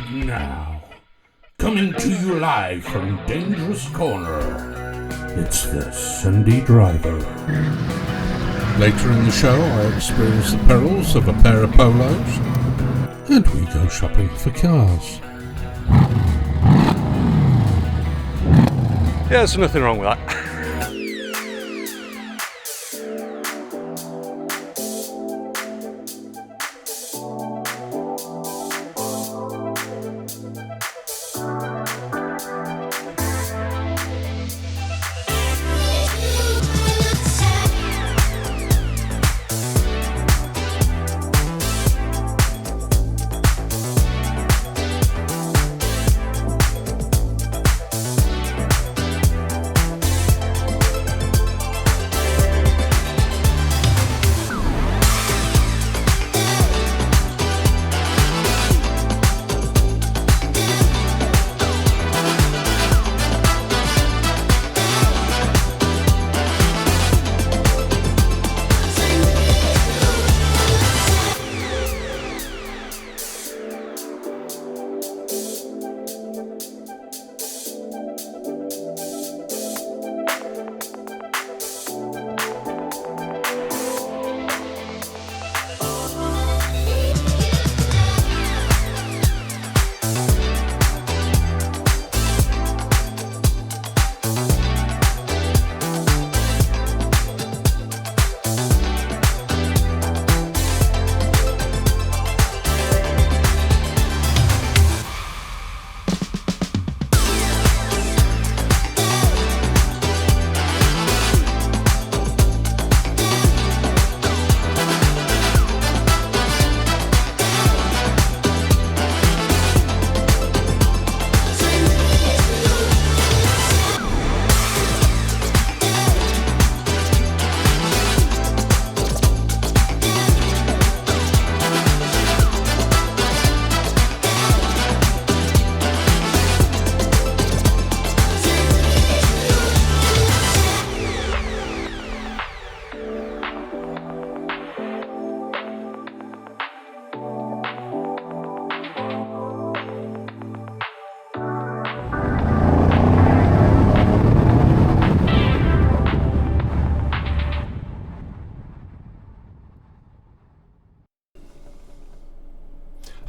And now, coming to you live from Dangerous Corner, it's the Sunday Driver. Later in the show, I experience the perils of a pair of Polos, and we go shopping for cars. Yeah, there's nothing wrong with that.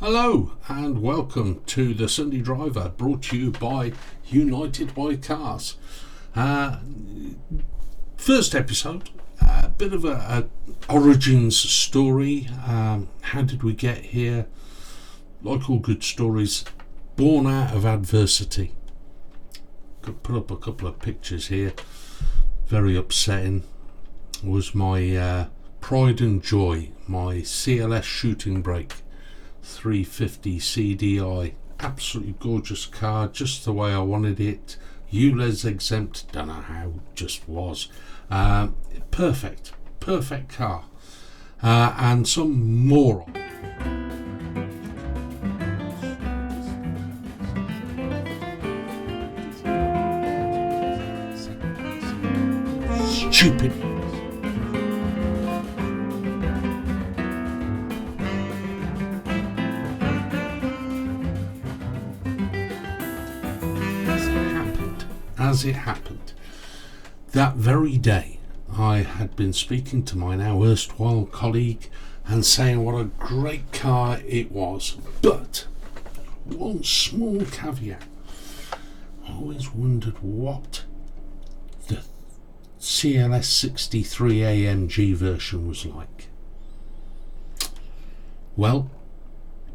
Hello and welcome to the Sunday Driver, brought to you by United by Cars. First episode, a bit of a origins story. How did we get here? Like all good stories, born out of adversity. Could put up a couple of pictures here. Very upsetting. Was my pride and joy, my CLS shooting brake 350 CDI, absolutely gorgeous car, just the way I wanted it. ULEZ exempt, don't know how, just was. Perfect car. And some moron stupid as it happened, that very day I had been speaking to my now erstwhile colleague and saying what a great car it was, but one small caveat. I always wondered what the CLS 63 AMG version was like. Well,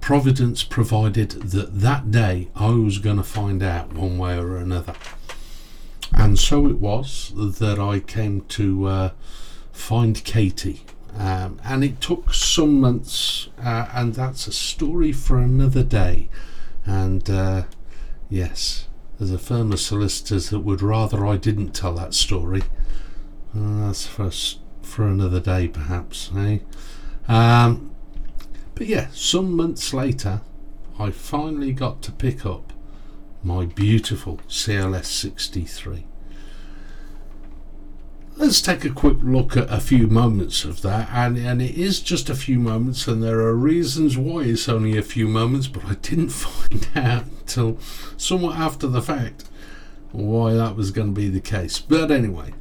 Providence provided that day I was going to find out one way or another. And so it was that I came to find Katie, and it took some months, and that's a story for another day. And yes, there's a firm of solicitors that would rather I didn't tell that story. That's for another day perhaps, eh? But yeah, some months later I finally got to pick up my beautiful CLS 63. let's take a quick look at a few moments of that, and it is just a few moments, and there are reasons why it's only a few moments, but I didn't find out until somewhat after the fact why that was going to be the case. But anyway,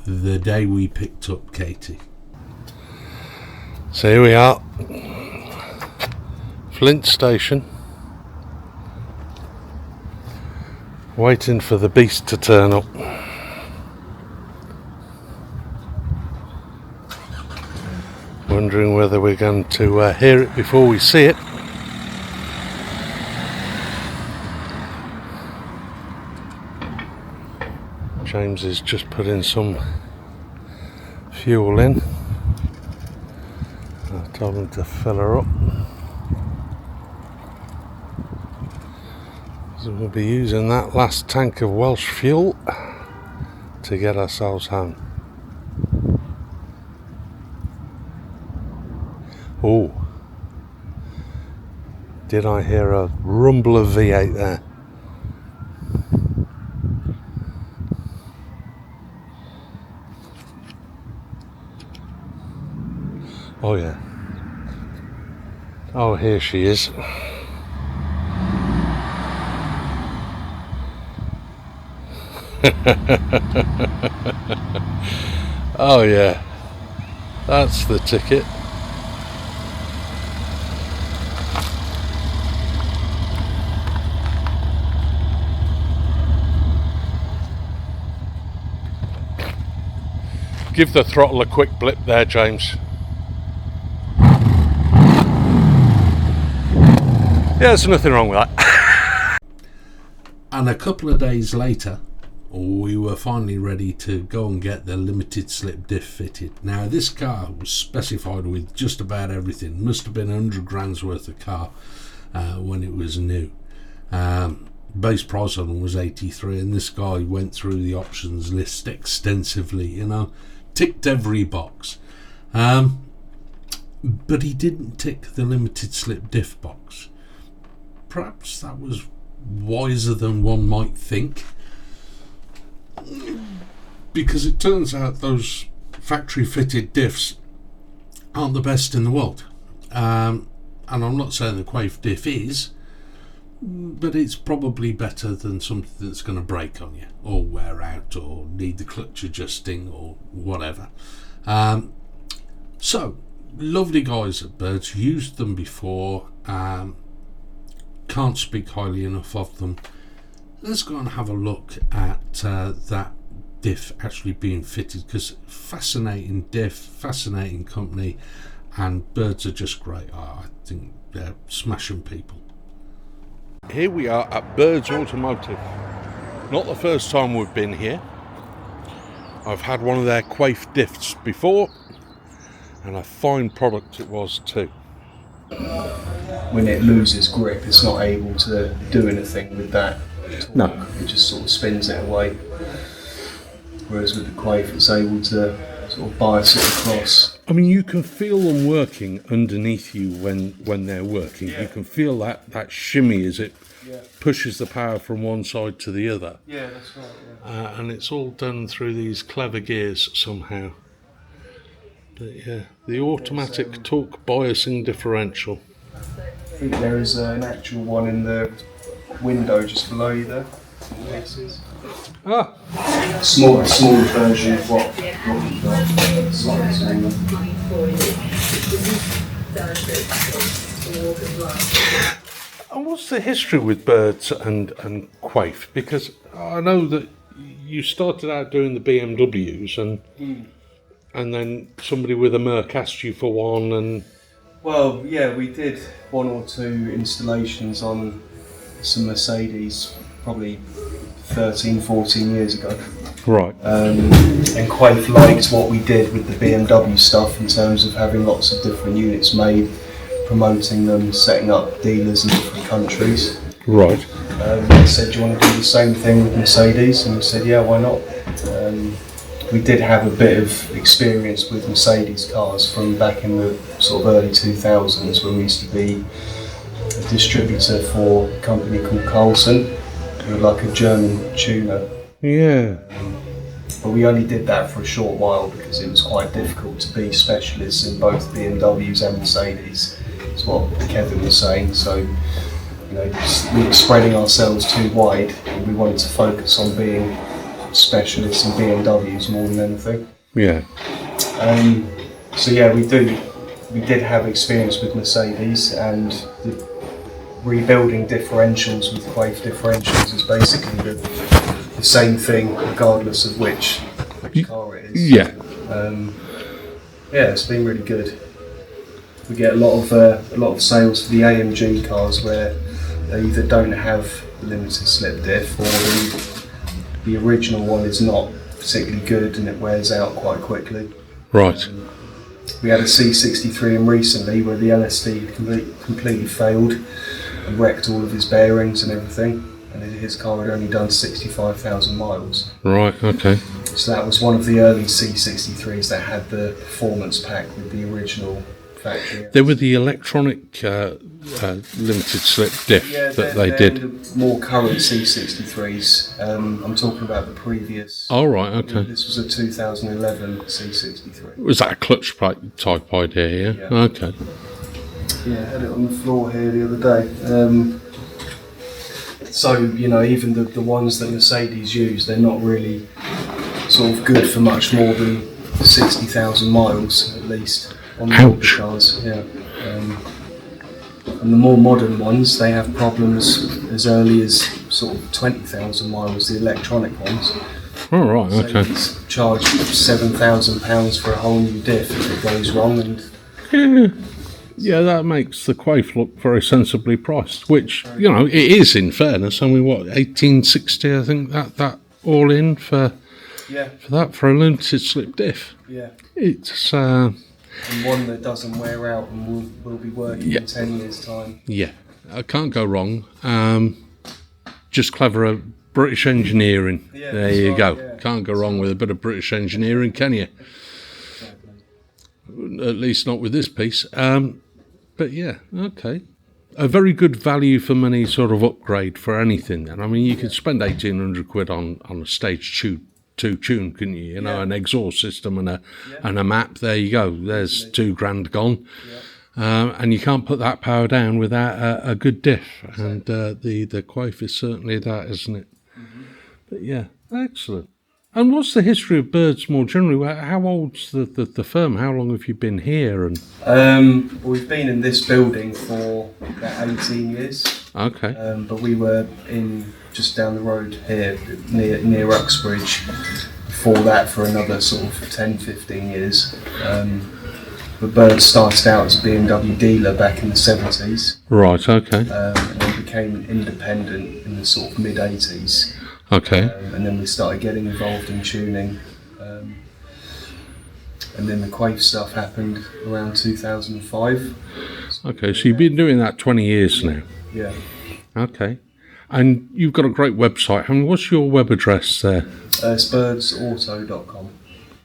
the day we picked up Katie. So here we are, Flint Station, waiting for the beast to turn up. Wondering whether we're going to hear it before we see it. James is just putting some fuel in. I told him to fill her up. So we'll be using that last tank of Welsh fuel to get ourselves home. Oh, did I hear a rumble of V8 there? Oh yeah. Oh, here she is. Oh yeah, that's the ticket. Give the throttle a quick blip there, James. Yeah, there's nothing wrong with that. And a couple of days later, we were finally ready to go and get the limited slip diff fitted. Now, this car was specified with just about everything. Must have been 100 grand's worth of car when it was new. Base price on them was 83, and this guy went through the options list extensively, you know, ticked every box. But he didn't tick the limited slip diff box. Perhaps that was wiser than one might think, because it turns out those factory fitted diffs aren't the best in the world. And I'm not saying the Quaife diff is, but it's probably better than something that's going to break on you or wear out or need the clutch adjusting or whatever. So lovely guys at Birds, used them before, can't speak highly enough of them. Let's go and have a look at that diff actually being fitted, because fascinating diff, fascinating company, and Birds are just great. I think they're smashing people. Here we are at Birds Automotive. Not the first time we've been here. I've had one of their Quaife diffs before, and a fine product it was too. When it loses grip, it's not able to do anything with that torque. No. It just sort of spins it away. Whereas with the Quaife, it's able to sort of bias it across. I mean, you can feel them working underneath you when they're working. Yeah. You can feel that shimmy as it pushes the power from one side to the other. Yeah, that's right. Yeah. And it's all done through these clever gears somehow. But yeah, the automatic torque biasing differential. I think there is an actual one in the window just below you there. Ah, Smaller version of what you've got. Slightly smaller. and what's the history with Birds and Quaife? Because I know that you started out doing the BMWs and then somebody with a Merc asked you for one, and Well, yeah, we did one or two installations on some Mercedes probably 13, 14 years ago. right. And Quaife liked what we did with the BMW stuff in terms of having lots of different units made, promoting them, setting up dealers in different countries. Right. They said, do you want to do the same thing with Mercedes? And we said, yeah, why not? We did have a bit of experience with Mercedes cars from back in the sort of early 2000s when we used to be a distributor for a company called Carlson, who were like a German tuner. Yeah. But we only did that for a short while because it was quite difficult to be specialists in both BMWs and Mercedes. That's what Kevin was saying. So, you know, we were spreading ourselves too wide, and we wanted to focus on being specialists in BMWs more than anything. Yeah. So yeah, we did have experience with Mercedes, and the rebuilding differentials with Quaife differentials is basically the same thing, regardless of which car it is. Yeah. Yeah, it's been really good. We get a lot of sales for the AMG cars where they either don't have limited slip diff, or the original one is not particularly good and it wears out quite quickly. Right. We had a C63 in recently where the LSD completely failed and wrecked all of his bearings and everything, and his car had only done 65,000 miles. Right, okay. So that was one of the early C63s that had the performance pack with the original factory. They were the electronic limited slip diff that they did. The more current C63s. I'm talking about the previous. Oh, right, okay. This was a 2011 C63. Was that a clutch plate type idea, yeah? Okay. Yeah, I had it on the floor here the other day. So, you know, even the ones that Mercedes use, they're not really sort of good for much more than 60,000 miles at least on the older cars. Yeah. And the more modern ones, they have problems as early as sort of 20,000 miles, the electronic ones. Oh, right, okay. So charge £7,000 for a whole new diff if it goes wrong. Yeah, that makes the Quaife look very sensibly priced, which, you know, it is in fairness. I mean, what, 1860, I think, that all in for a limited slip diff. Yeah. It's... and one that doesn't wear out and will be working in 10 years' time. Yeah, I can't go wrong. Just clever British engineering. Yeah, there you go. Yeah. Can't go wrong with a bit of British engineering, can you? Exactly. At least not with this piece. But yeah, okay. A very good value for money sort of upgrade for anything then. I mean, you could spend 1,800 quid on a stage two tune, couldn't you? You know, an exhaust system and a map. There you go. There's $2,000 gone. And you can't put that power down without a good diff. And the Quaife is certainly that, isn't it? Mm-hmm. But yeah, excellent. And what's the history of Birds more generally? How old's the firm? How long have you been here? And we've been in this building for about 18 years. Okay. But we were in just down the road here near Uxbridge before that for another sort of 10, 15 years. But Birds started out as a BMW dealer back in the 70s. Right, okay. And then became independent in the sort of mid-80s. Okay. And then we started getting involved in tuning. And then the Quaife stuff happened around 2005. Okay, so you've been doing that 20 years now? Yeah. Okay. And you've got a great website. I mean, what's your web address there? It's birdsauto.com.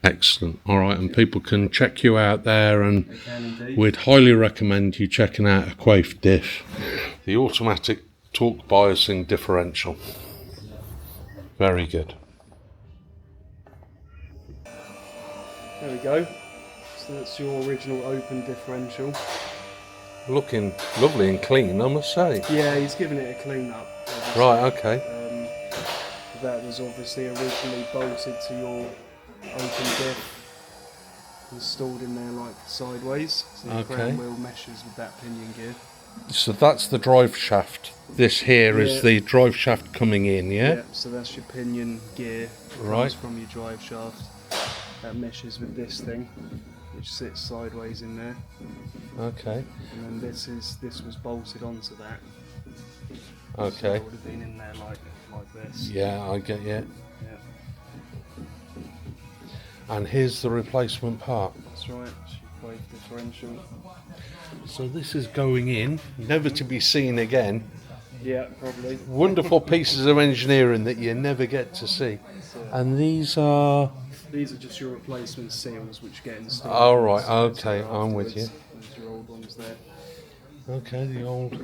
Excellent. All right, and people can check you out there, and we'd highly recommend you checking out a Quaife diff, the automatic torque biasing differential. Very good. There we go. So that's your original open differential. Looking lovely and clean, I must say. Yeah, he's given it a clean up. Obviously. Right, okay. That was obviously originally bolted to your open diff, installed in there like sideways. So the ground wheel meshes with that pinion gear. So that's the drive shaft. This here is the drive shaft coming in, yeah? Yeah, so that's your pinion gear. Right. From your drive shaft. That meshes with this thing, which sits sideways in there. Okay. And then this was bolted onto that. Okay. So it would have been in there like this. Yeah, I get you. Yeah. And here's the replacement part. That's right, it's your Quaife differential. So this is going in, never to be seen again. Yeah, probably. Wonderful pieces of engineering that you never get to see. And these are... These are just your replacement seals which get installed. Oh, right, okay, I'm with you. There's your old ones there. Okay, the old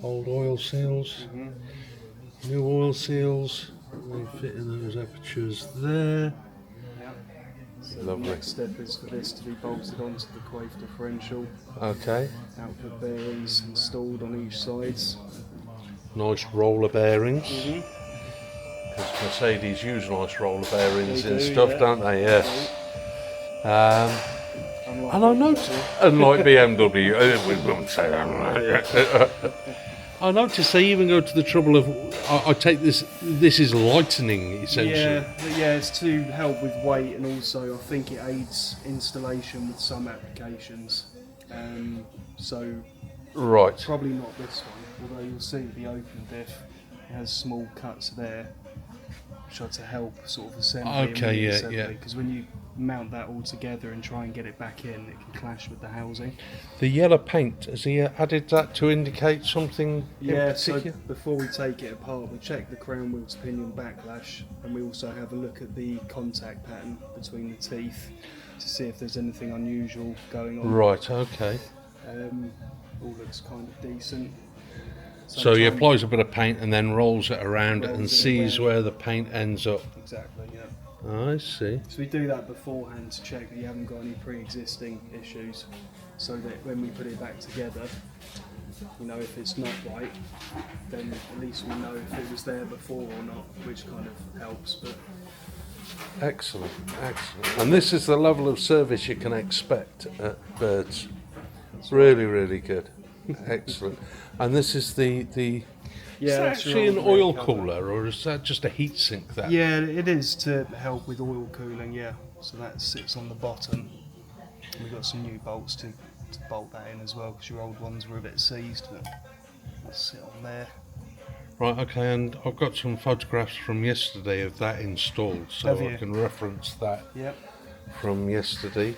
oil seals. Mm-hmm. New oil seals. we fit in those apertures there. Yeah. So Lovely. the next step is for this to be bolted onto the Quaife differential. Okay. Output bearings installed on each sides. Nice roller bearings. Mm-hmm. Because Mercedes use nice roller bearings They and do, stuff, yeah. don't they? Yes. Unlike And I noticed, unlike BMW, we won't say that. I noticed they even go to the trouble of, I take this is lightening essentially. Yeah, it's to help with weight, and also I think it aids installation with some applications. So Right. probably not this one, although you'll see the open diff, it has small cuts there, which are to help sort of assembly. Okay, yeah. Because when you mount that all together and try and get it back in, it can clash with the housing. The yellow paint, has he added that to indicate something in particular? So before we take it apart, we check the crown wheels pinion backlash, and we also have a look at the contact pattern between the teeth to see if there's anything unusual going on. Right, okay. All looks kind of decent. So he Sometimes- applies a bit of paint and then rolls it around and Rolls it sees around. where the paint ends up. Exactly, yeah. I see. So we do that beforehand to check that you haven't got any pre-existing issues, so that when we put it back together, you know, if it's not right, then at least we know if it was there before or not, which kind of helps. But Excellent. And this is the level of service you can expect at Birds. Really, really good. Excellent. And this is the is that that's your actually an old oil red cooler, or is that just a heat sink? That yeah, it is to help with oil cooling. Yeah, so that sits on the bottom. We've got some new bolts to bolt that in as well, because your old ones were a bit seized. But let's sit on there. Right, okay, and I've got some photographs from yesterday of that installed, so Have I you? can reference that Yep. from yesterday.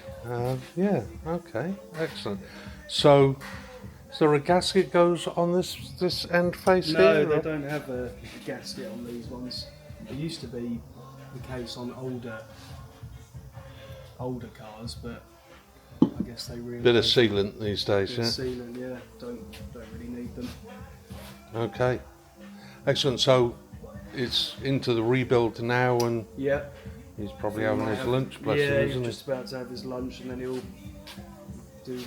Yeah, okay, excellent. So, is there a gasket goes on this end face No, here? they or- don't have a gasket on these ones. It used to be the case on older cars, but I guess they really Bit of sealant these days, bit of yeah. sealant, yeah. Don't really need them. Okay, excellent. So, it's into the rebuild now, and Yeah. he's probably having his lunch, bless him, Yeah, isn't he's he? just about to have his lunch, and then he'll do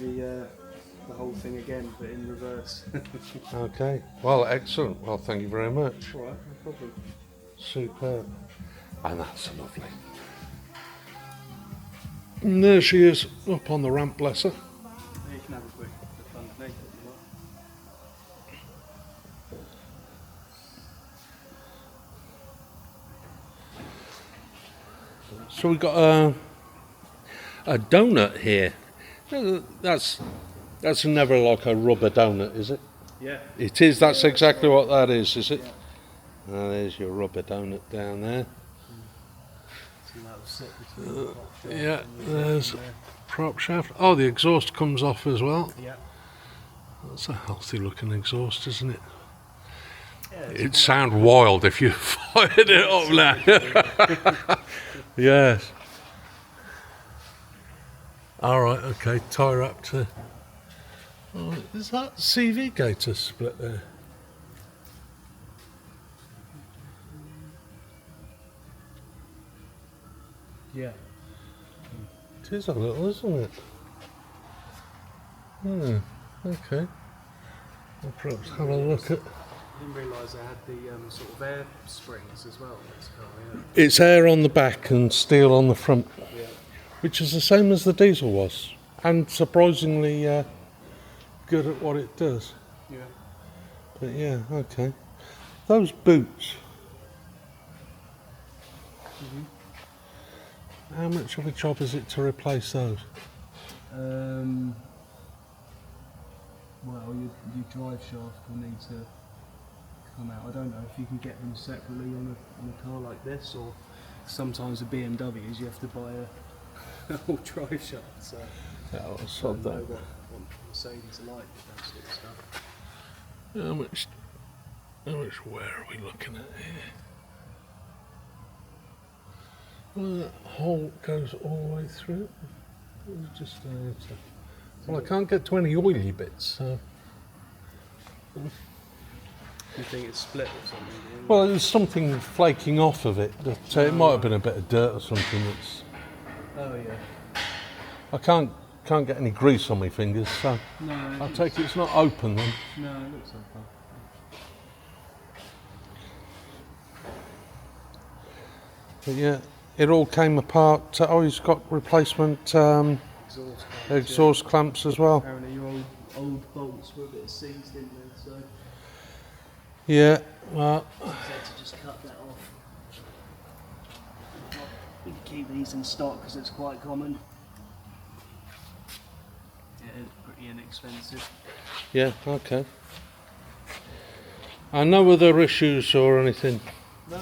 the whole thing again, but in reverse. Okay, well, excellent. Well, thank you very much. All right, no problem. Superb. And that's lovely. And there she is, up on the ramp, bless her. You can have a quick look underneath if you want. So we've got a donut here. That's never like a rubber donut, is it? Yeah. It is, that's exactly what that is it? Ah, there's your rubber donut down there. So that'll sit between the top shaft Yeah, and the there's there. prop shaft. Oh, the exhaust comes off as well. Yeah. That's a healthy looking exhaust, isn't it? Yeah, it's It'd sound wild if you fired it up now. Yes. All right, okay, tie her up to... Oh, is that CV gator split there? Yeah. It is a little, isn't it? Hmm, okay. I'll perhaps have a look at... I didn't realise they had the sort of air springs as well in this car, yeah. It's air on the back and steel on the front, Yeah. which is the same as the diesel was, and surprisingly good at what it does. Yeah. But yeah, okay. Those boots. How much of a job is it to replace those? Well, your drive shaft will need to come out. I don't know if you can get them separately on a car like this, or sometimes with BMWs you have to buy a whole drive shaft. So Yeah, I'll I don't sod know that. what Mercedes are like with that sort of stuff. How much wear are we looking at here? Well, that hole goes all the way through. Just well, I can't get to any oily bits, so. You think it's split or something? Well, there's something flaking off of it. That it might have been a bit of dirt or something. That's. Oh yeah. I can't get any grease on my fingers, so No. I take it it's not open then. No, it looks like that. But yeah, it all came apart. Oh, he's got replacement exhaust clamps as well. Apparently your old bolts were a bit seized in there, so Yeah, well, I had to just cut that off. We can keep these in stock because it's quite common. Yeah, it's pretty inexpensive. yeah, okay. And no other issues or anything? No.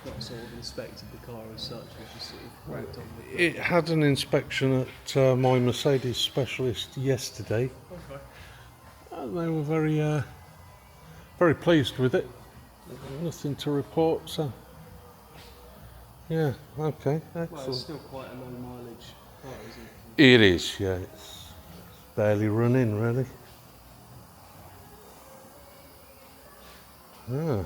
Not sort of inspected the car as such, we just sort of cracked on with it. It had an inspection at my Mercedes specialist yesterday. Okay. And they were very pleased with it. Nothing to report, so yeah, okay, excellent. Well, it's still quite a low mileage car, isn't it? It is, yeah. It's barely running, really. Ah.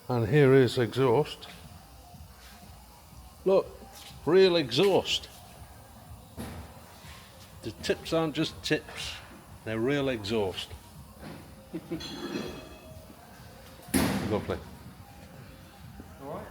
And here is exhaust. Look, real exhaust. The tips aren't just tips, they're real exhaust. Lovely. All right.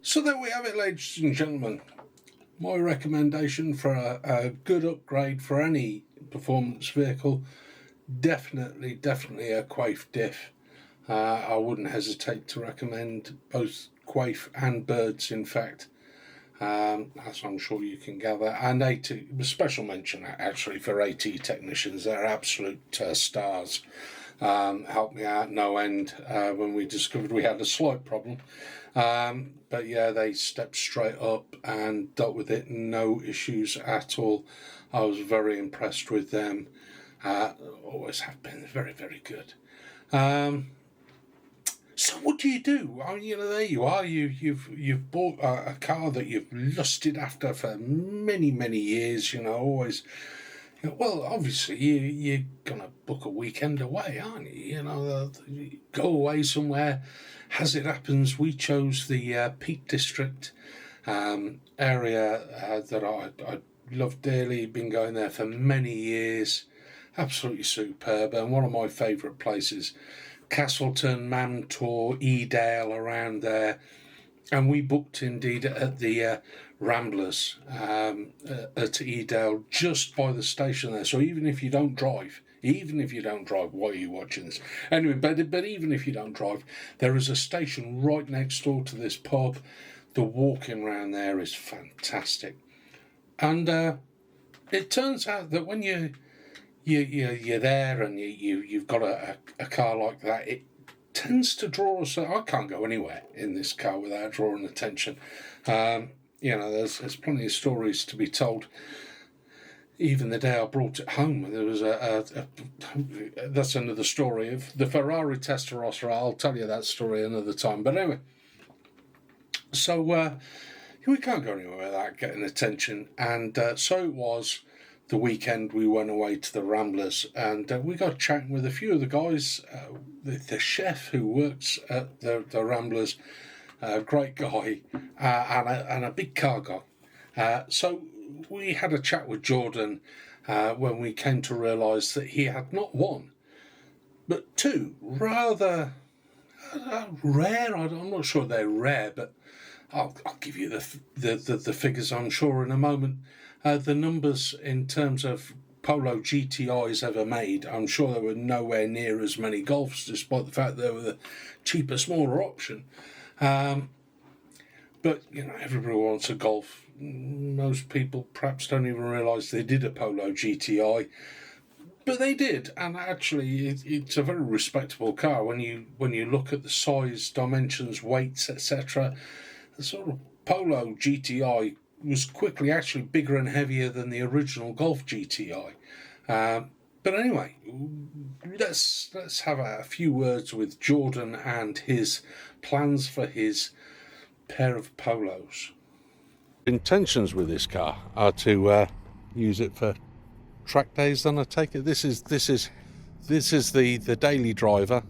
So there we have it, ladies and gentlemen. My recommendation for a good upgrade for any performance vehicle, definitely a Quaife diff. I wouldn't hesitate to recommend both Quaife and Birds, in fact, as I'm sure you can gather. And AT, special mention actually for AT technicians, they're absolute stars. Helped me out no end when we discovered we had a slight problem. But yeah, they stepped straight up and dealt with it, no issues at all. I was very impressed with them. Always have been very good. So what do? I mean, there you are. You've bought a car that you've lusted after for many years. Always. Well, obviously you're gonna book a weekend away, aren't you? Go away somewhere. As it happens, we chose the Peak District area that I love dearly. Been going there for many years. Absolutely superb, and one of my favourite places. Castleton, Mantor, Edale, around there. And we booked indeed at the Ramblers at Edale, just by the station there. So even if you don't drive, why are you watching this? Anyway, but even if you don't drive, there is a station right next door to this pub. The walking around there is fantastic. And it turns out that when you're there and you've got a car like that, it tends to draw us. I can't go anywhere in this car without drawing attention. There's plenty of stories to be told. Even the day I brought it home, there was that's another story of the Ferrari Testarossa. I'll tell you that story another time. But anyway, so we can't go anywhere without getting attention, and so it was. The weekend we went away to the Ramblers, and we got chatting with a few of the guys. The chef who works at the Ramblers, great guy, and a big car guy. So we had a chat with Jordan when we came to realise that he had not one, but two rather rare. I'm not sure they're rare, but I'll give you the figures, I'm sure, in a moment. The numbers in terms of Polo GTIs ever made, I'm sure there were nowhere near as many Golfs, despite the fact they were the cheaper, smaller option. But, everybody wants a Golf. Most people perhaps don't even realise they did a Polo GTI. But they did, and actually it's a very respectable car when you look at the size, dimensions, weights, etc. The sort of Polo GTI was quickly actually bigger and heavier than the original Golf GTI. But anyway, let's have a few words with Jordan and his plans for his pair of Polos. Intentions with this car are to use it for track days. Then I take it this is the daily driver,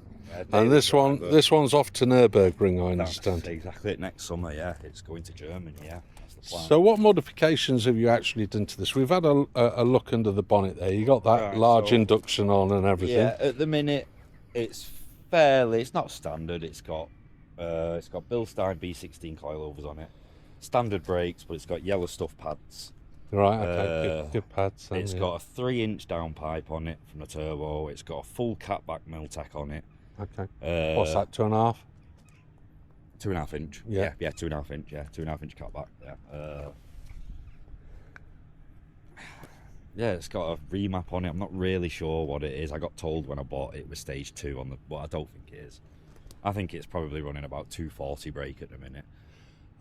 and this one's off to Nürburgring. I understand. That's exactly it. Next summer, yeah, it's going to Germany. Yeah, that's the plan. So, what modifications have you actually done to this? We've had a look under the bonnet there. You got that large induction on and everything. Yeah, at the minute, it's not standard. It's got Bilstein B16 coilovers on it, standard brakes, but it's got yellow stuff pads. Right, okay, good pads. It's got a 3-inch downpipe on it from the turbo. It's got a full catback Miltec on it. Okay. What's that, 2.5? 2.5 inch. Yeah, 2.5 inch. Yeah, 2.5 inch catback. Yeah. Yeah, it's got a remap on it. I'm not really sure what it is. I got told when I bought it was stage 2 but I don't think it is. I think it's probably running about 240 brake at the minute.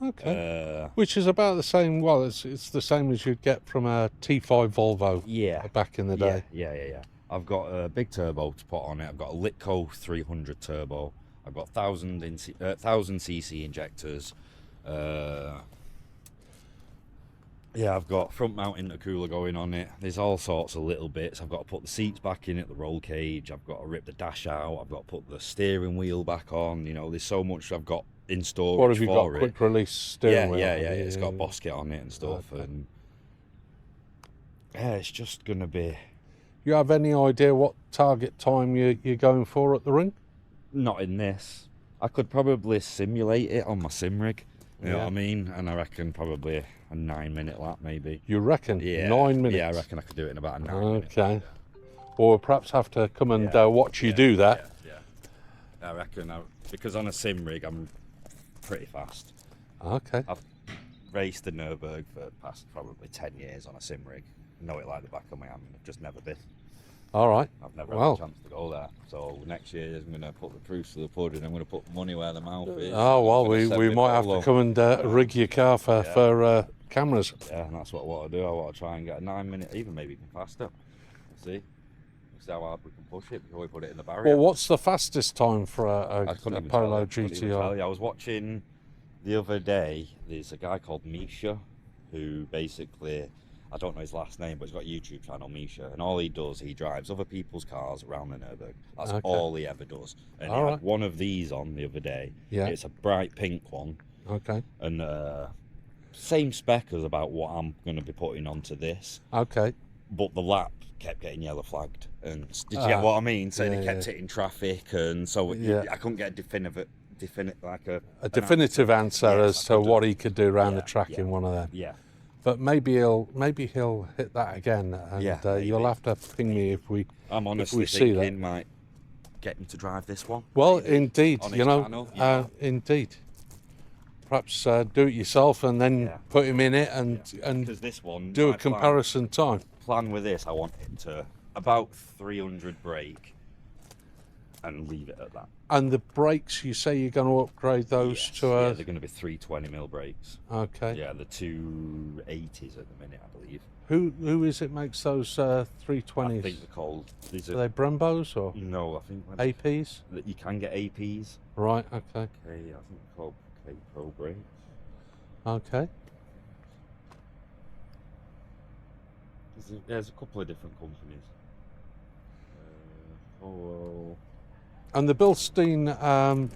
Okay. Which is about the same. Well, it's the same as you'd get from a T5 Volvo. Yeah. Back in the day. Yeah. I've got a big turbo to put on it. I've got a Litco 300 turbo. I've got 1000 cc injectors. Yeah, I've got front mount intercooler going on it. There's all sorts of little bits. I've got to put the seats back in it, the roll cage. I've got to rip the dash out. I've got to put the steering wheel back on. There's so much I've got in storage. What have you got? Quick release steering wheel? Yeah. It's got a Bosket on it and stuff. Okay. And yeah, it's just going to be... You have any idea what target time you're going for at the ring? Not in this. I could probably simulate it on my sim rig. You know what I mean? And I reckon probably a 9-minute lap, maybe. You reckon? Yeah. 9 minutes? Yeah, I reckon I could do it in about a 9 minutes. Okay. Or perhaps have to come and watch you do that. Yeah. I reckon, because on a sim rig, I'm pretty fast. Okay. I've raced the Nürburg for the past probably 10 years on a sim rig. Know it like the back of my hand. I've just never been. All right. I've never had a chance to go there. So next year I'm going to put the proofs to the pudding. I'm going to put money where the mouth is. Oh, well, we might have to come and rig your car for cameras. Yeah, and that's what I want to do. I want to try and get a 9 minute, even maybe even faster. See how hard we can push it before we put it in the barrier. Well, what's the fastest time for a Polo GTI? I was watching the other day, there's a guy called Misha who basically... I don't know his last name, but he's got a YouTube channel, Misha, and all he does, he drives other people's cars around the Nürburg. That's all he ever does. And he had one of these on the other day. Yeah. It's a bright pink one. Okay. And same spec as about what I'm going to be putting onto this. Okay. But the lap kept getting yellow flagged. And did you get what I mean? So it kept hitting traffic, and so I couldn't get a definitive answer as to what he could do around the track in one of them. Yeah. But maybe he'll hit that again, and you'll have to ping me if we. I'm honestly thinking might get him to drive this one. Well, indeed, indeed. Perhaps do it yourself and then put him in it and this one, do a comparison time. Plan with this, I want it to about 300 brake and leave it at that. And the brakes, you say you're going to upgrade those to they're going to be 320mm brakes. Okay. Yeah, the 280s at the minute, I believe. Who is it makes those 320s? I think they're called... Are they Brembos or? No, I think... APs? You can get APs. Right, okay. Okay, I think they're called Pro brakes. Okay. There's a couple of different companies. And the Bilstein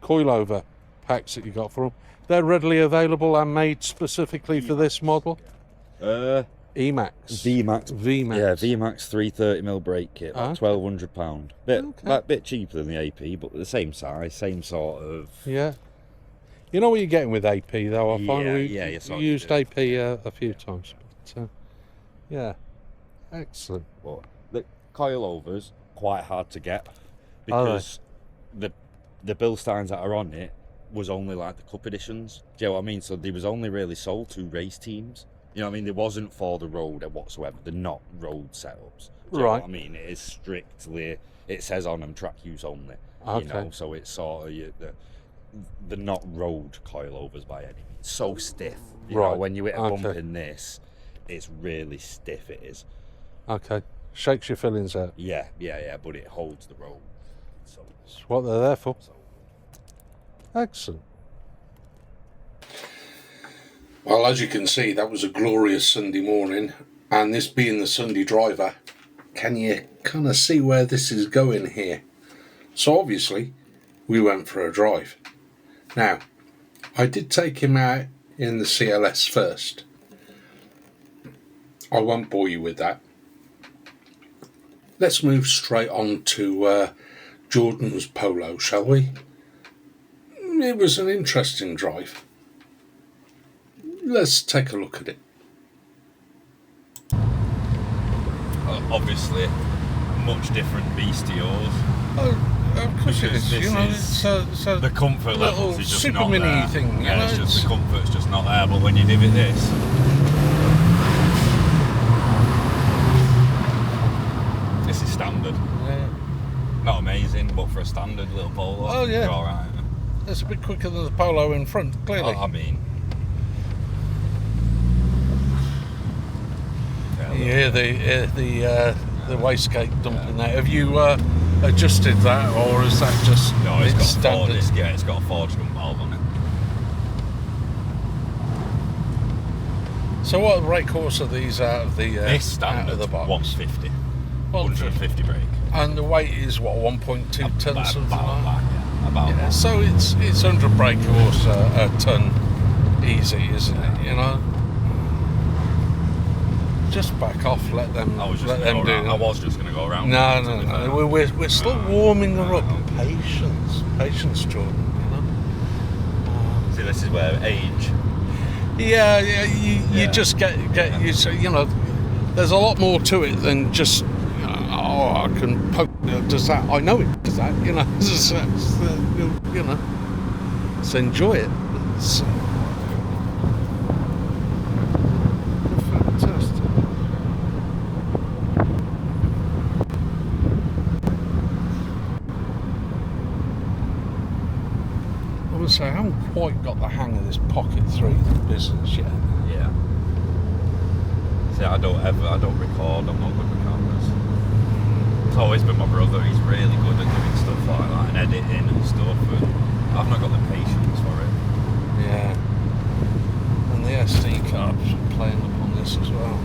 coilover packs that you got for them, they're readily available and made specifically for this model? VMAX. VMAX. Yeah, VMAX 330mm brake kit, about £1,200. A bit cheaper than the AP, but the same size, same sort of... Yeah. You know what you're getting with AP, though, I find we used AP a few times. But, yeah, excellent. But the coilovers, quite hard to get, because the Bilsteins that are on it, was only like the Cup editions. Do you know what I mean? So they was only really sold to race teams. You know what I mean? They wasn't for the road whatsoever. They're not road setups. Do you know what I mean? It is strictly, it says on them track use only. Okay. You know, so it's sort of, they're not road coilovers by any means. So stiff. You know, when you hit a bump in this, it's really stiff, it is. Okay. Shakes your fillings out. Yeah, but it holds the road. So that's what they're there for. Excellent. Well, as you can see, that was a glorious Sunday morning, and this being the Sunday driver, can you kind of see where this is going here? So obviously, we went for a drive. Now, I did take him out in the CLS first. I won't bore you with that. Let's move straight on to Jordan's Polo, shall we? It was an interesting drive. Let's take a look at it. Obviously, much different beast to yours. Of course it is. You know, it's the comfort levels is just super not mini there. thing. Yeah, it's just the comfort's just not there. But when you give it this, this is standard. Yeah. Not amazing, but for a standard little Polo, you're all right. It's a bit quicker than the Polo in front, clearly. I mean. You hear the wastegate dumping there. Have you adjusted that, or is that just no? It's got standard? It's got a forged dump valve on it. So what rate course are these out of the this standard out of the box? 150. 150 brake. And the weight is what, 1.2 tons, something like that? About that. So it's 100 brake horse a ton easy, isn't it? You know. Just back off. Let them do it. I was just going to go around. No. We're still warming her up. Patience, Jordan. You know. See, this is where age. Yeah. You just get you know. There's a lot more to it than just. I can poke. Does that? I know it does that. You know. You know. Let's enjoy it. Fantastic. I would say I haven't quite got the hang of this Pocket 3 business yet. Yeah. See, I don't record. I'm not good with cameras. It's always been my brother. He's really good at doing stuff like that and editing and stuff. And I've not got the patience for it. Yeah. And the SD card's playing upon this as well.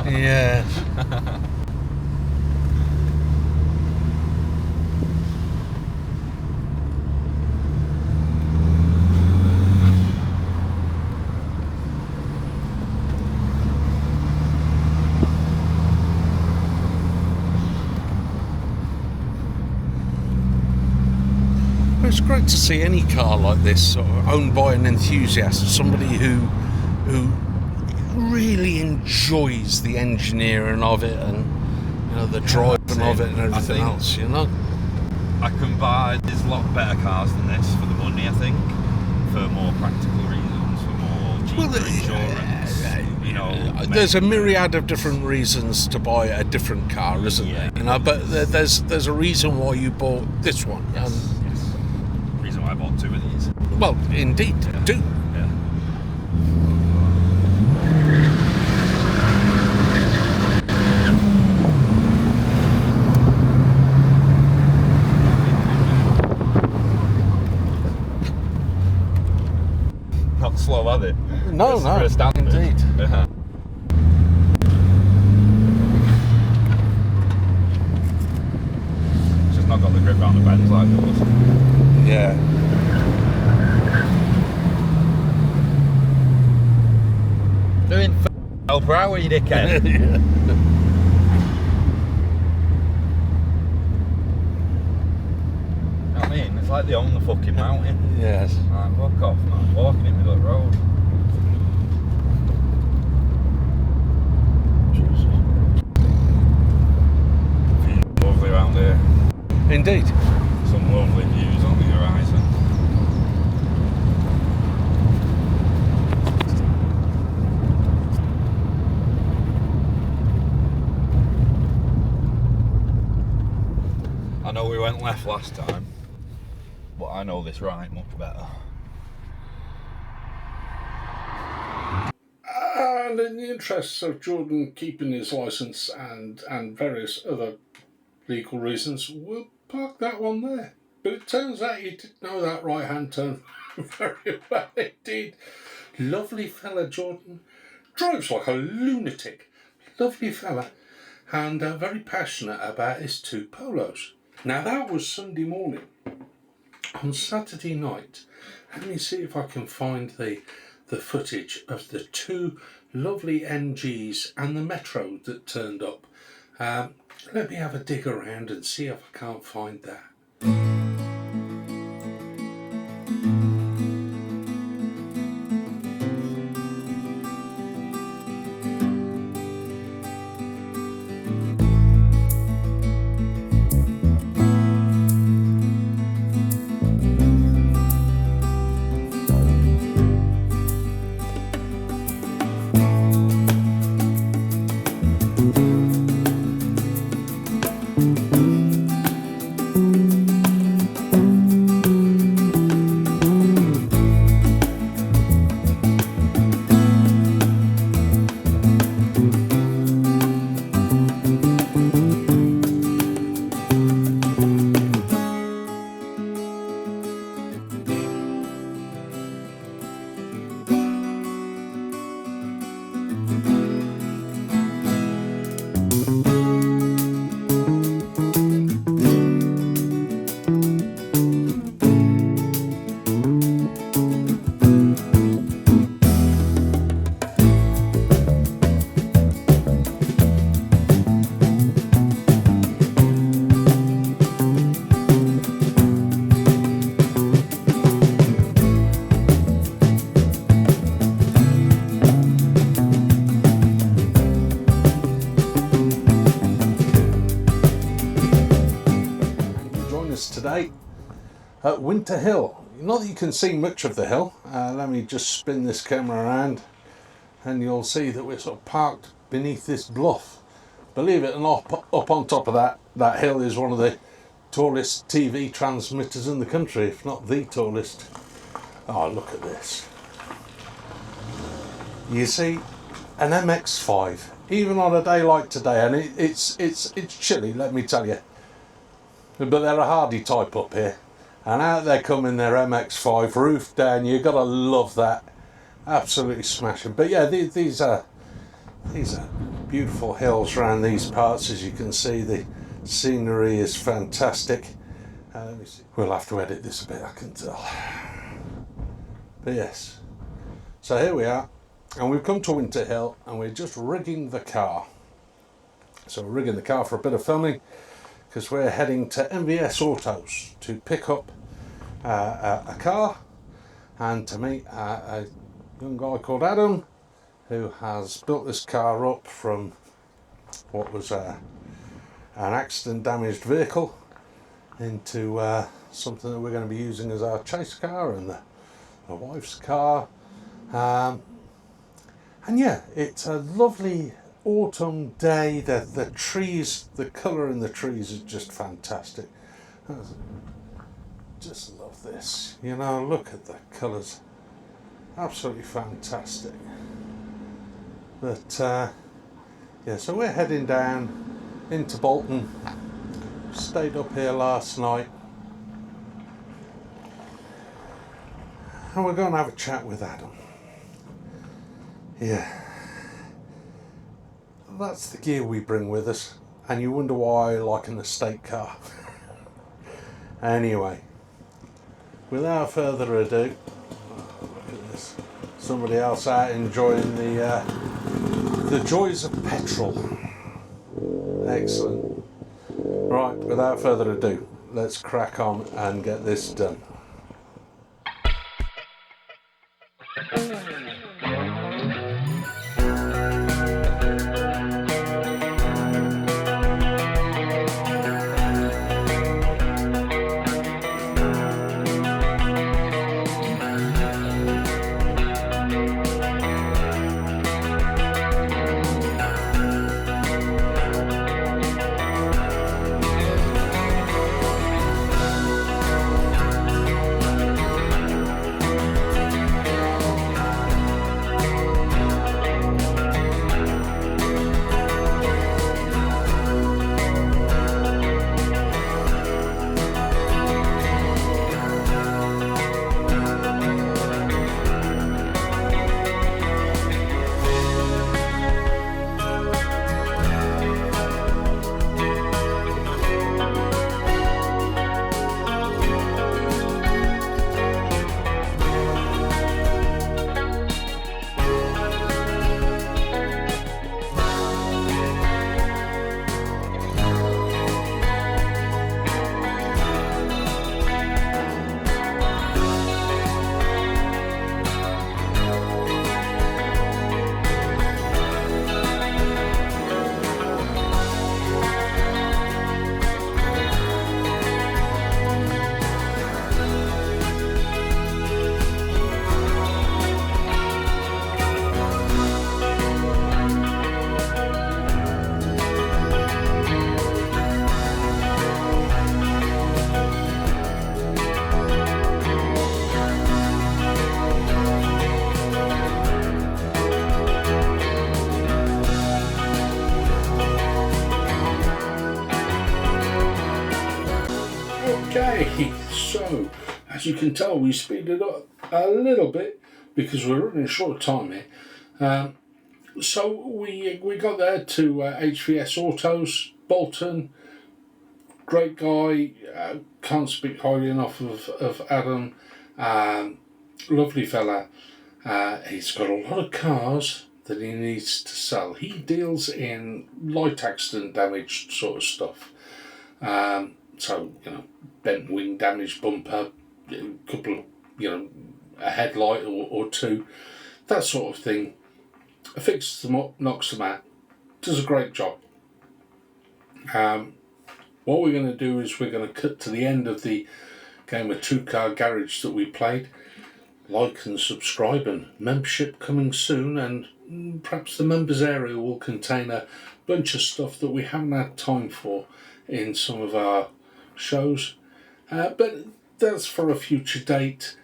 Yeah. It's great to see any car like this sort of owned by an enthusiast, somebody who really enjoys the engineering of it and, you know, the driving of it and everything else, you know. There's a lot better cars than this for the money, I think, for more practical reasons, for more cheaper insurance, you know. There's a myriad of different reasons to buy a different car, isn't there? You know, but there's a reason why you bought this one. Yes. Reason why I bought two of these. Well, indeed, do. Yeah. Not slow, are they? No, indeed. Yeah. It's just not got the grip around the bends like yours. Yeah. Doing f***ing per hour, you dickhead. like they own the fucking mountain. Yes. Like, fuck off, man. Walking in the middle of the road. Views lovely around here. Indeed. Some lovely views on the horizon. I know we went left last time, but I know this right much better. And in the interests of Jordan keeping his licence and various other legal reasons, we'll park that one there. But it turns out you did know that right-hand turn very well indeed. Lovely fella, Jordan. Drives like a lunatic. Lovely fella. And very passionate about his 2 Polos. Now that was Sunday morning. On Saturday night, let me see if I can find the footage of the 2 lovely NGs and the Metro that turned up. Let me have a dig around and see if I can't find that. Today at Winter Hill. Not that you can see much of the hill. Let me just spin this camera around and you'll see that we're sort of parked beneath this bluff. Believe it or not, up on top of that hill is one of the tallest TV transmitters in the country, if not the tallest. Oh, look at this. You see, an MX-5, even on a day like today, and it's chilly, let me tell you. But they're a hardy type up here, and out there coming their MX-5 roof down. You gotta love that, absolutely smashing. But yeah, these are beautiful hills around these parts. As you can see, the scenery is fantastic. Let me see. We'll have to edit this a bit, I can tell. But yes, so here we are, and we've come to Winter Hill, and we're just rigging the car. So we're rigging the car for a bit of filming, because we're heading to HVS Autos to pick up a car and to meet a young guy called Adam, who has built this car up from what was an accident damaged vehicle into something that we're going to be using as our chase car and my wife's car. And yeah, it's a lovely autumn day. The trees, the colour in the trees is just fantastic. Just love this, you know, look at the colours, absolutely fantastic. But yeah, so we're heading down into Bolton. Stayed up here last night and we're going to have a chat with Adam. Yeah, that's the gear we bring with us, and you wonder why I like an estate car. Anyway, without further ado, look at this, somebody else out enjoying the joys of petrol. Excellent. Right, without further ado, let's crack on and get this done. Okay, so as you can tell, we speeded up a little bit because we're running short of time here. So we got there to HVS Autos, Bolton. Great guy, can't speak highly enough of Adam. Lovely fella. He's got a lot of cars that he needs to sell. He deals in light accident damage sort of stuff. So, bent wing damage, bumper, a couple of, a headlight or two, that sort of thing. Fixes them up, knocks them out, does a great job. What we're going to do is we're going to cut to the end of the game of Two Car Garage that we played. Like and subscribe, and membership coming soon, and perhaps the members area will contain a bunch of stuff that we haven't had time for in some of our shows, but that's for a future date.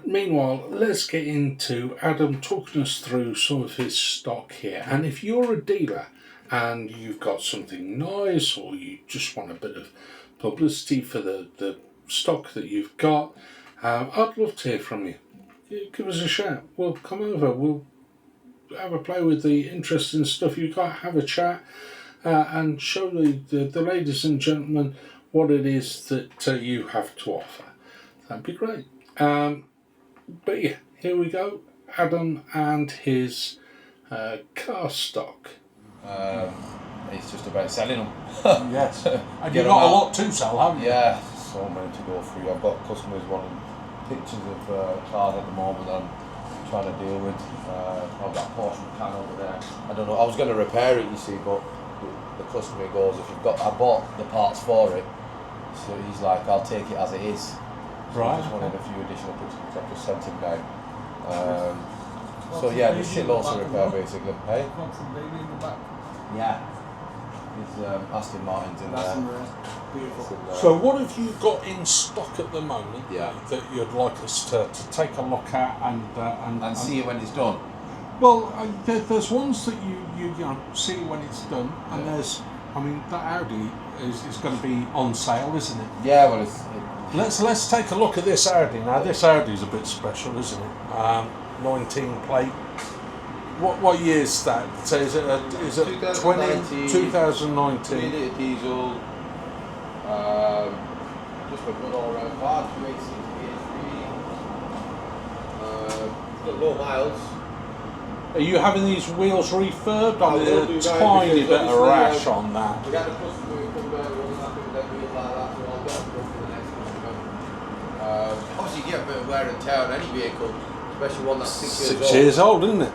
Meanwhile, let's get into Adam talking us through some of his stock here. And if you're a dealer and you've got something nice, or you just want a bit of publicity for the stock that you've got, I'd love to hear from you. Give us a shout. We'll come over, we'll have a play with the interesting stuff you've got, have a chat, and show the ladies and gentlemen what it is that you have to offer. That'd be great. But yeah, here we go. Adam and his car stock. It's just about selling them. Yes. And you've got a lot to sell, haven't you? Yeah, so many to go through. I've got customers wanting pictures of cars at the moment I'm trying to deal with. I've got a Porsche Macan over there. I don't know, I was going to repair it, you see, but the customer goes, I bought the parts for it, so he's like, I'll take it as it is. So Right. I just wanted a few additional pictures, which I've just sent him now. So yeah, there's shitloads to repair basically. Hey? Yeah. There's Aston Martins in there. Beautiful. So what have you got in stock at the moment that you'd like us to take a look at and see it when it's done. Well, there's ones that you see when it's done, and there's, that Audi is going to be on sale, isn't it? Yeah, well, Let's take a look at this Audi now. This Audi's a bit special, isn't it? 19 plate. What year is that? So is it 2019? 3 litre diesel. Just a good all round car. 286 got low miles. Are you having these wheels refurbed? I will There's do a now tiny because bit of obviously, rash on that. We had a customer who come down and wasn't happy with them wheels like that, so I'll get them a bit of wear and tear on any vehicle, especially one that's 6 years old. 6 years old, isn't it?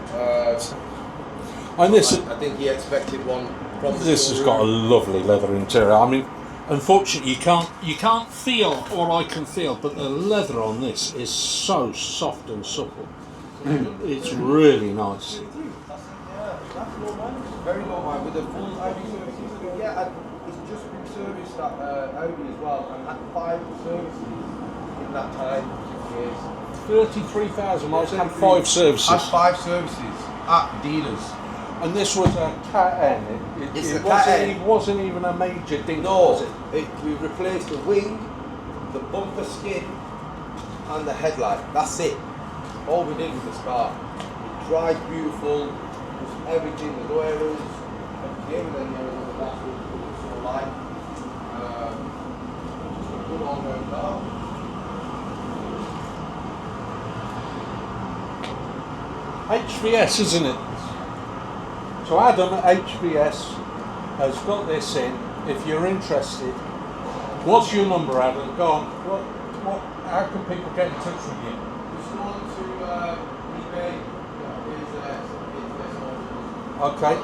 And this, I think he expected one from the this has got a lovely leather interior. I mean, unfortunately, you can't feel what I can feel, but the leather on this is so soft and supple. It's really nice. Very low mine with the full Audi services we get, and it's just been serviced at Audi as well, and had 5 services in that time. 33,000 miles, had 5 services. Had 5 services at dealers. And this was a Cat N. It wasn't even a major ding, was it? We replaced the wing, the bumper skin, and the headlight. That's it. All we did with this car. It drives beautiful, just everything, the no errors, everything, and then there was the dashboard, it's so light. Just a good all-round car. HVS, isn't it? So Adam at HVS has got this in. If you're interested, what's your number, Adam? Go on. How can people get in touch with you? Just go on to eBay. Okay.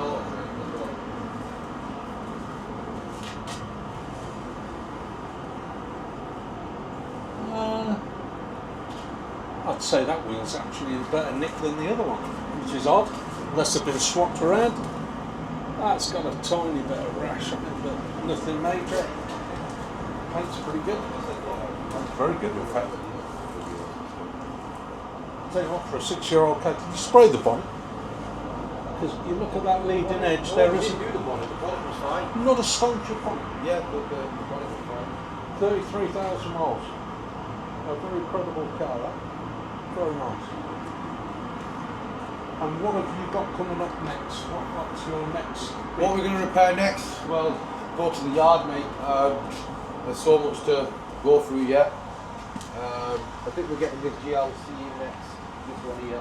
I'd say that wheel's actually in better nick than the other one, which is odd, unless they've been swapped around. That's got a tiny bit of rash on it, but nothing major. Paint's pretty good. That's very good, in fact. I'll tell you what, for a 6-year-old car, did you spray the bonnet? Because you look at that leading edge, there isn't. The bonnet was fine. Not a stone chip on it. Yeah, the bonnet was fine. 33,000 miles. A very credible car, that. Very nice. And what have you got coming up next? What's your next? What we're going to repair next? Well, go to the yard, mate. There's so much to go through yet. I think we're getting this GLC next. This one here.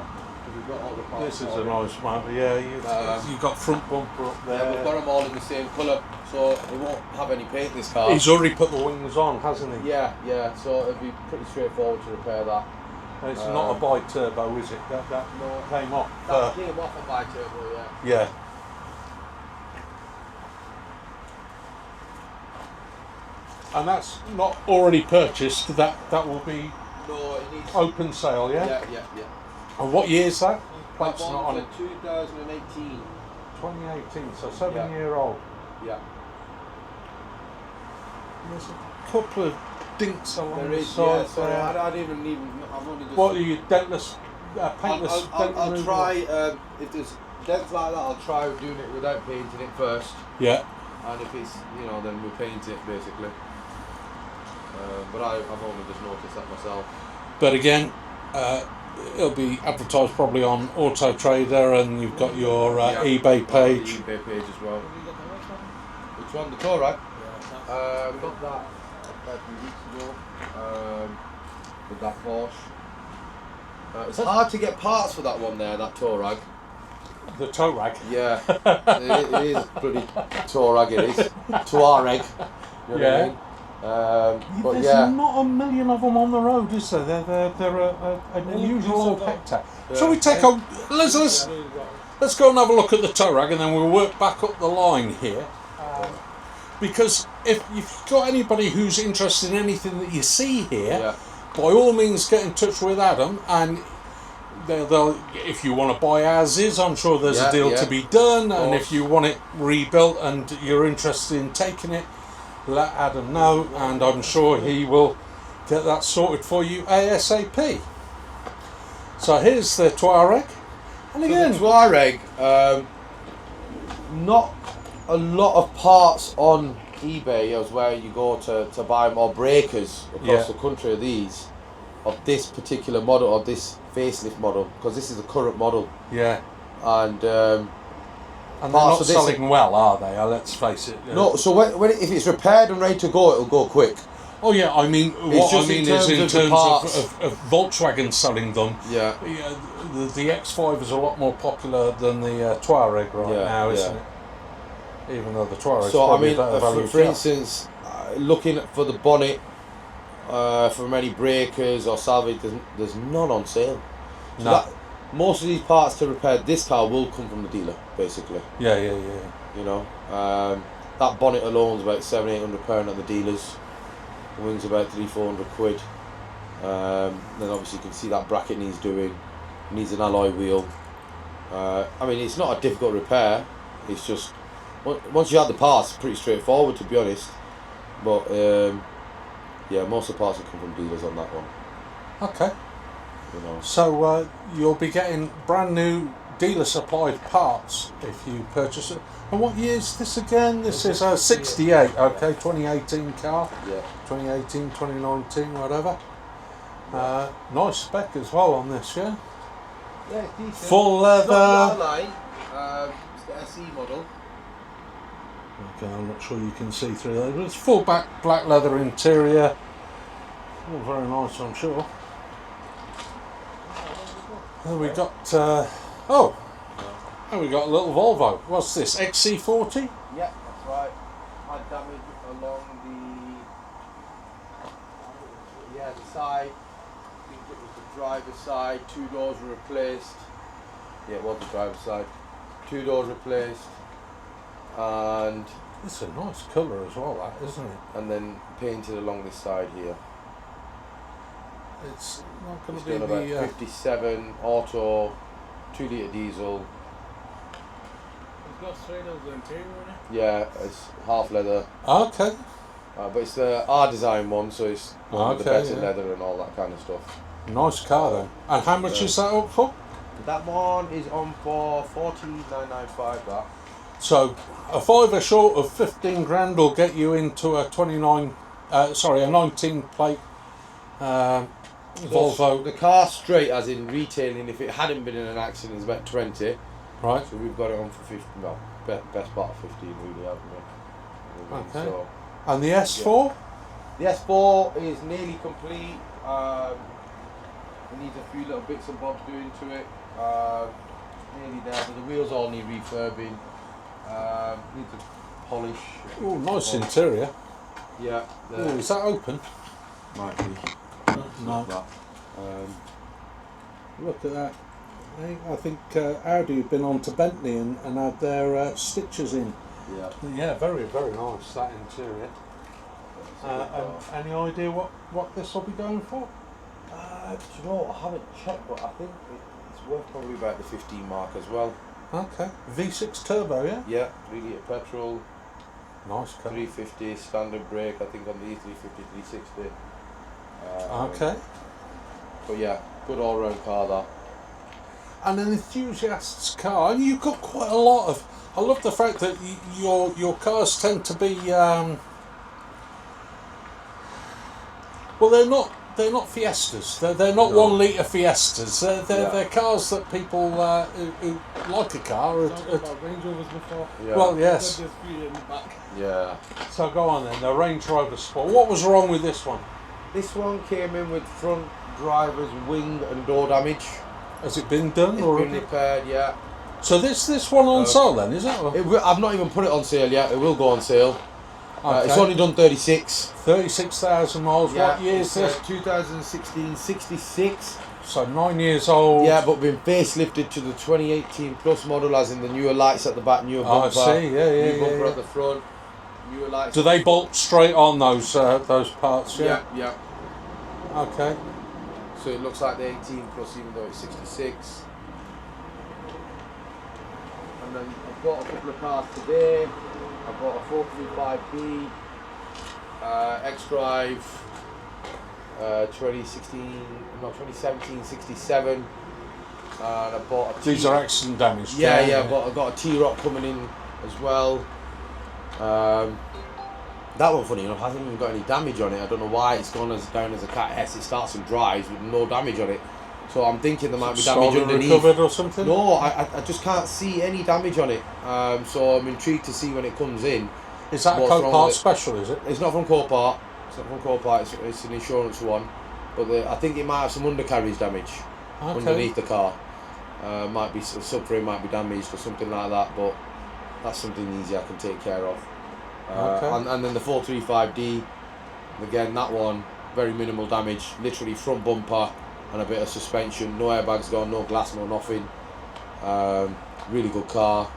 We've got all the parts. This is a nice one. Yeah, you've got front bumper up there. Yeah, we've got them all in the same colour, so it won't have any paint, this car. He's already put the wings on, hasn't he? Yeah, so it'll be pretty straightforward to repair that. And it's not a bi-turbo, is it? That no, came off. That came off on bi-turbo, yeah. Yeah. And that's not already purchased. That will be No, it needs open sale, yeah? Yeah. And what year is that? Plate's That not on it. one's a 2018. 2018, so 7-year-old. Yeah. There's a couple of dinks along There the is, side yeah, so there. I've only just... What are you, dentless, paintless? I'll try, if there's dents like that, I'll try doing it without painting it first. Yeah. And if it's, then we'll paint it, basically. But I've only just noticed that myself. But again, it'll be advertised probably on Auto Trader, and you've got your eBay page. The eBay page as well. Which one? The Touareg? Yeah. We got that a few weeks ago with that Porsche. It's hard to get parts for that one there, that Touareg. The Touareg? Yeah. it is bloody Touareg, it is. Touareg. You know what I mean? But There's not a million of them on the road, is there? They're an unusual old hectare. Yeah. Shall we take a let's go and have a look at the Touareg, and then we'll work back up the line here. Because if you've got anybody who's interested in anything that you see here, by all means get in touch with Adam, and they'll if you want to buy as is, I'm sure there's a deal to be done. And if you want it rebuilt and you're interested in taking it, let Adam know, and I'm sure he will get that sorted for you ASAP. So here's the Touareg, and again, the Touareg, not a lot of parts on eBay is where you go to buy more breakers across the country of these, of this particular model, or this facelift model, because this is the current model. Yeah. And they're not selling well, are they? Let's face it. No, so if it's repaired and ready to go, it'll go quick. Oh yeah, I mean, what I mean is in terms of Volkswagen selling them. Yeah. The X5 is a lot more popular than the Touareg now, isn't it? Even though the Touareg is probably better value. For instance, looking for the bonnet, from any breakers or salvage, there's none on sale. So No. that, most of these parts to repair this car will come from the dealer, basically. Yeah. You know, that bonnet alone is about £700-800 at the dealers. The wing's about £300-400. Then obviously you can see that bracket needs doing. Needs an alloy wheel. I mean, it's not a difficult repair. It's just once you have the parts, it's pretty straightforward, to be honest. But yeah, most of the parts will come from dealers on that one. Okay. You know. So you'll be getting brand new dealer supplied parts if you purchase it. And what year is this again? This is a 68, okay, 2018 car. Yeah. 2018, 2019, whatever. Nice spec as well on this, yeah? Yeah, it's decent. Full It's not leather. line. It's the SE model. Okay, I'm not sure you can see through those, but it's full black leather interior. All very nice, I'm sure. And we got, and we got a little Volvo. What's this, XC40? Yeah, that's right. Had damage along the side. I think it was the driver's side. 2 doors were replaced. Yeah, it was the driver's side. 2 doors replaced, and It's a nice colour as well, that, isn't it? and then painted along this side here. It's not going It's to be done about the... 57 auto, 2 litre diesel. It's got straight of the interior in it. Yeah, it's half leather, Okay. but it's the R design one, so it's with the Okay, better yeah. leather and all that kind of stuff. Nice car then. And how much Yeah. is that up for? That one is on for 14,995. That. So a fiver short of 15 grand will get you into a 19 plate Volvo. The car straight, as in retailing, if it hadn't been in an accident, is about 20. Right. So we've got it on for 15. Well, best part of 15, really, haven't we? Okay. So And the S4? the S4 is nearly complete. It needs a few little bits and bobs doing to it. Nearly there, but the wheels all need refurbing. Needs a polish. Oh, nice interior. Yeah. Oh, is that open? Might be. No. That. Look at that. I think Audi have been on to Bentley and had their stitches in. Yeah. Yeah, very, very nice, that interior. Any idea what this will be going for? Do you know, I haven't checked, but I think it's worth probably about the 15 mark as well. Okay. V6 turbo, yeah? Yeah, 3 litre petrol, Nice car. 350 standard brake, I think on the E350, 360. Okay. But yeah, good all round car that. And an enthusiast's car, and you've got quite a lot of. I love the fact that your cars tend to be. Well, they're not Fiestas. They're not No. 1 litre Fiestas. They're cars that people who like a car. Talked about Range Rovers before. Yeah. Well, yes. Got this few in the back. Yeah. So go on then. The Range Rover Sport. What was wrong with this one? This one came in with front driver's wing and door damage. Has it been done? It's Or been repaired, yeah. so this one on sale then, is it? I've not even put it on sale yet. It will go on sale. It's Okay. only done 36. 36,000 miles. What year is this? 2016, 66. So 9 years old. Yeah, but been facelifted to the 2018 plus model, as in the newer lights at the back, newer Oh, I bumper, see. Yeah, new bumper yeah. at the front, newer lights. Do they bolt straight on those parts? Yeah, yeah. Okay. So it looks like the 18 plus, even though it's 66. And then I bought a couple of cars today. I bought a 435B X-Drive 2017 67, and I bought a These are accident damaged. yeah, but I got a T-Roc coming in as well. That one, funny enough, hasn't even got any damage on it. I don't know why it's gone down as a Cat S. It starts and drives with no damage on it. So I'm thinking there might be damage Solid underneath. recovered or something? No, I just can't see any damage on it. So I'm intrigued to see when it comes in. Is that a What's wrong Copart with it? special, is it? It's not from Copart. It's not from Copart. It's an insurance one. But I think it might have some undercarriage damage underneath the car. Might be subframe might be damaged or something like that. But that's something easy I can take care of. Okay. And then the 435D, again, that one very minimal damage. Literally front bumper and a bit of suspension. No airbags gone, no glass, no nothing. Really good car.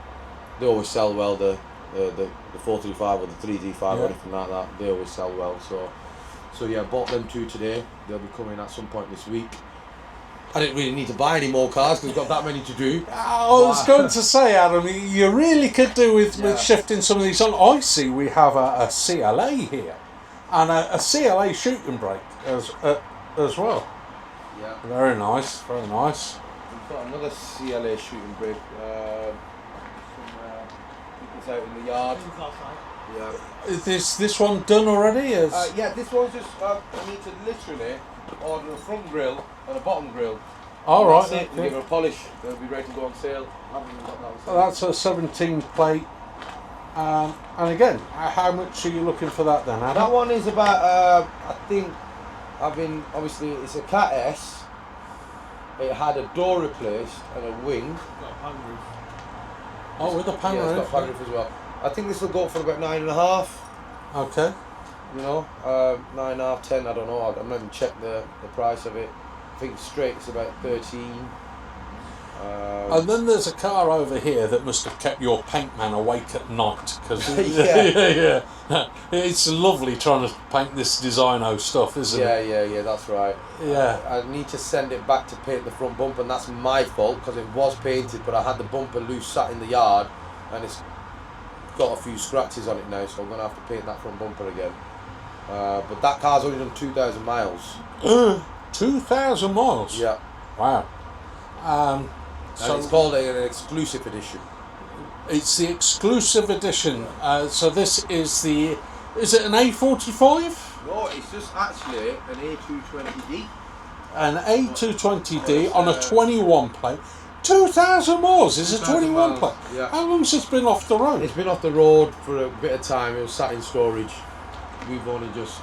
They always sell well. The 435 or the 3D5 or anything like that. They always sell well. So yeah, bought them 2 today. They'll be coming at some point this week. I didn't really need to buy any more cars because we've got that many to do. I was going to say, Adam, you really could do with shifting some of these on. I see we have a CLA here and a CLA shooting brake as well. Yeah. Very nice, very nice. We've got another CLA shooting brake. It's out in the yard. Yeah. Is this one done already? Yeah, this one's just, I need to literally order a front grille and a bottom grille. All right. That's it. Give her a polish. They'll be ready to go on sale. Haven't even got that on sale. That's a 17 plate. And again, how much are you looking for that then, Adam? That one is about, I think, obviously it's a Cat S. It had a door replaced and a wing. Got a pan roof. Oh, with a pan Yeah, roof. it's got a pan roof as well. I think this will go for about 9.5. Okay. You know, 9.5, 10. I don't know. I've not even checked the price of it. I think straight it's about 13. And then there's a car over here that must have kept your paint man awake at night because Yeah. it's lovely trying to paint this designo stuff, isn't it? Yeah, that's right. Yeah. I need to send it back to paint the front bumper, and that's my fault because it was painted, but I had the bumper loose sat in the yard, and it's got a few scratches on it now, so I'm going to have to paint that front bumper again. But that car's only done 2,000 miles. 2,000 miles? Yeah. Wow. So it's called an exclusive edition. It's the exclusive edition. So this is it an A45? No, it's just actually an A220D. An A220D on a 21 plate. 2,000 miles is a 21 plate. Yeah. How long's this been off the road? It's been off the road for a bit of time. It was sat in storage. We've only just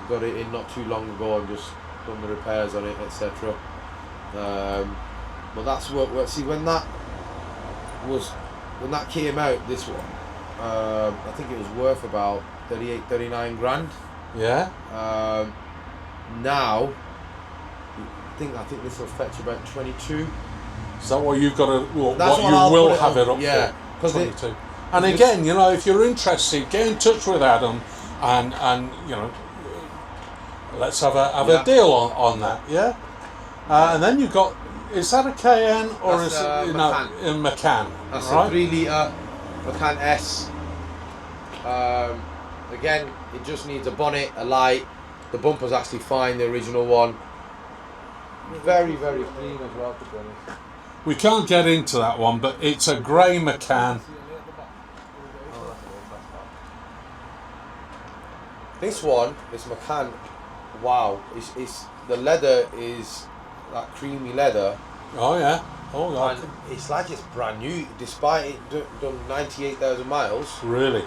got it in not too long ago and just done the repairs on it, etc. But that's what. See, when that came out, this one, I think it was worth about 38, 39 grand. Yeah. Now, I think this will fetch about 22. Is that what you've got to? What you I'll will put have it up yeah, for? 22. And again, you know, if you're interested, get in touch with Adam, and you know, let's have a deal on that. Yeah. And then you've got. Is that a KN or That's is it a Macan? That's right? a 3 litre Macan S. Again, it just needs a bonnet, a light. The bumper's actually fine, the original one. Very, very clean as well, to be honest. We can't get into that one, but it's a grey Macan. This one, this Macan, wow! It's the leather is that creamy leather. Oh yeah. Oh yeah. And it's like it's brand new, despite it done 98,000 miles. Really?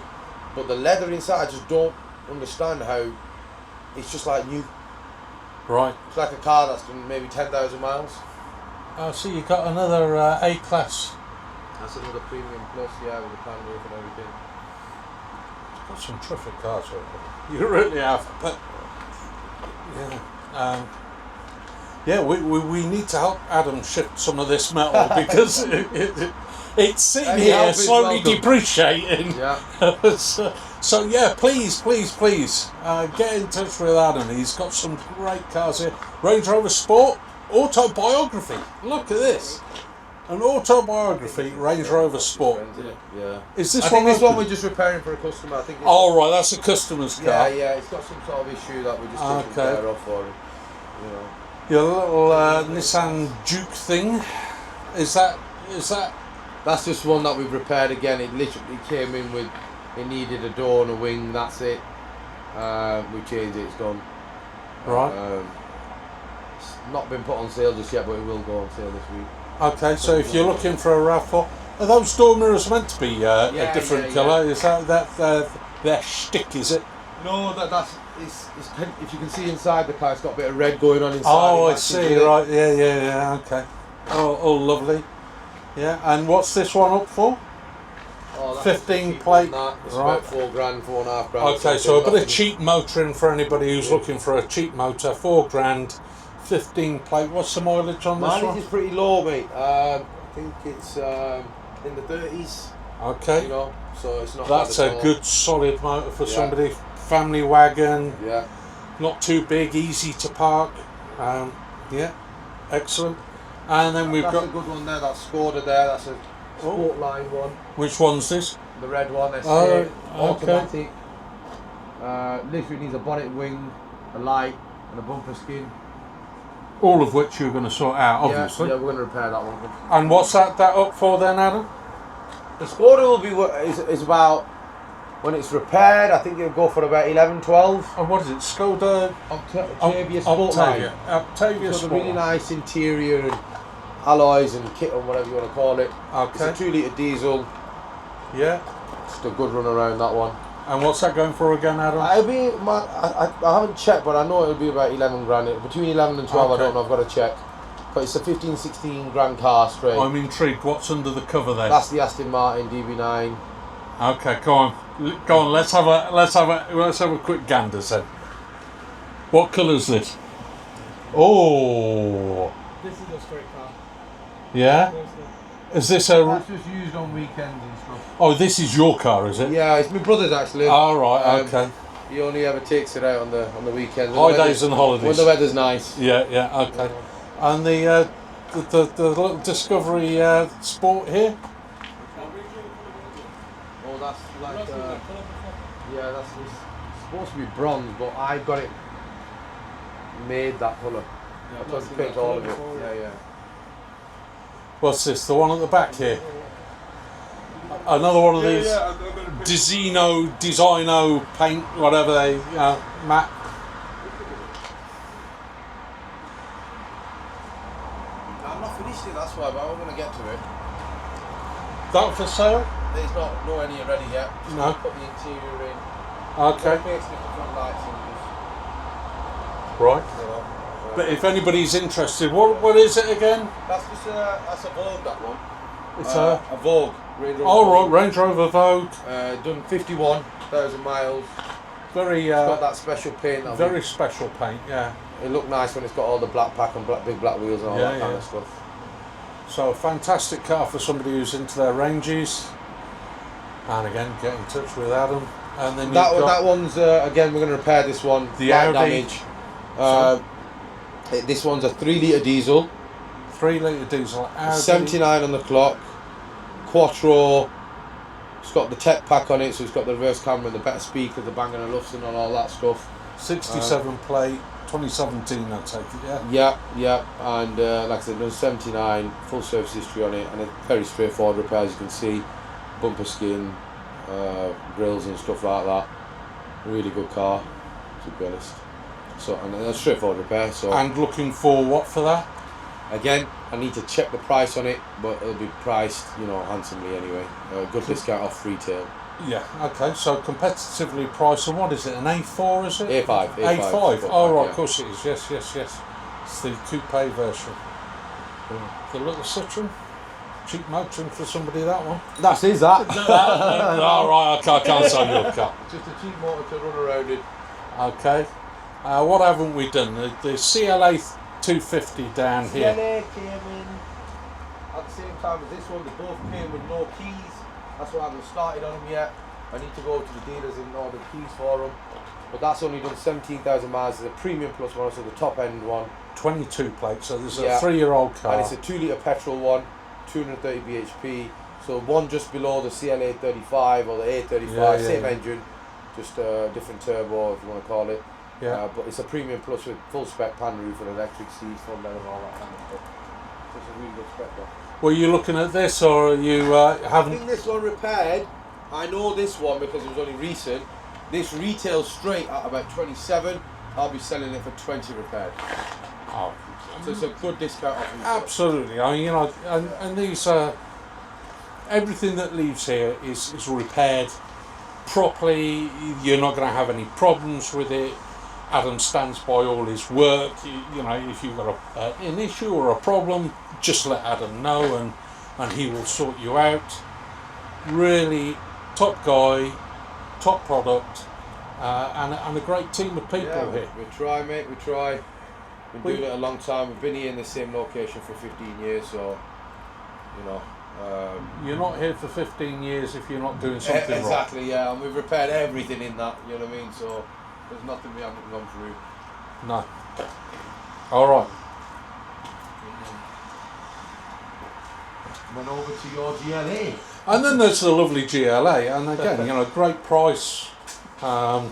But the leather inside, I just don't understand how it's just like new. Right. It's like a car that's done maybe 10,000 miles. Oh, so you got another A-Class. That's another premium plus, yeah, with the pan roof and everything. Got some terrific cars over there. You really have. But yeah. Yeah, we need to help Adam shift some of this metal because it's sitting Any here help is slowly welcome. depreciating. Yeah. So yeah, please, get in touch with Adam. He's got some great cars here. Range Rover Sport autobiography. Look at this, an autobiography Range Rover Sport. Yeah. Is this I one? think this one open? we're just repairing for a customer. I think. Oh right, that's a customer's car. Yeah, it's got some sort of issue that we're just taking care of for him. You know. Your little Nissan Juke thing, is that? That's just one that we've repaired again. It literally came in with, it needed a door and a wing. That's it. We changed it. It's gone. Right. It's not been put on sale just yet, but it will go on sale this week. Okay, so if you're looking for a RAV4, are those door mirrors meant to be a different colour? Is that their shtick? Is it? No, that's it's if you can see inside the car, it's got a bit of red going on inside. Oh, I see. Right. Yeah. Okay. Oh, lovely. Yeah. And what's this one up for? Oh, that's 15 cheap plate, one, that. It's right. about £4,000, £4,500. Okay, so a bit of cheap motoring for anybody who's looking for a cheap motor. £4,000, 15 plate. What's the mileage on this Mileage one? is pretty low, mate. I think it's in the 30s. Okay, You know, so it's not. that's bad a at all. good solid motor for Yeah. somebody. Family wagon, Yeah. not too big, easy to park. Yeah, excellent. And then we've That's got, a good one there. That Skoda there. That's a sport line one. which one's this? The red one. SK, Oh, okay. automatic. Literally needs a bonnet wing, a light, and a bumper skin. All of which you're going to sort out, obviously. Yeah, we're going to repair that one. And what's that up for then, Adam? The Skoda will be is about, when it's repaired, I think it'll go for about 11, 12. And what is it? Skoda Octavia Sport Line. Octavia It's got a Sport. really nice interior and alloys and kit and whatever you want to call it. It's Okay. a 2 litre diesel. Yeah. Just a good run around that one. And what's that going for again, Adam? It'll be I haven't checked, but I know it'll be about 11 grand. Between 11 and 12, Okay. I don't know. I've got to check. But it's a 15, 16 grand car straight. I'm intrigued. What's under the cover then? That's the Aston Martin DB9. Okay, go on. Let's have a quick gander then. What colour's this? Oh, This is a straight car. yeah. Is this a? That's just used on weekends and stuff. Oh, this is your car, is it? Yeah, it's my brother's actually. All right. Um, Okay. He only ever takes it out on the weekends. High days and holidays. When the weather's nice. Yeah. Yeah. Okay. And the little Discovery Sport here. Oh, that's like yeah, that's it's supposed to be bronze, but I got it made that colour. I tried to paint all of it. Yeah. What's this? The one at the back here. Another one of these Designo paint, whatever they matte. I'm not finished it, that's why, but I'm going to get to it. That for sale? There's not nowhere near ready yet. Just No. Put the interior in. Okay. Basically the front lights and Right. just, you know. But if anybody's interested, what is it again? That's just that's a Vogue, that one. It's A Vogue. Range Rover oh Vogue. right, Range Rover Vogue. Done 51,000 miles. Very It's got that special paint. That very special paint. Yeah. it looked nice when it's got all the black pack and big black wheels and all Yeah, that kind yeah. of stuff. So a fantastic car for somebody who's into their ranges. And again, get in touch with Adam. And then That you've got that one's again. We're going to repair this one. The Light Audi. damage. This one's a 3 litre diesel. 3 litre diesel. Audi. 79 on the clock. Quattro. It's got the tech pack on it, so it's got the reverse camera and the better speaker, the Bang & Olufsen and all that stuff. 67 plate. 2017, I take it. Yeah. Yeah, and like I said, there's 79, full service history on it, and a very straightforward repair, as you can see. Bumper skin, grills and stuff like that. Really good car, to be honest. So, and a straightforward repair. So And looking for what for that? again, I need to check the price on it, but it'll be priced, handsomely anyway. Good discount off retail. Yeah. Okay. So competitively priced. And what is it? An A4? Is it? A5. A5. Oh right, yeah. of course it is. Yes. It's the coupe version. The little Citroen. Cheap motoring for somebody, that one. That's that. All right, I can't say your car. Just a cheap motor to run around in. Okay. What haven't we done? The CLA 250 down here. CLA came in at the same time as this one. They both came with no keys. That's why I haven't started on them yet. I need to go to the dealers and order the keys for them. But that's only done 17,000 miles. It's a premium plus one, so the top end one. 22 plate. So there's Yeah. a 3-year-old car. And it's a 2 litre petrol one, 230 bhp. So one just below the CLA 35 or the A35, Yeah, same yeah. engine, just a different turbo if you want to call it. Yeah. But it's a premium plus with full spec pan roof and electric seats, full leather and all that kind of stuff. So it's a really good spec though. Were you looking at this, or are you I haven't? think this one repaired. I know this one because it was only recent. This retails straight at about 27. I'll be selling it for 20 repaired. Oh, So it's a good discount off. absolutely. I mean, and these everything that leaves here is repaired properly. You're not going to have any problems with it. Adam stands by all his work. You know, if you've got an issue or a problem, just let Adam know, and he will sort you out. really top guy, top product, and a great team of people here. We try, mate, we try. We've been doing it a long time. We've been here in the same location for 15 years, so, you know. You're not here for 15 years if you're not doing something right. Exactly, yeah, and we've repaired everything in that, you know what I mean? So, there's nothing we haven't gone through. No. All right. And then over to your GLA. And then there's the lovely GLA, and again, you know, great price. The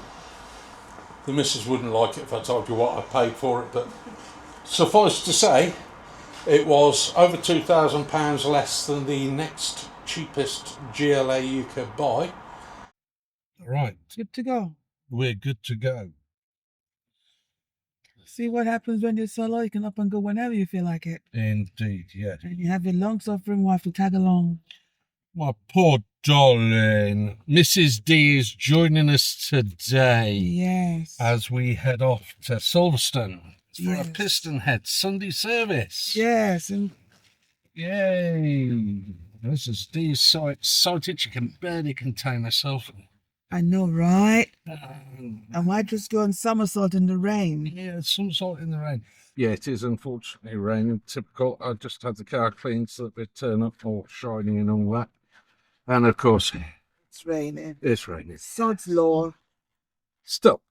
missus wouldn't like it if I told you what I paid for it, but suffice to say, it was over £2,000 less than the next cheapest GLA you could buy. Right, Good to go. we're good to go. See what happens when you're solo. You can up and go whenever you feel like it. Indeed, yes. And you have your long-suffering wife to tag along. My poor darling. Mrs. D is joining us today Yes. as we head off to Silverstone for Yes. a PistonHeads Sunday service. Yes. And Yay! Mrs. D is so excited she can barely contain herself. I know, right? I might just go and somersault in the rain. Yeah, some salt in the rain. Yeah, it is unfortunately raining. Typical. I just had the car cleaned so that it turn up all shiny and all that. And of course, It's raining. it's raining. Sod's law. Still,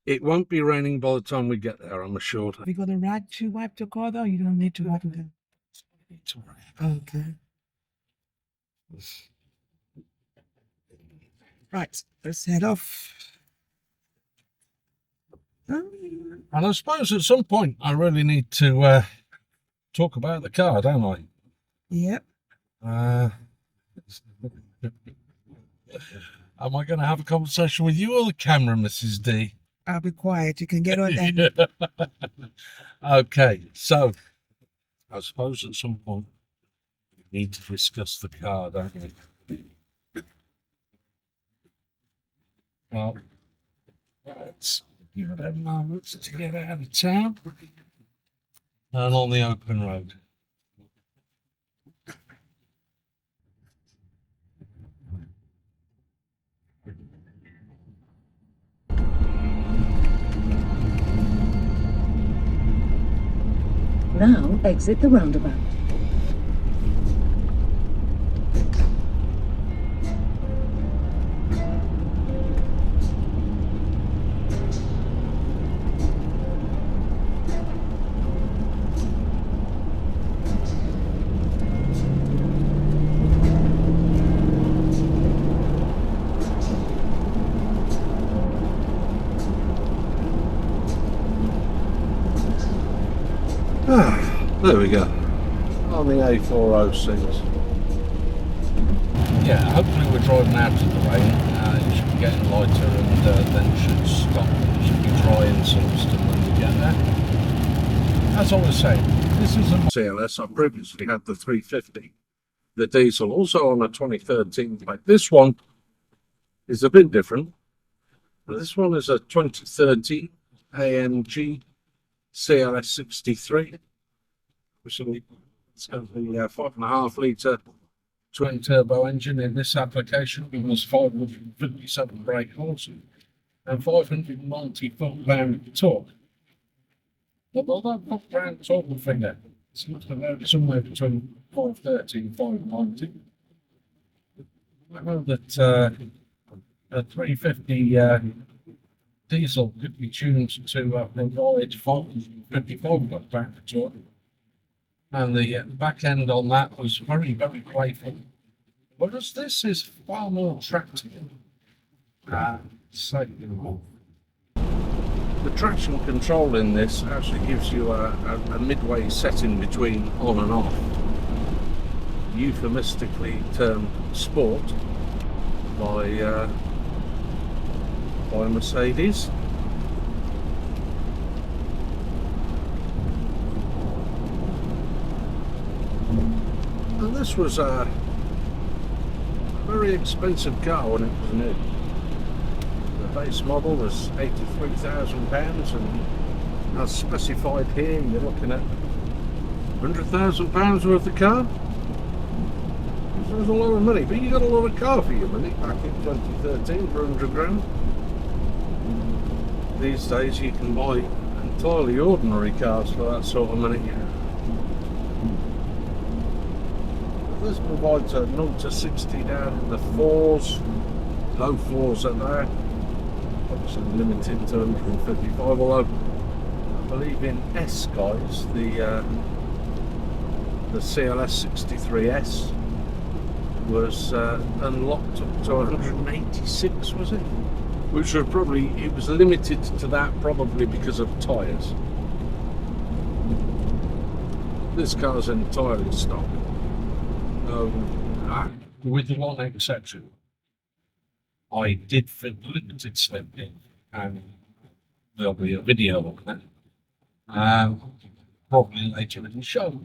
it won't be raining by the time we get there, I'm assured. Have you got a rag to wipe your car though? You don't need to wipe it down. It's all right. Okay. Right. Let's head off. And I suppose at some point I really need to talk about the car, don't I? Yep. Am I going to have a conversation with you or the camera, Mrs. D? I'll be quiet. You can get on then. Okay, so I suppose at some point we need to discuss the car, don't we? Well, let's give it a moment to get out of town and on the open road. Now exit the roundabout. There we go. On the A406. Yeah, hopefully we're driving out of the rain. It should be getting lighter and then it should stop. It should be dry in Silverstone when we get there. As I was saying, this is a CLS. I previously had the 350, the diesel, also on a 2013 plate. This one is a bit different. This one is a 2013 AMG CLS 63. It's got the 5.5 litre twin turbo engine in this application, giving us 557 brake horsepower and 590 foot-pound torque. Although that foot-pound torque figure is somewhere between 530 and 590. I know that a 350 diesel could be tuned to provide 555 foot-pound torque. And the back end on that was very, very playful. Whereas this is far more attractive. So, the traction control in this actually gives you a midway setting between on and off. Euphemistically termed sport by Mercedes. And this was a very expensive car when it was new. The base model was £83,000, and as specified here, you're looking at £100,000 worth of car. There's a lot of money, but you got a lot of car for your money back in 2013 for 100 grand. These days you can buy entirely ordinary cars for that sort of money. This provides a 0 to 60 down in the 4s, low 4s at that. Obviously limited to 155, although I believe in S guys, the CLS 63S was unlocked up to 186, was it? Which was probably, it was limited to that probably because of tyres. This car's entirely stock. With one exception. I did fit limited slip in, and there'll be a video on that. Probably later in the show.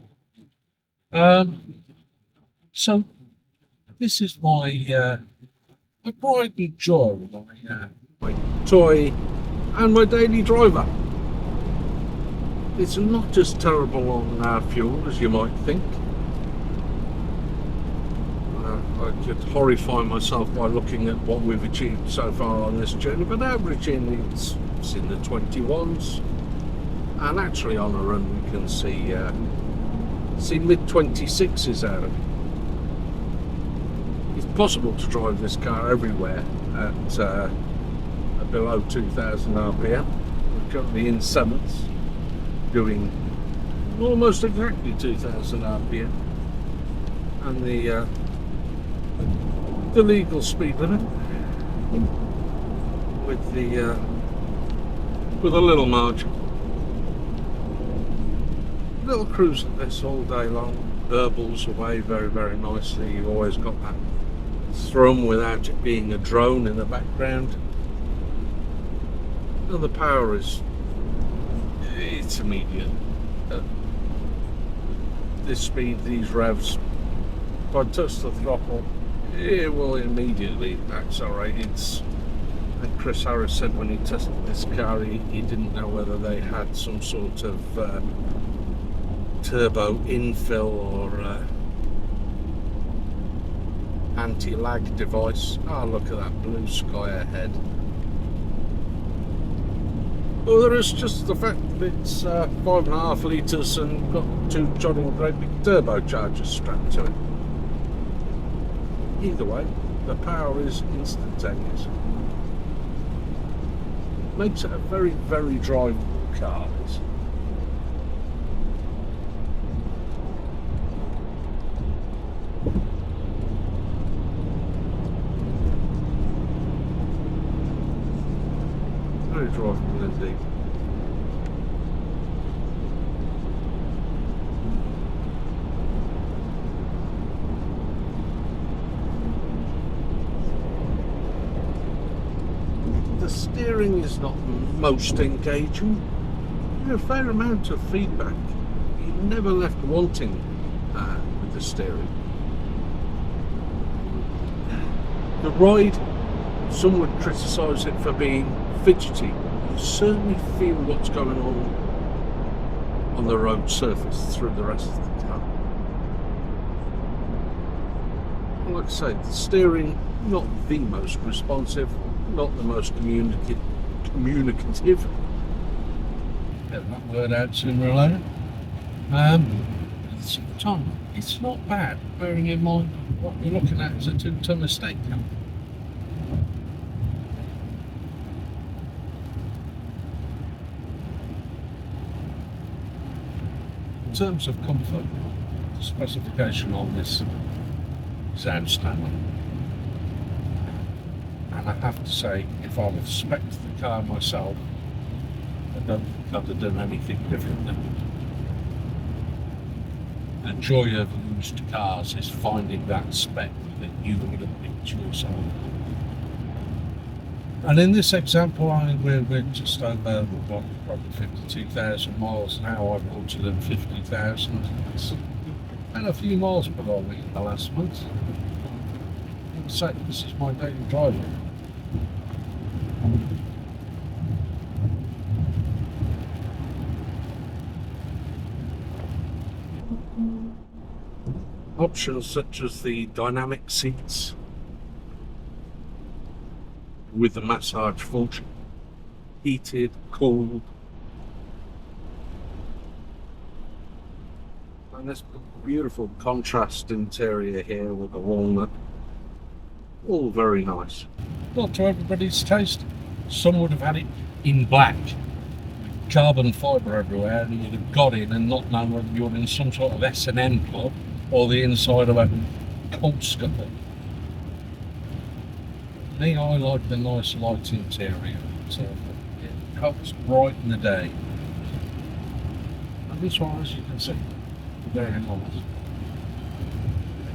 So this is my pride and joy, my toy and my daily driver. It's not as terrible on fuel as you might think. I could horrify myself by looking at what we've achieved so far on this journey, but averaging it's in the 21s, and actually on a run we can see mid 26s out of it. It's possible to drive this car everywhere at below 2,000 RPM. We're currently in summers doing almost exactly 2,000 RPM, and the legal speed limit with a little margin. Little cruise like this all day long, burbles away very, very nicely. You've always got that thrum without it being a drone in the background. And the power it's immediate. At this speed, these revs, if I touch the throttle, it will immediately accelerate. And Chris Harris said when he tested this car, he didn't know whether they had some sort of turbo infill or anti-lag device. Oh, look at that blue sky ahead. Well, there is just the fact that it's 5.5 litres and got 2 jolly great big turbochargers strapped to it. Either way, the power is instantaneous. Makes it a very, very drivable car. Very drivable indeed. The steering is not most engaging. A fair amount of feedback. You're never left wanting with the steering. The ride, some would criticise it for being fidgety. You certainly feel what's going on the road surface through the rest of the car. Like I say, the steering, not the most responsive, not the most communicative. Get that word out sooner or later. At the same time, it's not bad, bearing in mind what you're looking at is a 2-ton estate car. In terms of comfort, the specification on this is outstanding. And I have to say, if I would spec the car myself, I don't think I'd have done anything different than the joy of used cars is finding that spec that you would have picked yourself. And in this example, we're just over probably 52,000 miles now. I've bought it at 50,000. And a few miles put on me in the last month. In fact, this is my daily driver. I'll options such as the dynamic seats with the massage function, heated, cooled, and this beautiful contrast interior here with the walnut. All very nice. Not to everybody's taste. Some would have had it in black, with carbon fibre everywhere, and you'd have got in and not known whether you were in some sort of S&M club or the inside of a coal scuttle. Me, I like the nice light interior, so it helps brighten the day. And this one, as you can see, very nice.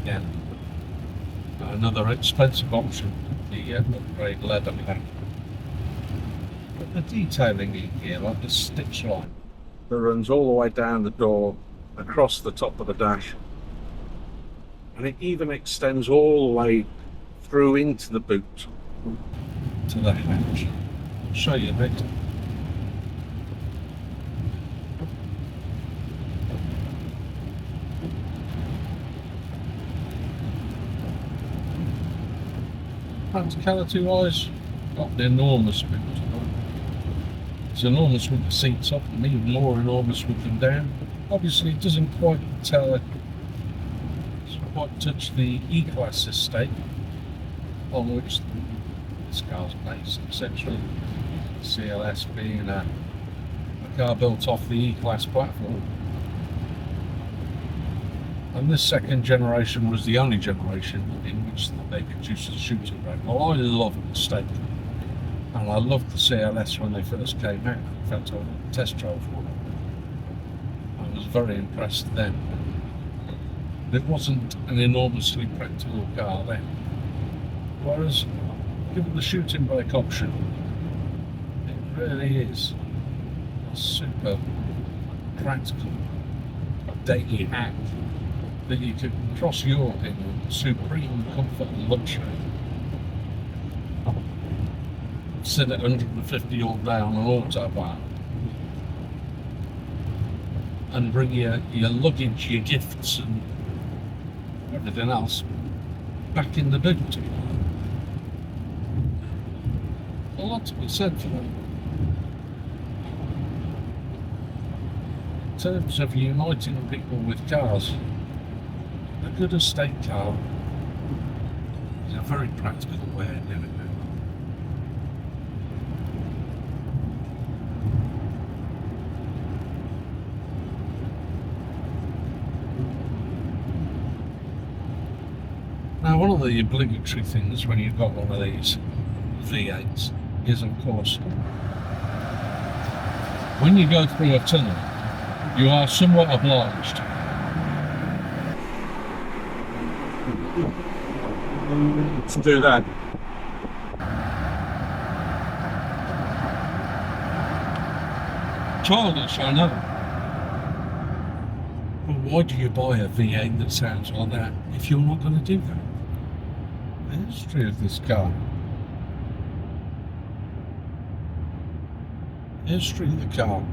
Again, another expensive option, the upgrade leather pack. But the detailing in here, like the stitch line that runs all the way down the door, across the top of the dash, and it even extends all the way through into the boot to the hatch. I'll show you a bit. Practicality wise, got an enormous boot. It's enormous with the seats up and even more enormous with them down. Obviously it doesn't quite touch the E-Class estate on which this car's based, essentially. CLS being a car built off the E-Class platform. And this second generation was the only generation in which they produced the shooting brake. Well, I loved the Stake, and I loved the CLS when they first came out. In fact, I test drove one. I was very impressed then. It wasn't an enormously practical car then. Whereas, given the shooting brake option, it really is a super practical daily hack that you could cross Europe in with supreme comfort and luxury. Sit at 150 all day on an autobahn and bring your luggage, your gifts and everything else back in the boot. A lot to be said for that. In terms of uniting people with cars, a good estate car is a very practical way of doing it. Now, one of the obligatory things when you've got one of these V8s is, of course, when you go through a tunnel, you are somewhat obliged to do that. Childish, I know. But why do you buy a V8 that sounds like that if you're not going to do that? The history of this car. The history of the car.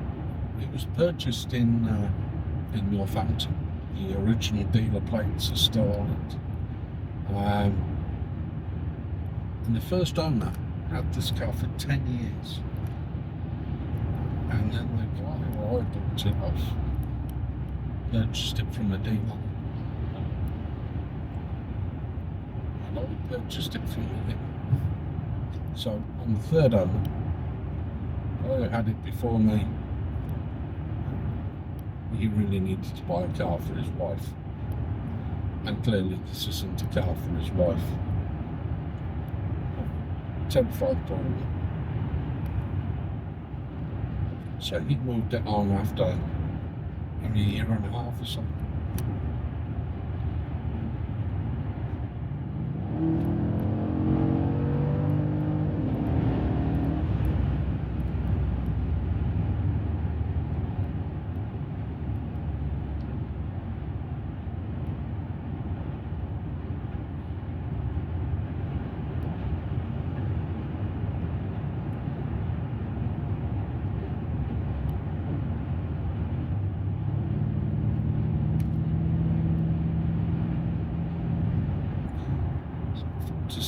It was purchased in Northampton. The original dealer plates are still on it. And the first owner had this car for 10 years. And then the guy who I bought it off purchased it from a dealer. And I purchased it from him. So I'm the third owner. I had it before me. He really needed to buy a car for his wife. And clearly this isn't a car for his wife. Terrified by it. So he moved it on after only a year and a half or something.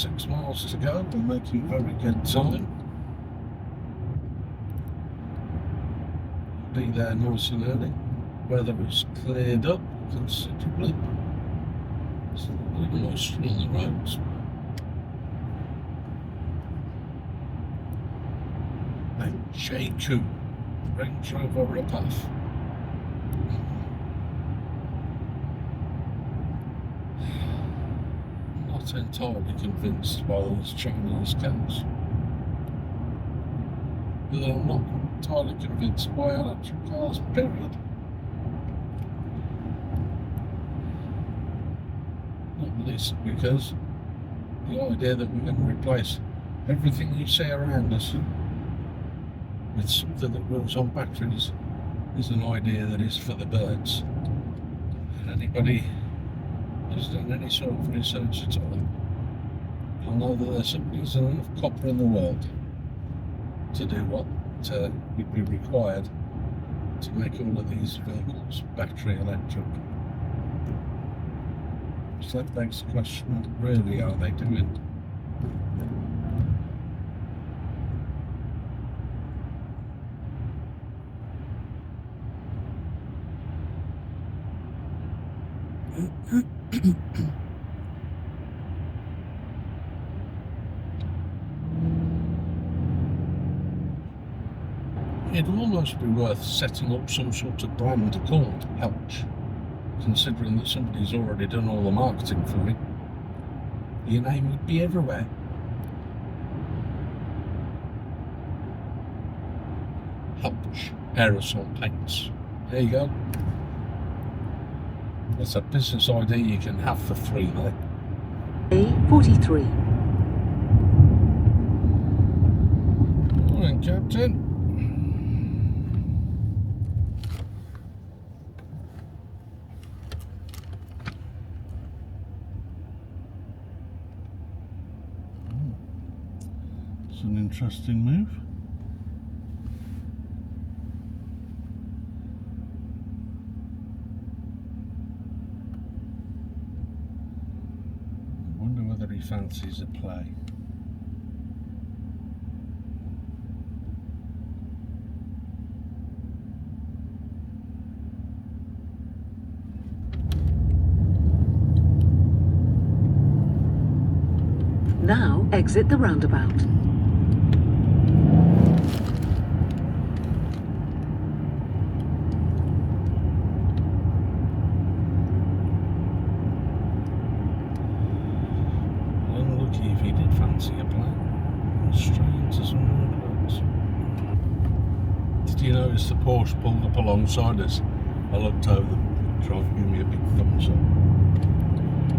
6 miles to go. We're making very good time. Be there nice and early. Weather has cleared up considerably. It's a little moisture on the roads. And JQ, Range Rover Ripoff. Not entirely convinced by these Chinese cars. But I'm not entirely convinced by electric cars, period. Not least because the idea that we're going to replace everything you see around us with something that runs on batteries is an idea that is for the birds. And anybody who's done any sort of research at all, you'll know that there simply isn't enough copper in the world to do what would be required to make all of these vehicles battery electric. So that begs the question, what really are they doing? It'd almost be worth setting up some sort of brand called Pouch, considering that somebody's already done all the marketing for it. Your name would be everywhere. Pouch aerosol paints. There you go. That's a business idea you can have for free there. A43. Morning, Captain. It's an interesting move. He fancies a play. Now exit the roundabout. If he did fancy a plan, straight into some roadworks. Did you notice the Porsche pulled up alongside us? I looked over, trying to give me a big thumbs up.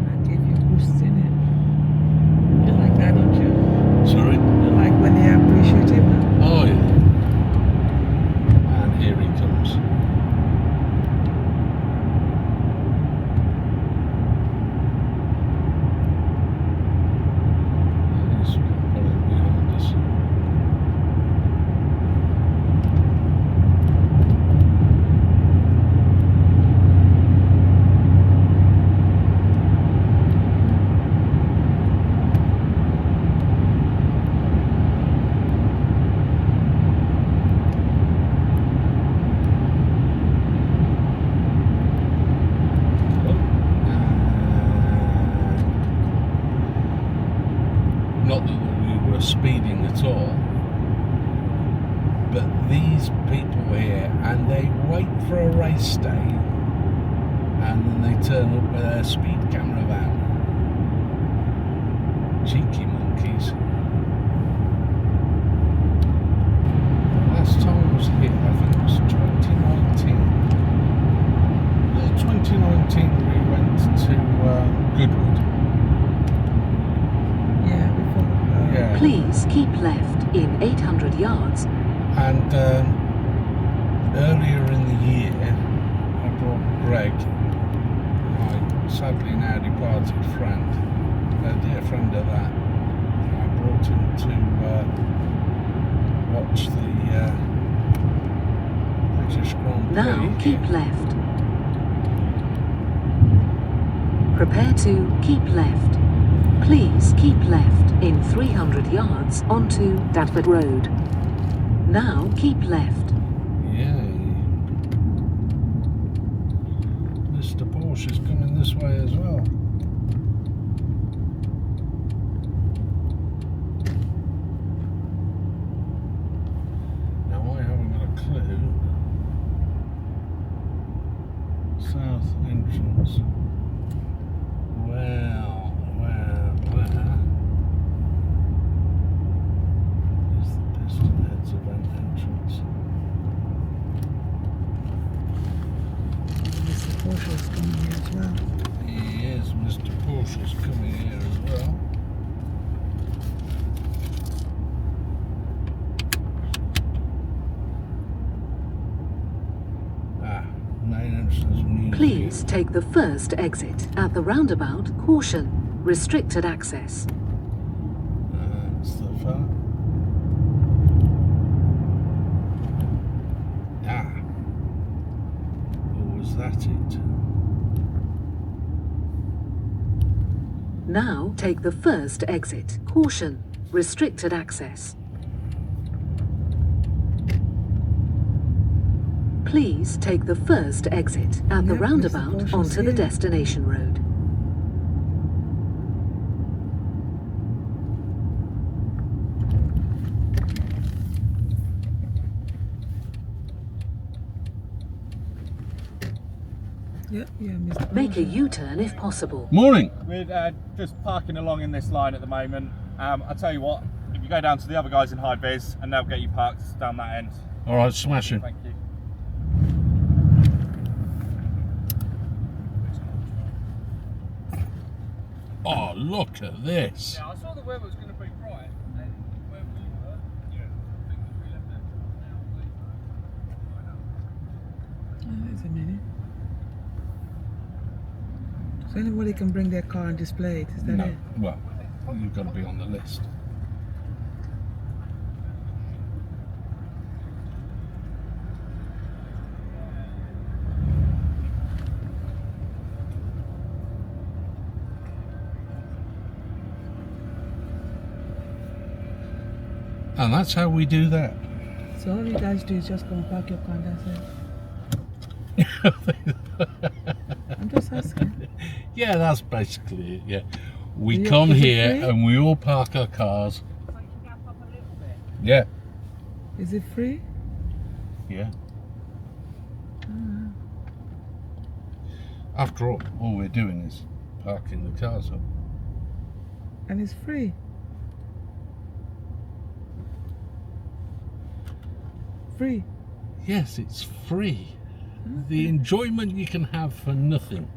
I gave you a boost in it. You like that, don't you? Sorry? You like when they're appreciative? Oh yeah. And here he comes. Not that we were speeding at all, but these people here, and they wait for a race day, and then they turn up with their speed camera van. Cheeky monkeys. Last time I was here, I think it was 2019. In 2019 we went to Goodwood. Yeah, before. Yeah. Please keep left in 800 yards. And earlier in the year, I brought Greg, my sadly now departed friend, a dear friend of that. I brought him to watch the British Grand Prix. Now keep left. Prepare to keep left. Please keep left in 300 yards onto Dadford Road. Now keep left. Yay. Mr. Porsche is coming this way as well. Now I haven't got a clue. South entrance. Well, where is the PistonHeads event entrance? Mr. Porsche is coming here as well. He is, Mr. Porsche's coming here as well. Main entrance museum. Please take the first exit at the roundabout. Caution, restricted access. That's the far. Or was that it? Now take the first exit. Caution, restricted access. Please take the first exit at the Yep, Mr. roundabout Porsche's onto the here. destination road. Yep, yeah, Mr. Make a Porsche. U-turn if possible. Morning. We're just parking along in this line at the moment. I'll tell you what, if you go down to the other guys in high vis and they'll get you parked down that end. All right, smashing. Thank you. Oh, look at this. Yeah, I saw the weather was going to be bright, and where we were, I think if we left it now, Oh, wait a minute. So anybody can bring their car and display it, is that No, it? well, you've got to be on the list. And that's how we do that. So all you guys do is just go and park your car and that's it. I'm just asking. Yeah, that's basically it, yeah. We Yeah, come is it here free? and we all park our cars. Yeah, Is it free? yeah. After all we're doing is parking the cars up. And it's free. Free. Yes, it's free. The enjoyment you can have for nothing.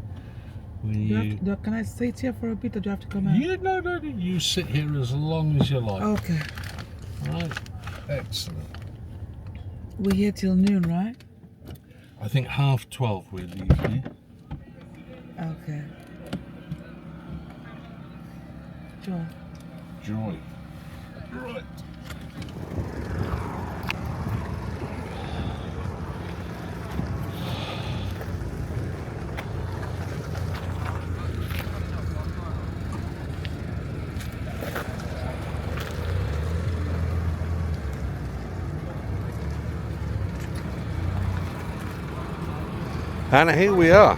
When Do you you, have to, can I sit here for a bit or do you have to come out? yeah, no, you sit here as long as you like. Okay. Right, excellent. We're here till noon, right? I think 12:30 we leave here. Okay. Sure. Joy. Right. And here we are.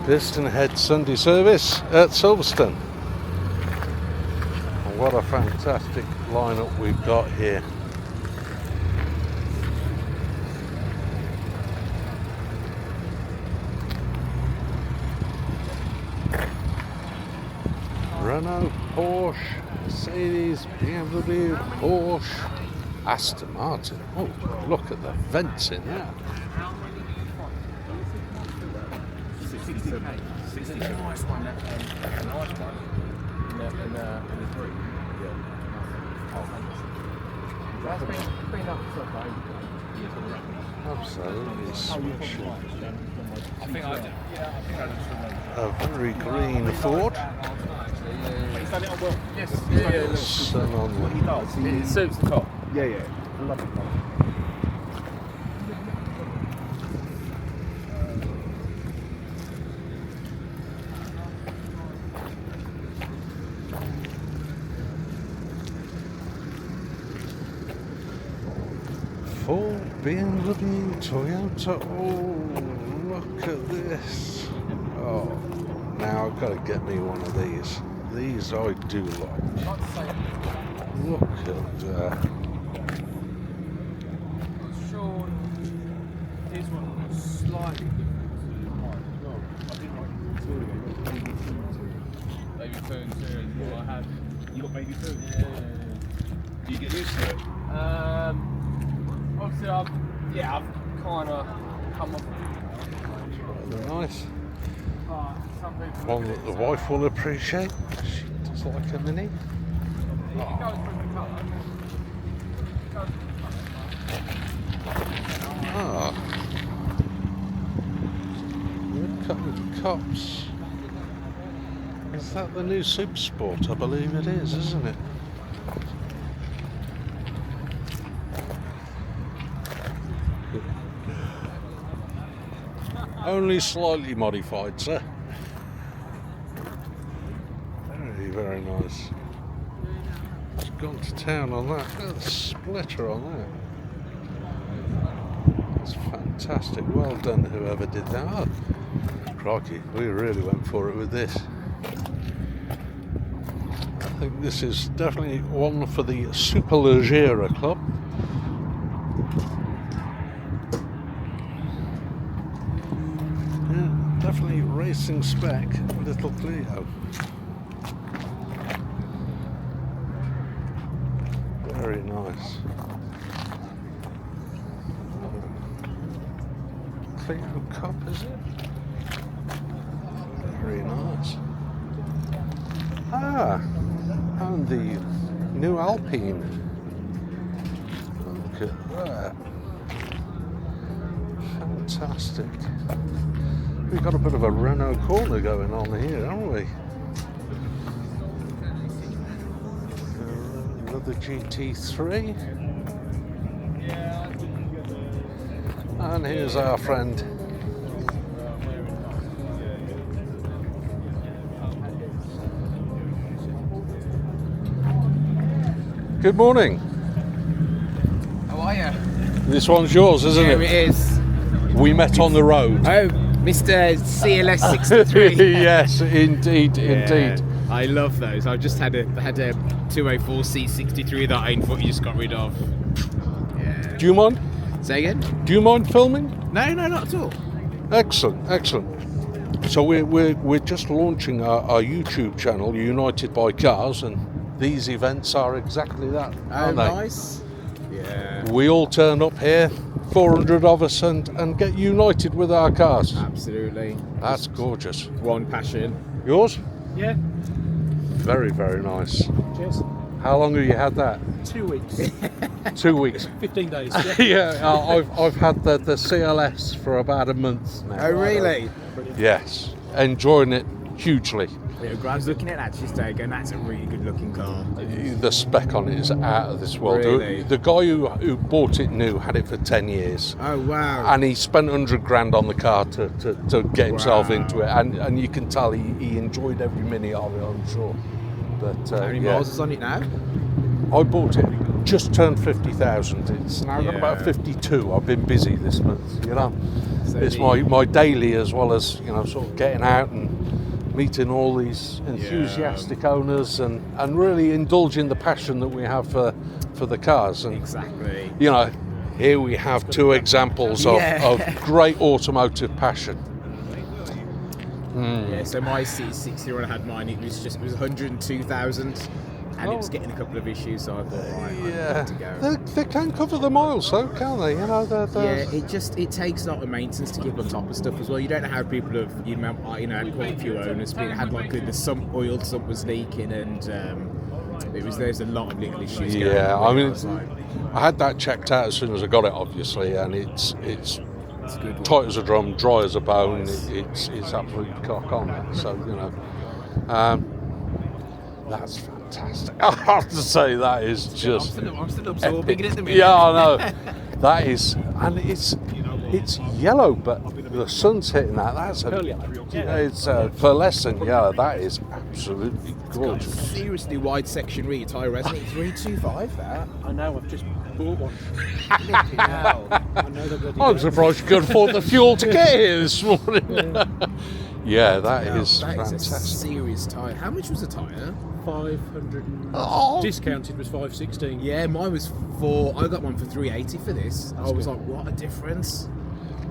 PistonHeads Sunday service at Silverstone. And what a fantastic lineup we've got here. Renault, Porsche, Mercedes, BMW, Porsche, Aston Martin. Oh, look at the vents in there. 60k. Nice one, that nice one. In the three. That's been up so far. Absolutely smashing. I think I did. Yeah, I think I did. A very green Ford. He's done it on well. Yes. Sun on the It suits the top. Yeah. Love it. BMW, Toyota. Oh, look at this. Oh, now I've got to get me one of these. These I do like. Look at that. Sean, his one was slightly different to mine as well. I didn't like the baby turn two is what I had. You got baby two? Yeah. Do you get used to it? Obviously I've kind of come off of it. Rather nice. Some people One that the wife will appreciate. She does like a Mini. it goes with the colour. Ah. Look at the cops. Is that the new Super Sport? I believe it is, isn't it? Only slightly modified, sir. Very, very nice. It's gone to town on that. Look at the splitter on that. That's fantastic. Well done, whoever did that. Oh, crikey, we really went for it with this. I think this is definitely one for the Superleggera Club. Yeah, definitely racing spec, little Clio. Very nice. Clio Cup, is it? Very nice. Ah, and the new Alpine. Look at that. Fantastic. We've got a bit of a Renault corner going on here, haven't we? Another GT3. And here's our friend. Good morning. How are you? This one's yours, isn't Here it? it is. We met on the road. Oh, Mr. CLS 63. Yes, indeed, indeed. I love those. I just had a 204 C63 that I unfortunately just got rid of. Yeah. Do you mind? Say again? Do you mind filming? No, not at all. Excellent, excellent. So we're just launching our YouTube channel, United by Cars, and these events are exactly that. Oh, aren't they? nice. Yeah. We all turn up here, 400 of us, and get united with our cars. Absolutely. That's gorgeous. One passion. Yours? Yeah. Very, very nice. Cheers. How long have you had that? 2 weeks. 2 weeks. 15 days. Yeah, I've had the CLS for about a month now. Oh, really? Yes, enjoying it hugely. Yeah, I was looking at that just going, that's a really good looking car. The spec on it is out of this world. Really? The guy who bought it new had it for 10 years. Oh, wow. And he spent 100 grand on the car to get himself Wow. into it. And you can tell he enjoyed every minute of it, I'm sure. But, How many miles is on it now? I bought it, just turned 50,000. It's now got Yeah. about 52. I've been busy this month, you know. So It's my daily, as well as, you know, sort of getting out and meeting all these enthusiastic owners and really indulging the passion that we have for the cars. And Exactly. you know, here we have two examples of great automotive passion. Yeah, so my C60 when I had mine, it was 102,000, and it was getting a couple of issues, so I thought, right, I'm good to go. They can cover the miles, though, can't they? You know, Yeah, it takes a lot of maintenance to keep on top of stuff as well. You don't know how people have, had quite a few owners, but it had some oiled, some was leaking, and there's a lot of little issues. Yeah, I mean, like, I had that checked out as soon as I got it, obviously, and it's a good one. tight as a drum, dry as a bone. It's absolutely cock on. So that's fantastic. I have to say that is just. I'm still absorbing it at the minute. Yeah, I know. That is, and it's yellow, but the sun's hitting that. That's it's pearlescent yellow. That is absolutely gorgeous. Seriously wide section rear tyre, hasn't it? 325 that. I know, I've just bought one. Flipping hell. I know the bloody I'm surprised you could afford the fuel to get here this morning. Yeah, that is That is a fantastic. serious tyre. How much was the tyre? 500. Oh. Discounted was 516. Yeah, mine was 4. I got one for 380 for this. I was like, what a difference.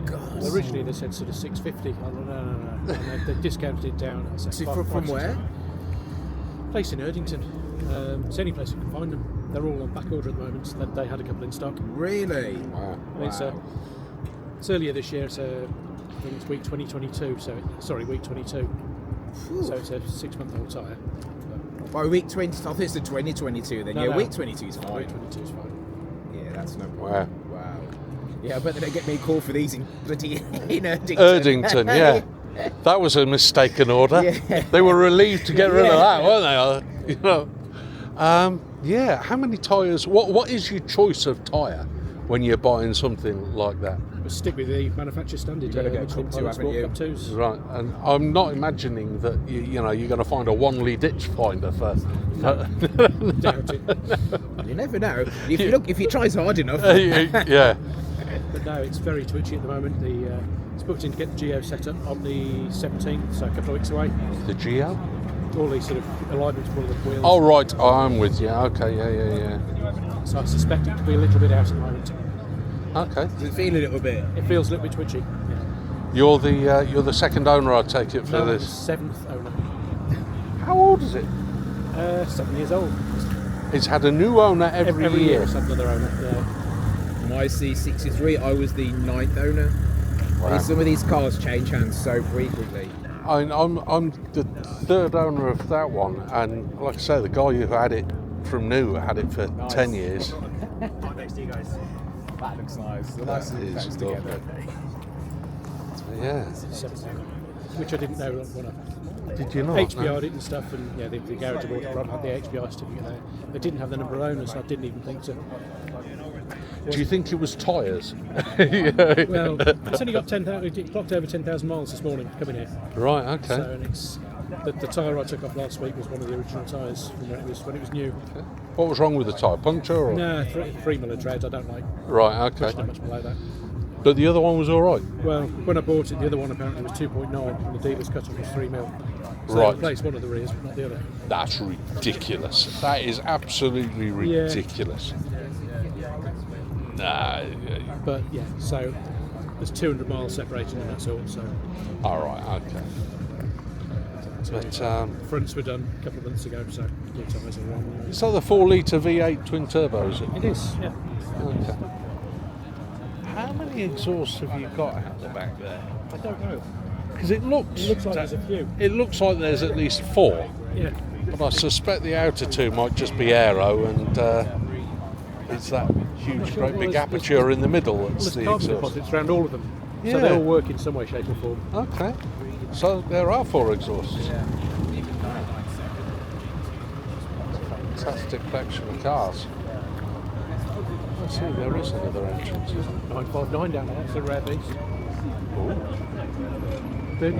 God. Well, originally they said sort of 650. Oh, no. And they discounted it down. I said, So from where? Place in Erdington. It's the only place you can find them. They're all on back order at the moment. So they had a couple in stock. Really? Wow. I mean, it's earlier this year. So I think it's week 2022. Week 22. So it's a 6-month-old tyre. By week 20, I think it's the 2022 then. No. Week 22 is fine. Week 22 is fine. Yeah, that's no Wow. problem. Wow. Yeah, I bet they don't get me a call for these in bloody in Erdington. Erdington, yeah. That was a mistaken order. Yeah. They were relieved to get rid of that, weren't they? You know. Yeah. How many tyres? What is your choice of tyre when you're buying something like that? We'll stick with the manufacturer standard. You've got to get Michelin Cup 2, Pilot haven't you? Sport Cup 2s. Right, and I'm not imagining that you know you're going to find a Wanley ditch finder for. Doubt it. You never know. If you try hard enough. Yeah. But no, it's very twitchy at the moment. It's booked in to get the Geo set up on the 17th, so a couple of weeks away. The Geo? All these sort of alignments for all the wheels. Oh right, I'm with you. Okay, yeah. So I suspect it could be a little bit out at the moment. Okay. Does it feel a little bit? It feels a little bit twitchy. You're the second owner, I take it, for No, this. 7th owner. How old is it? 7 years old. It's had a new owner every year. It's had another owner. Yeah. My C63, I was the 9th owner. Wow. Some of these cars change hands so frequently. I'm the third owner of that one, and like I say, the guy who had it from new had it for 10 years. Right next to you guys. That looks nice. The That nice little is packs lovely. together. Yeah. 7th owner. Which I didn't know when I Did you not? HBR'd it and stuff, and yeah, the garage I bought it from had the HBR certificate there. They didn't have the number of owners, so I didn't even think to. Do you think it was tyres? Well, it's only got 10,000. It clocked over 10,000 miles this morning coming here. Right. Okay. So, and it's the tyre I took off last week was one of the original tyres from when it was new. What was wrong with the tyre? Puncture? Or? No, 3mm tread. I don't like Right. Okay. pushing it much below that. But the other one was all right. Well, when I bought it, the other one apparently was 2.9, and the dealer's cut-off was 3mm. So Right. I replaced one of the rears, but not the other. That's ridiculous. That is absolutely ridiculous. Nah. But yeah, so there's 200 miles separating and that's all. So All right. Okay. But fronts were done a couple of months ago, so new tyres are on. is that the 4-litre V8 twin turbo? Is it? It is, yeah. Okay. How many exhausts have you got out the back there? I don't know. Because it looks like there's a few. It looks like there's at least 4. Yeah. But I suspect the outer 2 might just be aero, and it's that huge, great big aperture in the middle that's There's the carbon exhaust. deposits around all of them. Yeah. So they all work in some way, shape or form. Okay. So there are 4 exhausts. Fantastic collection of cars. I see there is another entrance. 959 down there, it's a rare beast.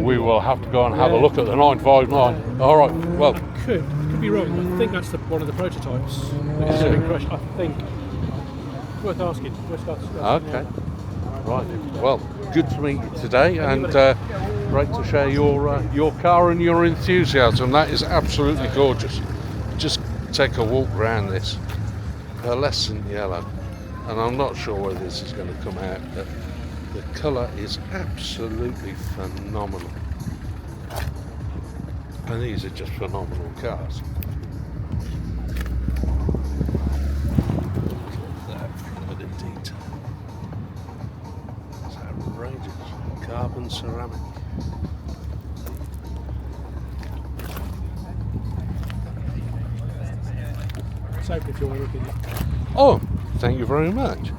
We will have to go and have a look at the 959. All right. Well, Could be wrong. I think that's one of the prototypes. It's been crushed. I think. Worth asking. okay. Right. Well, good to meet you today, and great to share your car and your enthusiasm. That is absolutely gorgeous. Just take a walk around this. Pearlescent yellow, and I'm not sure whether this is going to come out, but the colour is absolutely phenomenal. And these are just phenomenal cars. Look at the detail. It's outrageous. Carbon ceramic. So if you want to look in that. Oh, thank you very much.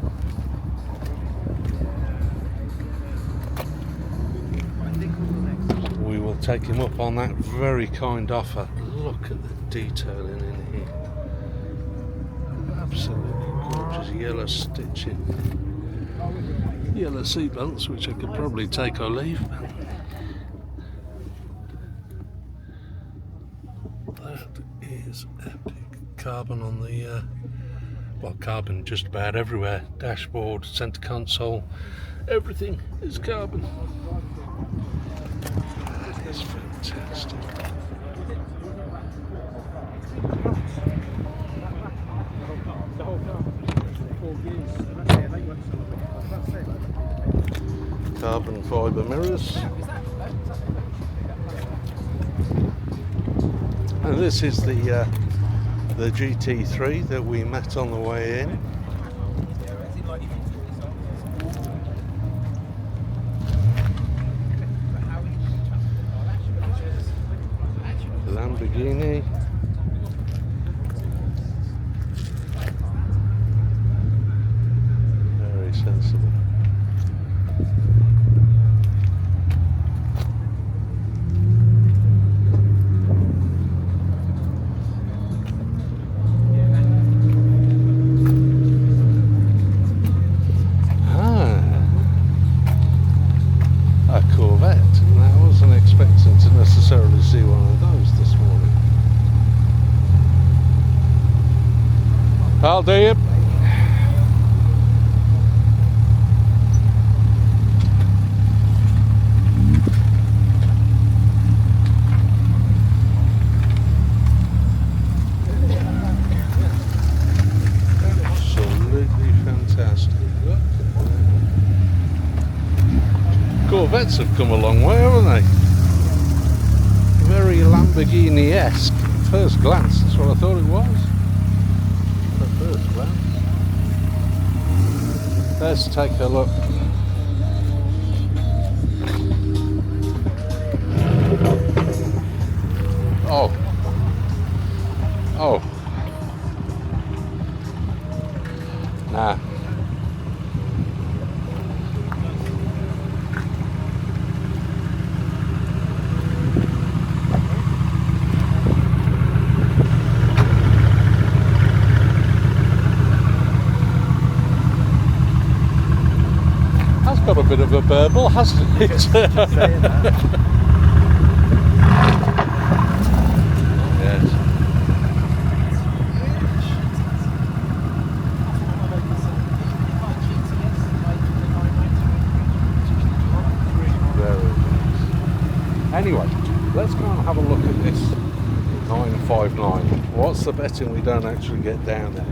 We will take him up on that very kind offer. Look at the detailing in here. Absolutely gorgeous yellow stitching. Yellow seatbelts, which I could probably take or leave. That is epic. Carbon on the well, carbon just about everywhere. Dashboard, centre console, everything is carbon. That is fantastic. Carbon fibre mirrors. And this is the GT3 that we met on the way in. Lamborghini. Very sensible. Necessarily see one of those this morning. I'll do it. Absolutely fantastic. Corvettes have come a long way, haven't they? Very Lamborghini-esque at first glance, that's what I thought it was. At first glance. Let's take a look. Oh. Oh. Nah. Got a bit of a burble, hasn't it? Yes. Very nice. Anyway, let's go and have a look at this 959. What's the betting we don't actually get down there?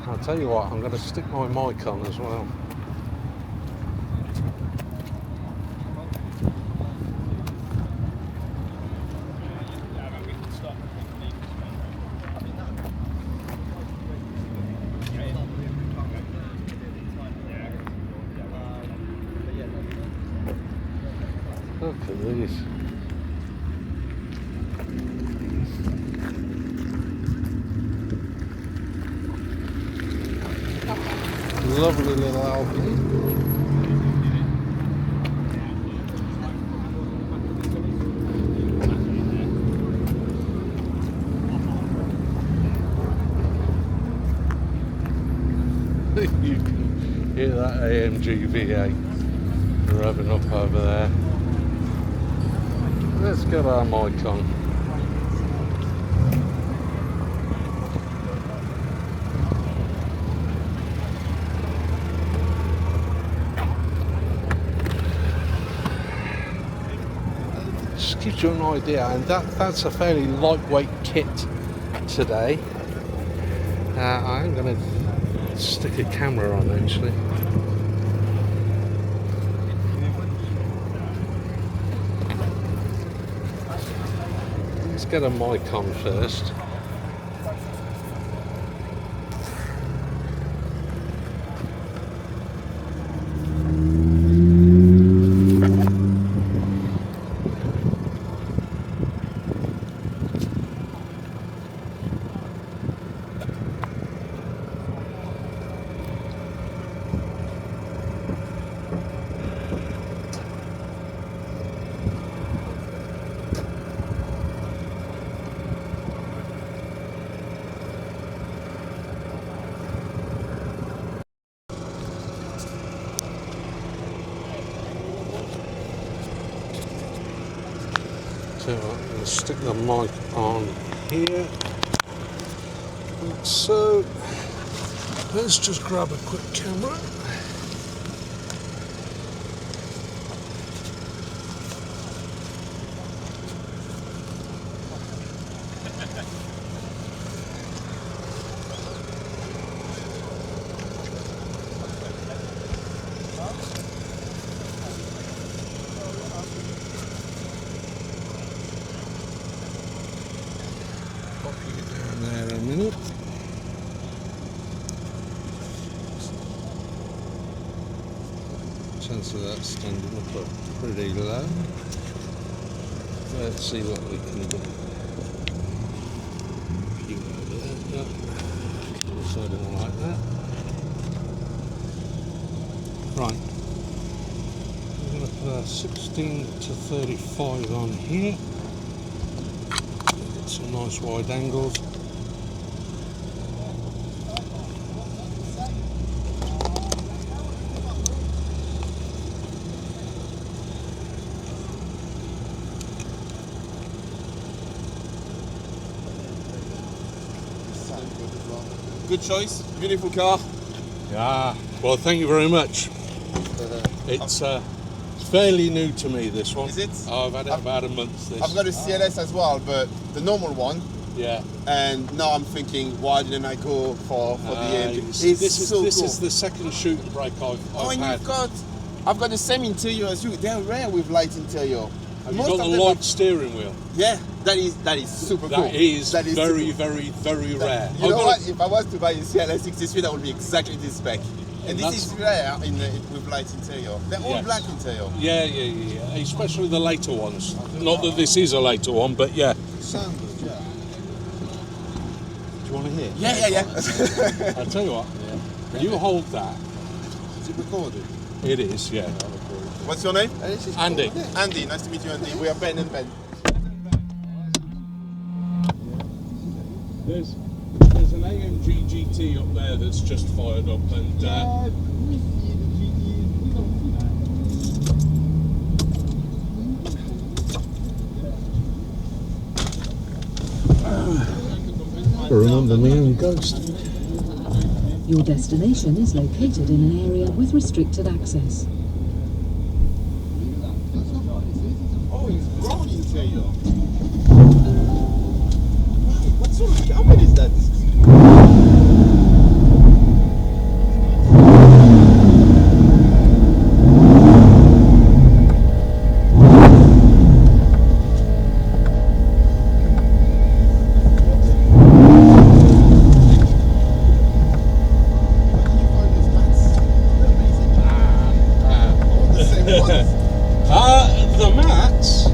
I'll tell you what, I'm going to stick my mic on as well. Look at these. Lovely little Alpine. You can hear that AMG V8 revving up over there. Let's get our mic on. Gives you an idea, and that's a fairly lightweight kit today. I'm going to stick a camera on actually. Let's get a mic on first. going to stick the mic on here. So let's just grab a quick camera. Pop you down there a minute. Chance of that standing up pretty low. Let's see what we can do. Few over there. No. So I don't like that. Right. We're going to put our 16 to 35 on here. Get some nice wide angles. Good choice, beautiful car. Yeah, well, thank you very much. It's fairly new to me, this one. Is it? I've had it about a month. This. I've got a CLS as well, but the normal one. Yeah. And now I'm thinking, why didn't I go for the AMG? This is the second shooter brake I've and had. I've got the same interior as you. They're rare with light interior. Have you got the light steering wheel? Yeah, that is super cool. That is very, very rare. You know what? If I was to buy a CLS 63, that would be exactly this spec. And this is rare with light interior. They're all black interior. Yeah. Especially the later ones. Not that this is a later one, but yeah. Sound good, yeah. Do you want to hear? Yeah. I'll tell you what. Yeah. You hold that. Is it recorded? It is, yeah. What's your name? Andy. Andy, nice to meet you, Andy. We are Ben and Ben. There's an AMG GT up there that's just fired up, and I remember my own ghost. Your destination is located in an area with restricted access. Oh, it's brown interior. What sort of cabin is that? The mats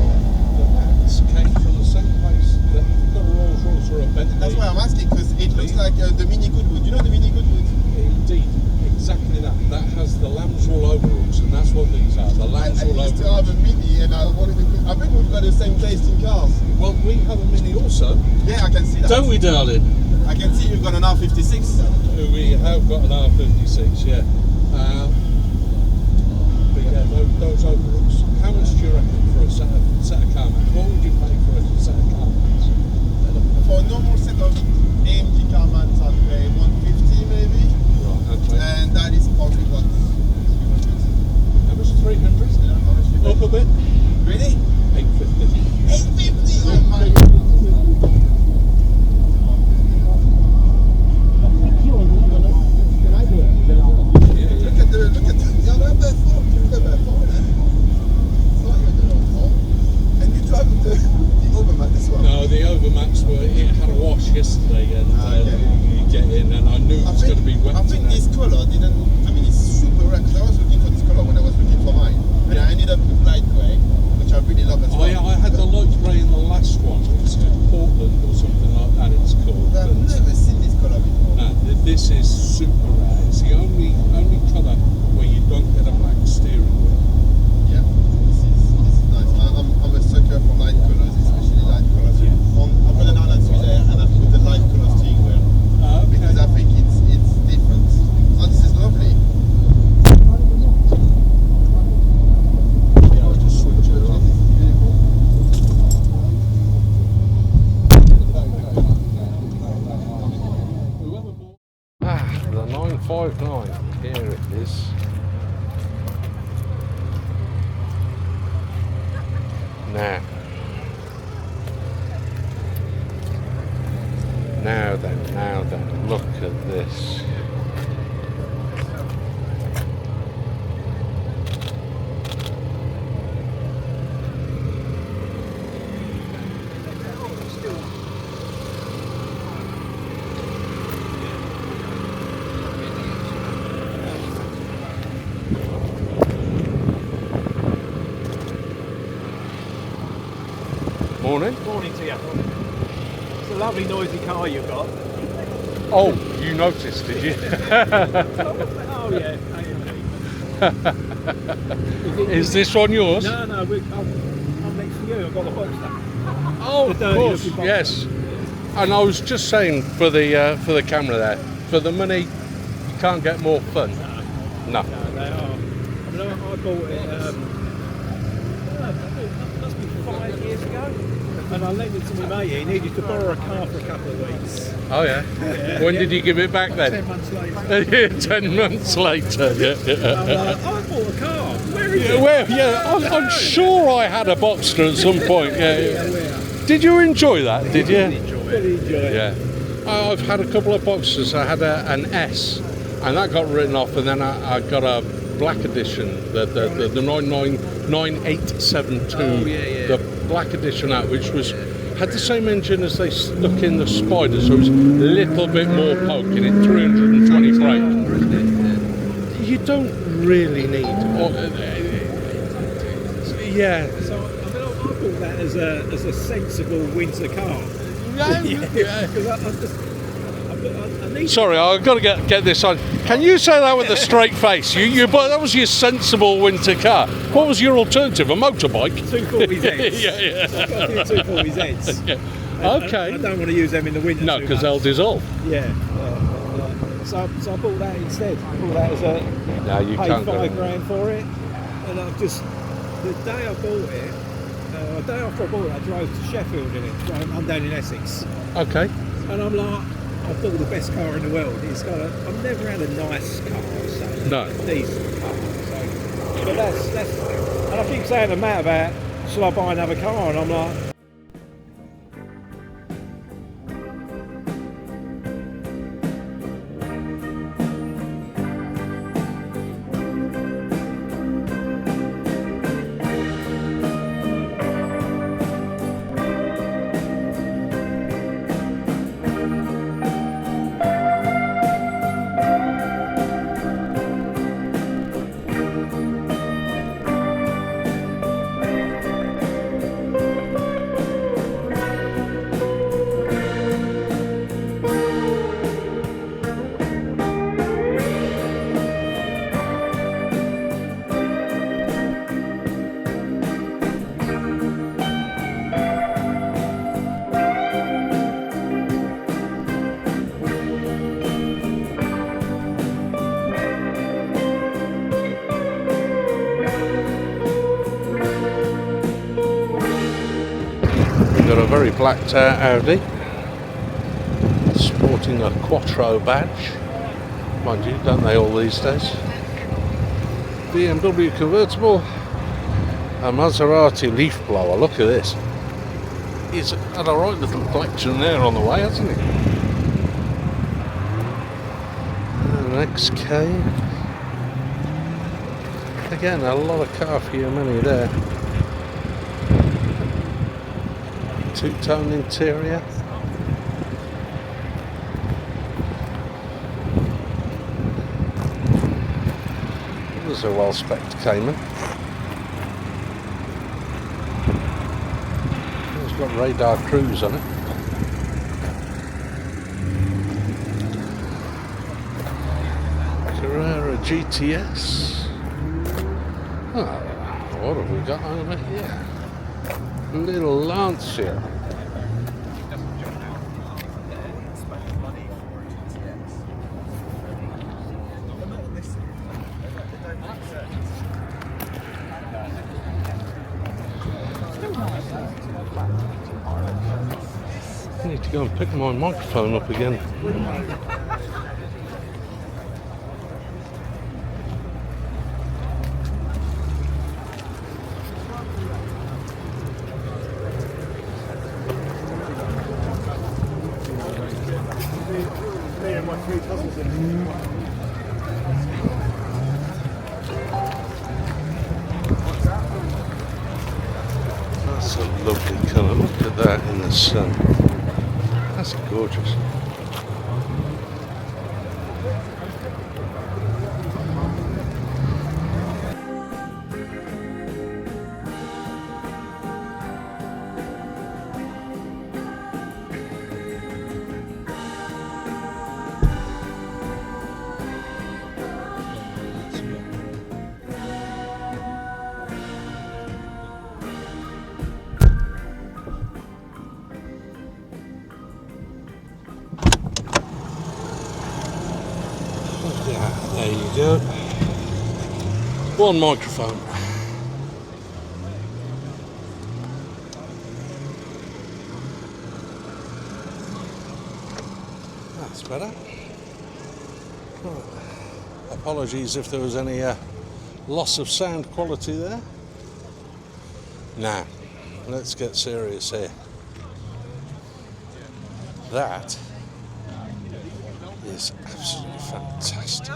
came from the same place that the Rolls Royce or a Bentley. That's why I'm asking, because it looks like the Mini Goodwood. You know the Mini Goodwood? Indeed, exactly that. That has the lambswool overalls, and that's what these are. The lambswool I used to overalls. have a Mini, and I wanted to. I think we've got the same taste in cars. Well, we have a Mini also. Yeah, I can see that. Don't we, darling? I can see you've got an R56. We have got an R56, yeah. But yeah, those overalls. How much do you reckon for a set of car mats? What would you pay for a set of car mats? For a normal set of AMG car mats, I'd pay 150 maybe. Right, okay. And that is probably what? 300. How much? 300? Yeah, Up a bit? Really? 850. 850? Oh my God. Look at the. Yeah, look at that. And you drive the overmat as well? No, the overmats it had a wash yesterday, and you get in, and I knew it was going to be wet. I think this colour it's super rare, because I was looking for this colour when I was looking for mine, and I ended up with light grey, which I really love as well. I had the light grey in the last one. It's Portland or something like that it's called. I've never seen this colour before. No, this is super rare. It's the only colour where you don't get a black steering wheel. Yeah, this is nice. I'm a sucker for light colours, especially light colours. Yeah. I've got an Island there, and I've put the light colour steering wheel. Okay. Because I think it's different. Oh, this is lovely. Yeah, I'll just switch it off. 159. Here it is. Now then, look at this. Morning. Morning to you. It's a lovely noisy car you've got. Oh, you noticed, did you? Oh yeah. Is this one yours? No, I'm next to you. I've got the box there. Oh, of course, yes. And I was just saying for the camera there, for the money, you can't get more fun. No. They are. I mean, I bought it. Must be 5 years ago. And I lent it to my mate. He needed to borrow a car for a couple of weeks. Oh yeah. When did you give it back then? 10 months later. Yeah, 10 months later. Yeah. I bought a car. Where is it? Well, I'm sure I had a Boxster at some point. Yeah. Did you enjoy that? Did you? Really enjoy it. Yeah. I've had a couple of Boxsters. I had an S, and that got written off, and then I got a black edition, the 9872, the black edition out, which had the same engine as they stuck in the Spider, so it was a little bit more poking it, 320 brake. You don't really need. Yeah. So I mean, I bought that as a sensible winter car. Sorry, I've got to get this on. Can you say that with a straight face? That was your sensible winter car. What was your alternative? A motorbike? 240Zs. Yeah. I've got a few 240Zs. Yeah. Okay. I don't want to use them in the winter. No, because they'll dissolve. Yeah. So I bought that instead. I bought that as a. No, you paid can't go. £5,000 for it, and I've just the day I bought it. The day after I bought it, I drove to Sheffield in it. I'm down in Essex. Okay. And I'm like, I bought the best car in the world. I've never had a nice car, so No. a decent car. So, but that's, and I keep saying to Matt about, shall I buy another car? And I'm like, Got a very blacked out Audi, sporting a Quattro badge. Mind you, don't they all these days? BMW convertible, a Maserati leaf blower. Look at this. He's had a right little collection there on the way, hasn't he? An XK. Again, a lot of car for your money there. Two-tone interior. There's a well-spec'd Cayman. It's got radar cruise on it. Carrera GTS. Oh, what have we got over here? Little Lancia. I need to go and pick my microphone up again. That's a lovely colour. Look at that in the sun. That's gorgeous. Yeah, there you go. One microphone. That's better. Right. Apologies if there was any loss of sound quality there. Now, let's get serious here. That is absolutely fantastic.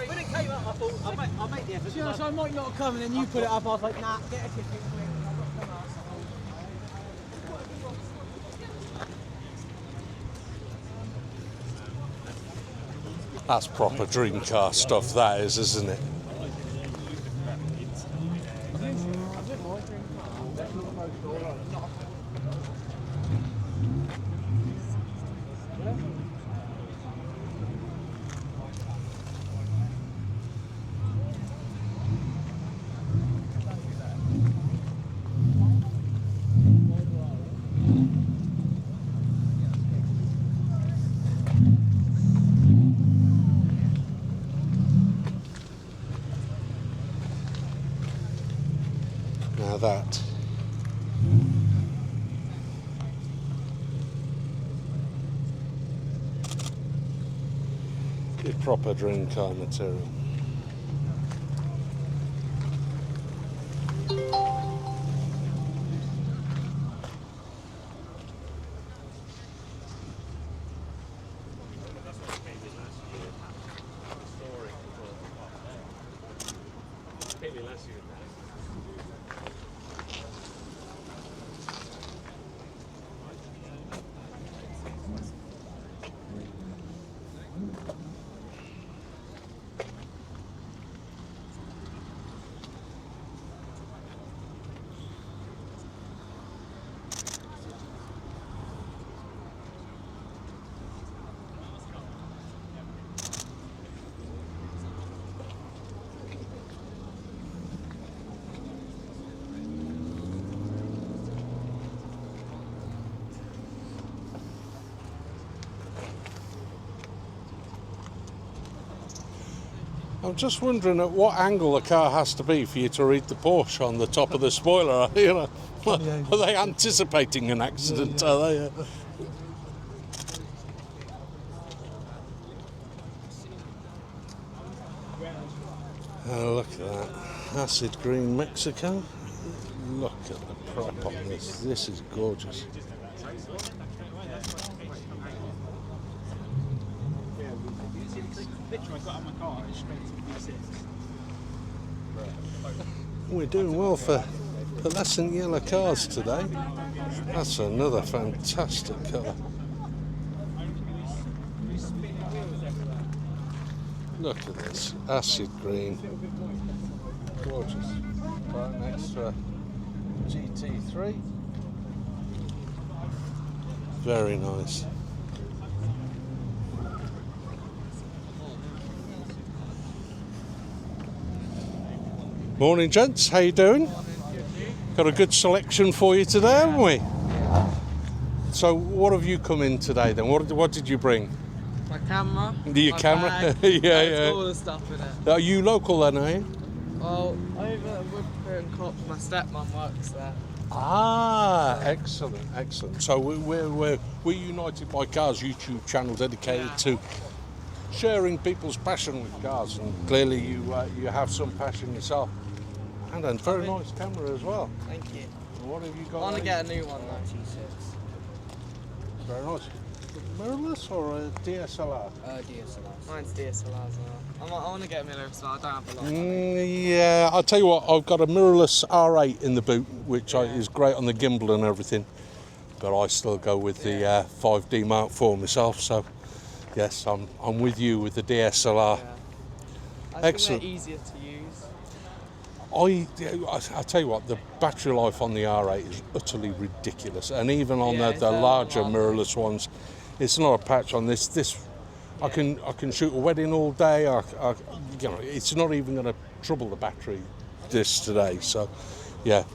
When it came up, I thought, I'll make the effort. Yeah, so I might not come, and then you put it up, I was like, nah, get a ticket. That's proper dream car stuff, that is, isn't it? Now that is proper dream car material. I'm just wondering at what angle the car has to be for you to read the Porsche on the top of the spoiler. You know, are they anticipating an accident? Are they? Oh, look at that. Acid green Mexico. Look at the prep on this. This is gorgeous. We're doing well for pearlescent yellow cars today. That's another fantastic colour. Look at this, acid green. Gorgeous. Right next to a GT3. Very nice. Morning, gents. How you doing? Got a good selection for you today, haven't we? So, what have you come in today then? What did you bring? My camera. Your camera? Bag, yeah. all the stuff in it. Are you local then, are you? Well, over at Woodford Cops, my stepmom works there. Ah, excellent, excellent. So we're United by Cars YouTube channel dedicated to sharing people's passion with cars, and clearly you have some passion yourself. And a very nice camera as well. Thank you. What have you got? I want to get a new one though. Very nice. Mirrorless or a DSLR? DSLR. Mine's DSLR as well. I want to get a mirrorless as well. I don't have a lot. Yeah, I'll tell you what, I've got a mirrorless R8 in the boot, which is great on the gimbal and everything, but I still go with the 5D Mark IV myself, so yes, I'm with you with the DSLR. Yeah. I Excellent. think they're easier to use. I tell you what, the battery life on the R8 is utterly ridiculous, and even on Yeah, the larger mirrorless ones, it's not a patch on this. I can shoot a wedding all day. It's not even going to trouble the battery this today. So, yeah,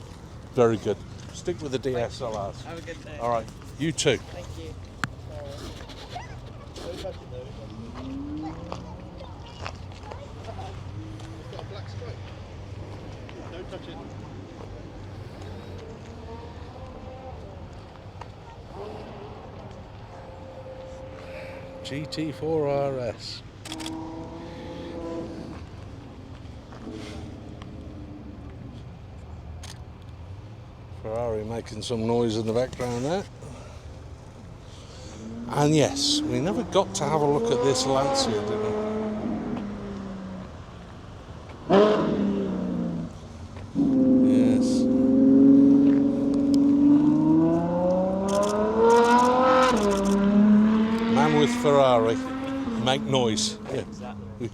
very good. Stick with the DSLRs. Have a good day. All right, you too. Thank you. GT4 RS. Ferrari making some noise in the background there. And yes, we never got to have a look at this Lancia, did we? Yes. Man with Ferrari, make noise. Yeah. Exactly.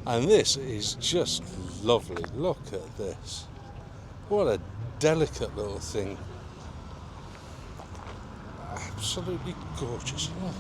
And this is just lovely. Look at this. What a delicate little thing. Absolutely gorgeous. Look.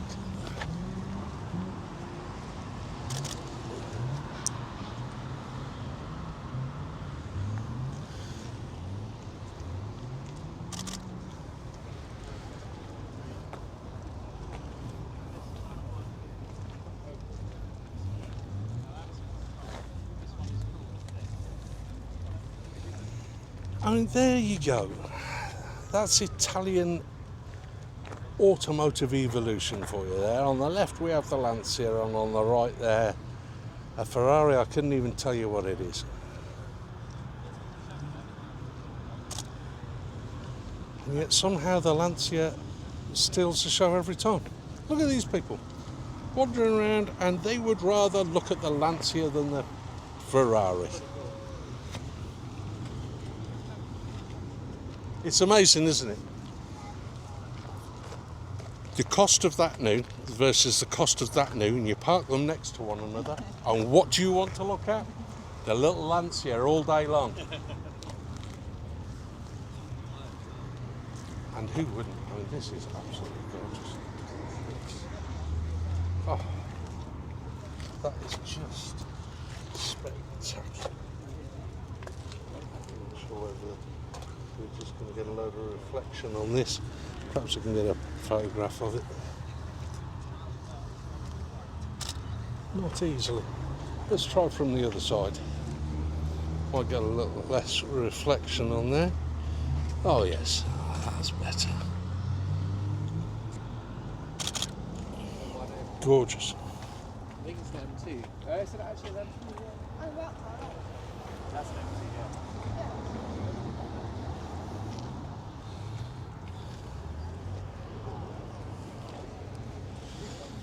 I mean, there you go. That's Italian automotive evolution for you there. On the left we have the Lancia, and on the right there a Ferrari. I couldn't even tell you what it is. And yet somehow the Lancia steals the show every time. Look at these people wandering around, and they would rather look at the Lancia than the Ferrari. It's amazing, isn't it? The cost of that new versus the cost of that new, and you park them next to one another, and what do you want to look at? The little Lancia all day long. And who wouldn't? I mean, this is absolutely gorgeous. Oh, that is just spectacular. I'm not sure whether we're just going to get a load of reflection on this. Perhaps I can get a photograph of it. Not easily. Let's try from the other side. Might get a little less reflection on there. Oh yes, that's better. Gorgeous. I think it's them too. Is it actually them too? Oh, that's them too, yeah.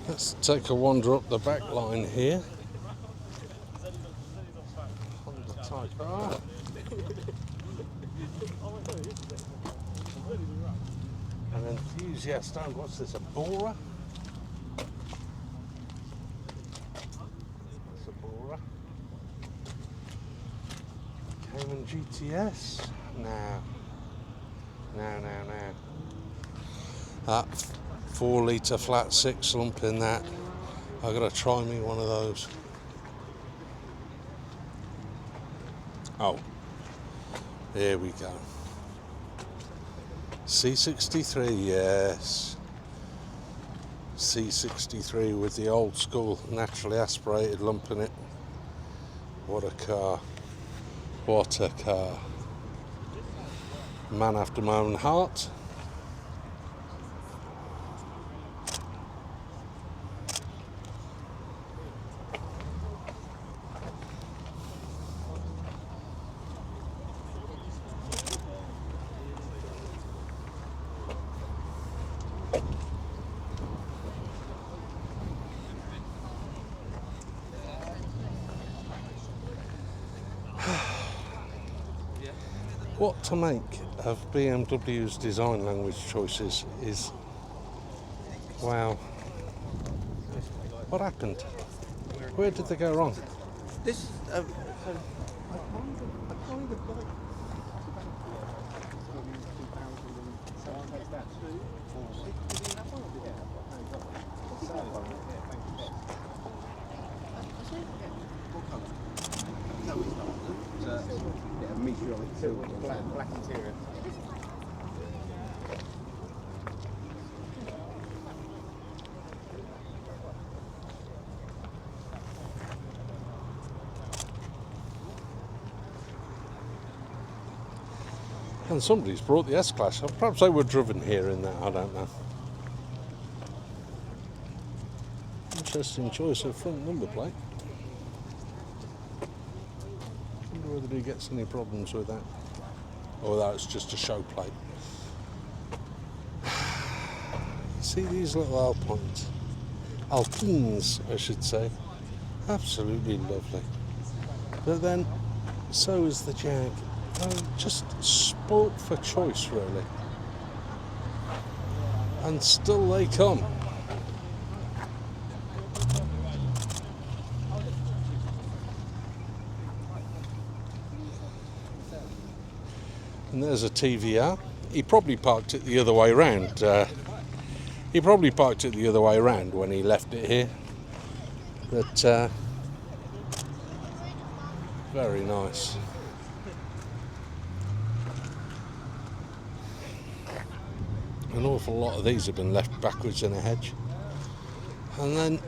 Let's take a wander up the back line here. Honda Type R. An enthusiast. Oh, what's this? A Bora? That's a Bora. Cayman GTS. Now. That 4 litre flat 6 lump in that. I've got to try me one of those. Oh, here we go. C63, yes. C63 with the old school naturally aspirated lump in it. What a car. What a car. Man after my own heart. What to make of BMW's design language choices is, wow. What happened? Where did they go wrong? This black interior. And somebody's brought the S-Class. Perhaps they were driven here in that, I don't know. Interesting choice of front number plate. Wonder whether he gets any problems with that. Or that's just a show plate. See these little Alpines, I should say. Absolutely lovely. But then, so is the Jag. Just sport for choice, really. And still they come. And there's a TVR. He probably parked it the other way round. When he left it here. But very nice. An awful lot of these have been left backwards in a hedge. And then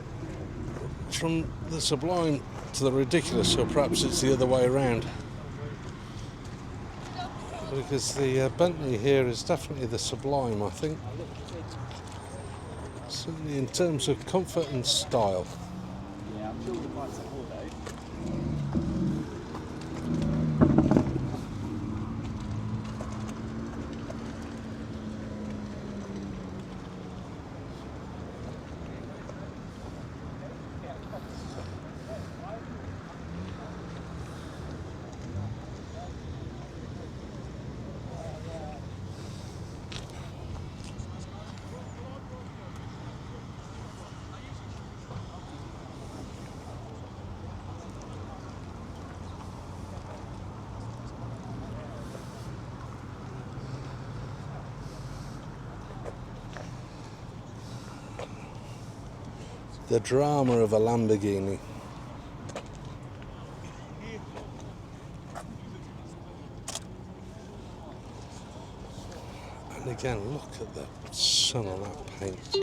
from the sublime to the ridiculous, or perhaps it's the other way around. Because the Bentley here is definitely the sublime, I think. Certainly in terms of comfort and style. Yeah, I'm sure the bike's a holiday. The drama of a Lamborghini. And again, look at the sun on that paint.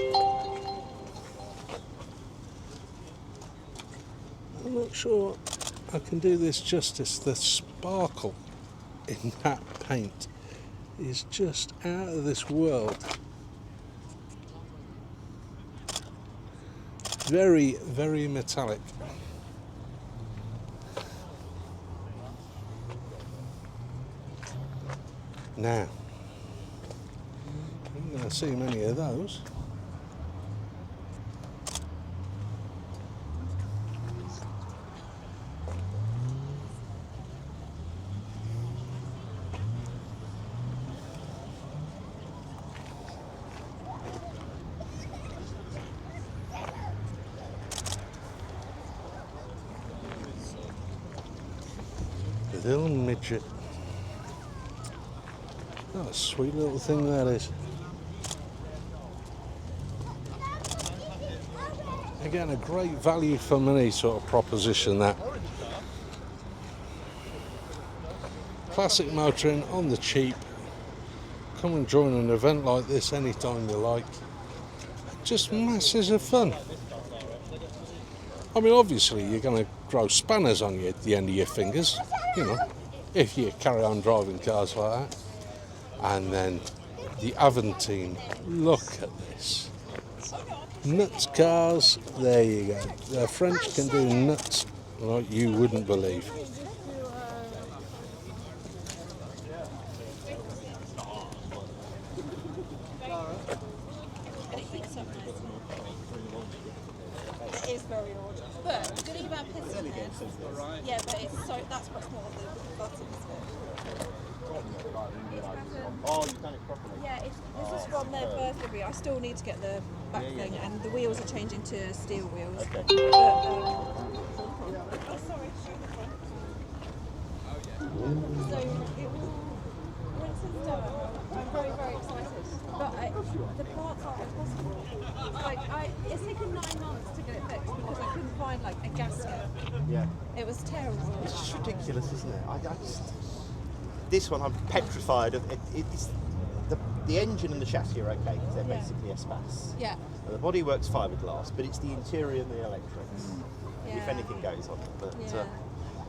I'm not sure I can do this justice. The sparkle in that paint is just out of this world. Very, very metallic. Now, I'm going to see many of those. Little midget. Oh, a sweet little thing that is. Again, a great value for money sort of proposition, that. Classic motoring on the cheap. Come and join an event like this anytime you like. Just masses of fun. I mean, obviously you're going to grow spanners on you at the end of your fingers, you know, if you carry on driving cars like that. And then the Aventine, look at this. Nuts cars, there you go. The French can do nuts like you wouldn't believe. is very odd. But the thing about PistonHeads, yeah, but it's that's much more the buttons bit. Oh, you've done it properly. Yeah, this is from their first livery. I still need to get the back thing, and the wheels are changing to steel wheels. Okay. But, oh, sorry. So it will, once it's done, I'm very, very excited. But the parts aren't impossible. It's taken 9 months to get it fixed because I couldn't find like a gasket. Yeah. It was terrible. It's just ridiculous, isn't it? This one I'm petrified of. It's the engine and the chassis are okay because they're basically espace. Yeah. The body works fiberglass, but it's the interior and the electrics. If anything goes on it. But,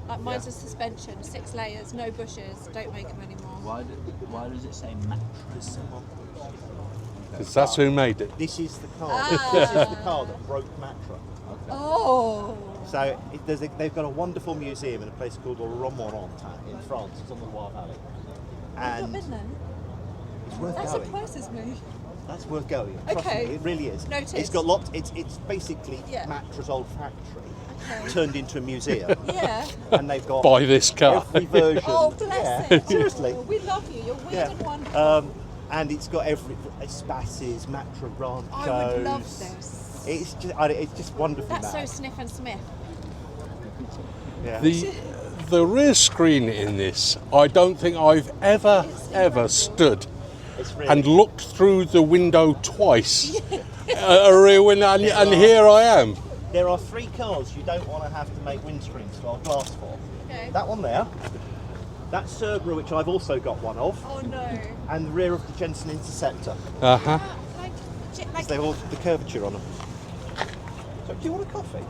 like mine's a suspension, 6 layers, no bushes, don't make them anymore. Why does it say mattress? Because that's who made it. This is the car. This is the car that broke Matra. Oh. So they've got a wonderful museum in a place called Ramblers in France. It's on the Loire Valley. I've not been then. It's worth that going. surprises me. That's worth going. Trust me, it really is. Noted. It's got lots. It's basically Matra's old factory turned into a museum. Yeah. And they've got buy this car. Every version. Oh, bless it. Seriously. Oh, we love you. You're weird and wonderful. And it's got every Espaces, Matra Ranchos. I would love this. It's just wonderful. That's so Sniff and Smith. Yeah. The rear screen in this, I don't think I've ever stood and looked through the window twice, a rear window, and here I am. There are 3 cars you don't want to have to make windscreens or glass for. Okay. That one there, that Cerberus, which I've also got one of, Oh no. and the rear of the Jensen Interceptor. Like They've all the curvature on them. So, do you want a coffee?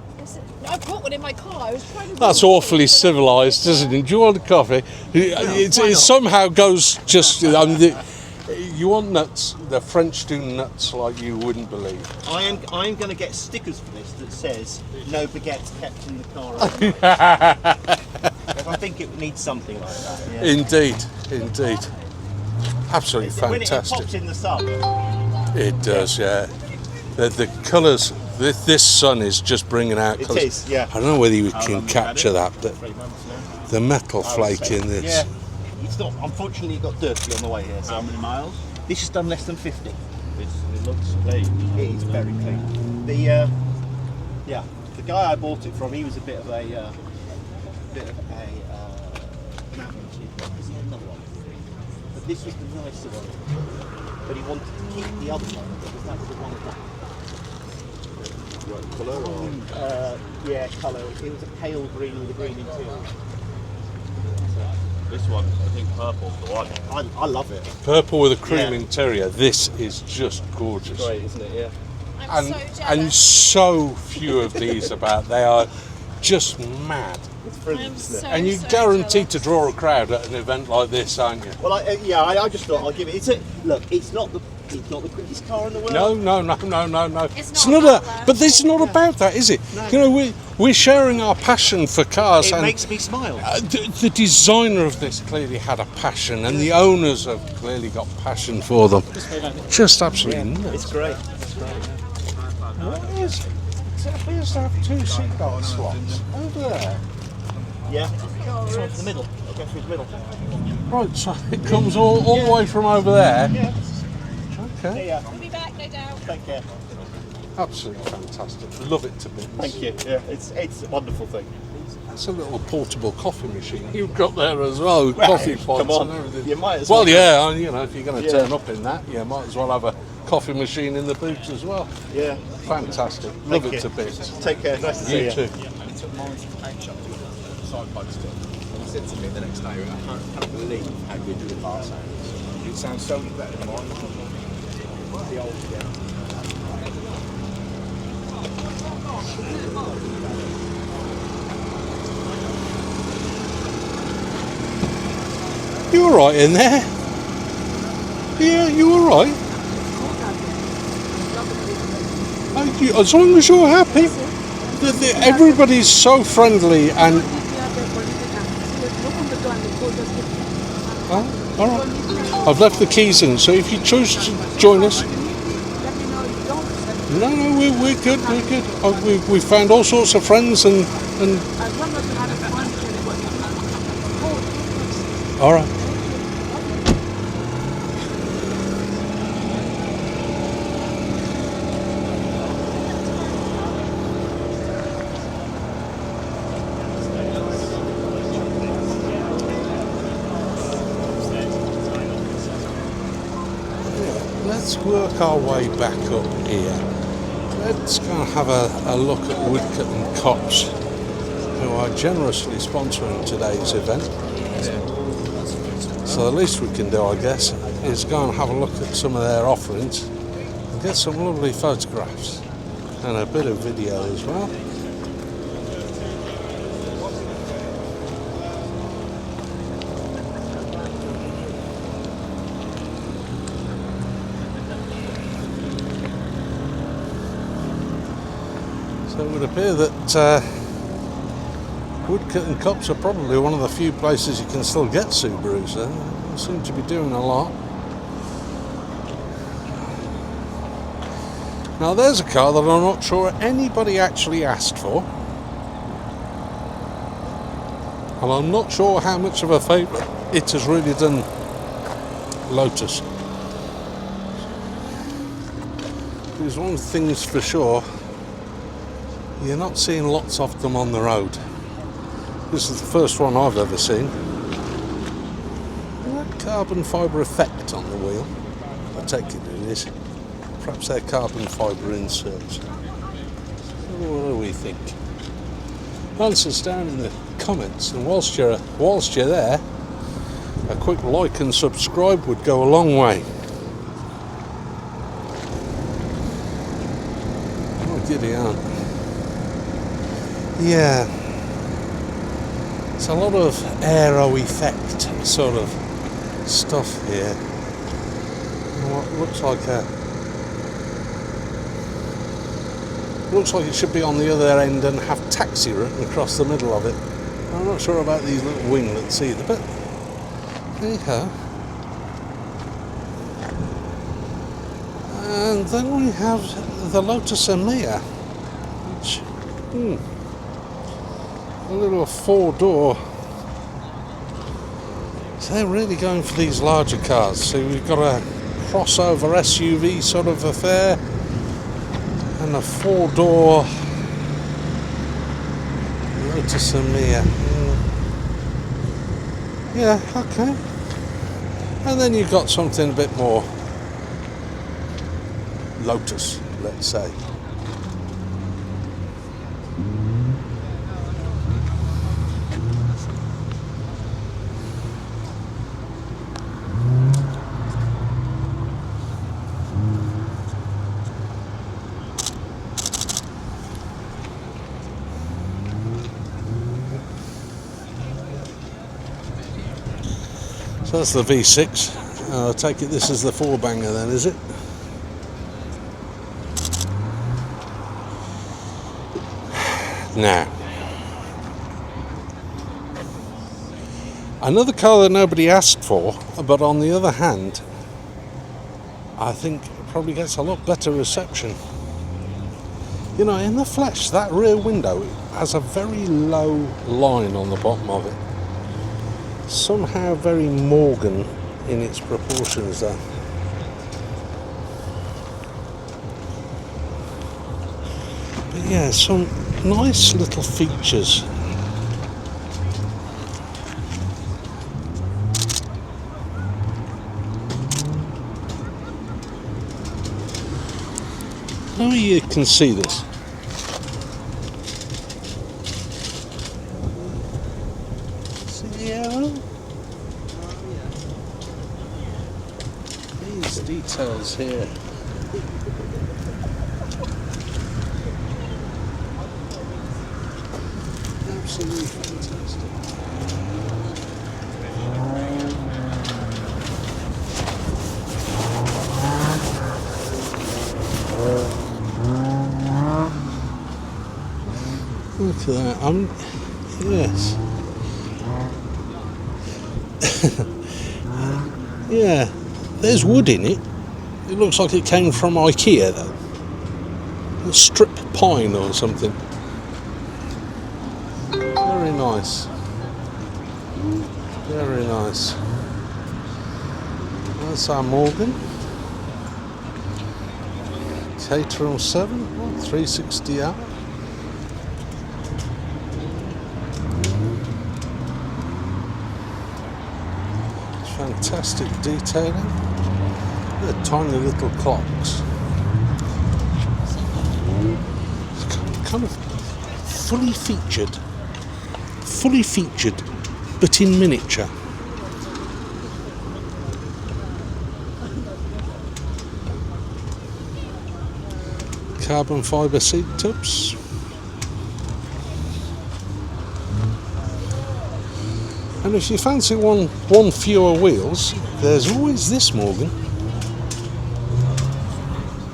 I've got one in my car. I was trying to. That's awfully civilised, isn't it? Do you want a coffee? It somehow goes just. You want nuts? The French do nuts like you wouldn't believe. I'm going to get stickers for this that says no baguettes kept in the car. Because I think it needs something like that. Yeah. Indeed. Absolutely fantastic. When it pops in the sun. It does, yeah. The colours. This sun is just bringing out colours. It is, yeah. I don't know whether you can capture that, but the metal flake in this. Yeah. It's not. Unfortunately, it got dirty on the way here. So. How many miles? This has done less than 50. It looks clean. It is very clean. The guy I bought it from, he was a bit of a another one. But this was the nicer one. But he wanted to keep the other one because that was the one that. Colour or? Colour. It was a pale green with a green interior. This one, I think purple's the one. I love it. Purple with a cream interior. This is just gorgeous. Great, isn't it? Yeah. And so few of these about. They are just mad. It's brilliant, isn't it? And you're guaranteed to draw a crowd at an event like this, aren't you? Well, I just thought I'll give it. It's not the quickest car in the world. No. It's not but this is not about that, is it? No. You know, we're sharing our passion for cars. It makes me smile. The designer of this clearly had a passion, and the owners have clearly got passion for them. Just absolutely nuts. It's great. Where is it? It appears to have 2 seatbelt slots over there. Yeah. This one's the middle. I'll go through the middle. Right, so it comes all the way from over there. Yeah. Okay. Yeah. We'll be back, no doubt. Take care. Absolutely fantastic. Love it to bits. Thank you. Yeah, it's a wonderful thing. That's a little portable coffee machine you've got there as well, with coffee pods come on. and everything. You might as well. Well, yeah, you know, if you're going to turn up in that, you might as well have a coffee machine in the boot as well. Yeah. Fantastic. Love Thank it you. to bits. Take care. Nice to see you. You too. And he took mine to the paint shop to side pod still. And he said to me the next day, I can't believe how good your car sounds. It sounds so much better than mine. The old, You all right in there? Yeah, you all right? As long as you're happy. Everybody's so friendly and... Oh, all right. I've left the keys in, so if you choose to join us... No, we're good, we're good. We found all sorts of friends and all right. Let's work our way back up here. Let's go and have a look at Woodcut and Cops, who are generously sponsoring today's event. So the least we can do, I guess, is go and have a look at some of their offerings and get some lovely photographs and a bit of video as well. So it would appear that Woodcut and Cops are probably one of the few places you can still get Subarus. They seem to be doing a lot. Now there's a car that I'm not sure anybody actually asked for, and I'm not sure how much of a favour it has really done Lotus. Because one thing's for sure, you're not seeing lots of them on the road. This is the first one I've ever seen. That carbon fibre effect on the wheel, I take it is. Perhaps they're carbon fibre inserts. So what do we think? Answers down in the comments, and whilst you're there, a quick like and subscribe would go a long way. Oh, giddy aunt. Yeah, it's a lot of aero effect sort of stuff here. What looks like it should be on the other end and have taxi written across the middle of it. I'm not sure about these little winglets either, but there you go. And then we have the Lotus Emea, which, a little 4-door. So they're really going for these larger cars. So we've got a crossover SUV sort of affair and a 4-door Lotus Emea. Yeah, okay. And then you've got something a bit more Lotus, let's say. So that's the V6. I take it this is the 4-banger then, is it? Now, another car that nobody asked for, but on the other hand, I think probably gets a lot better reception. You know, in the flesh, that rear window has a very low line on the bottom of it. Somehow very Morgan in its proportions there. But yeah, some nice little features. How you can see this? Details here. Absolutely fantastic. Look at that. Yes. Yeah. There's wood in it. It looks like it came from IKEA though. strip pine or something. Very nice. Very nice. That's our Morgan. Caterham 7, 360 hour. Fantastic detailing. They're tiny little clocks. It's kind of fully featured, but in miniature. Carbon fibre seat tubs. And if you fancy one fewer wheels, there's always this Morgan.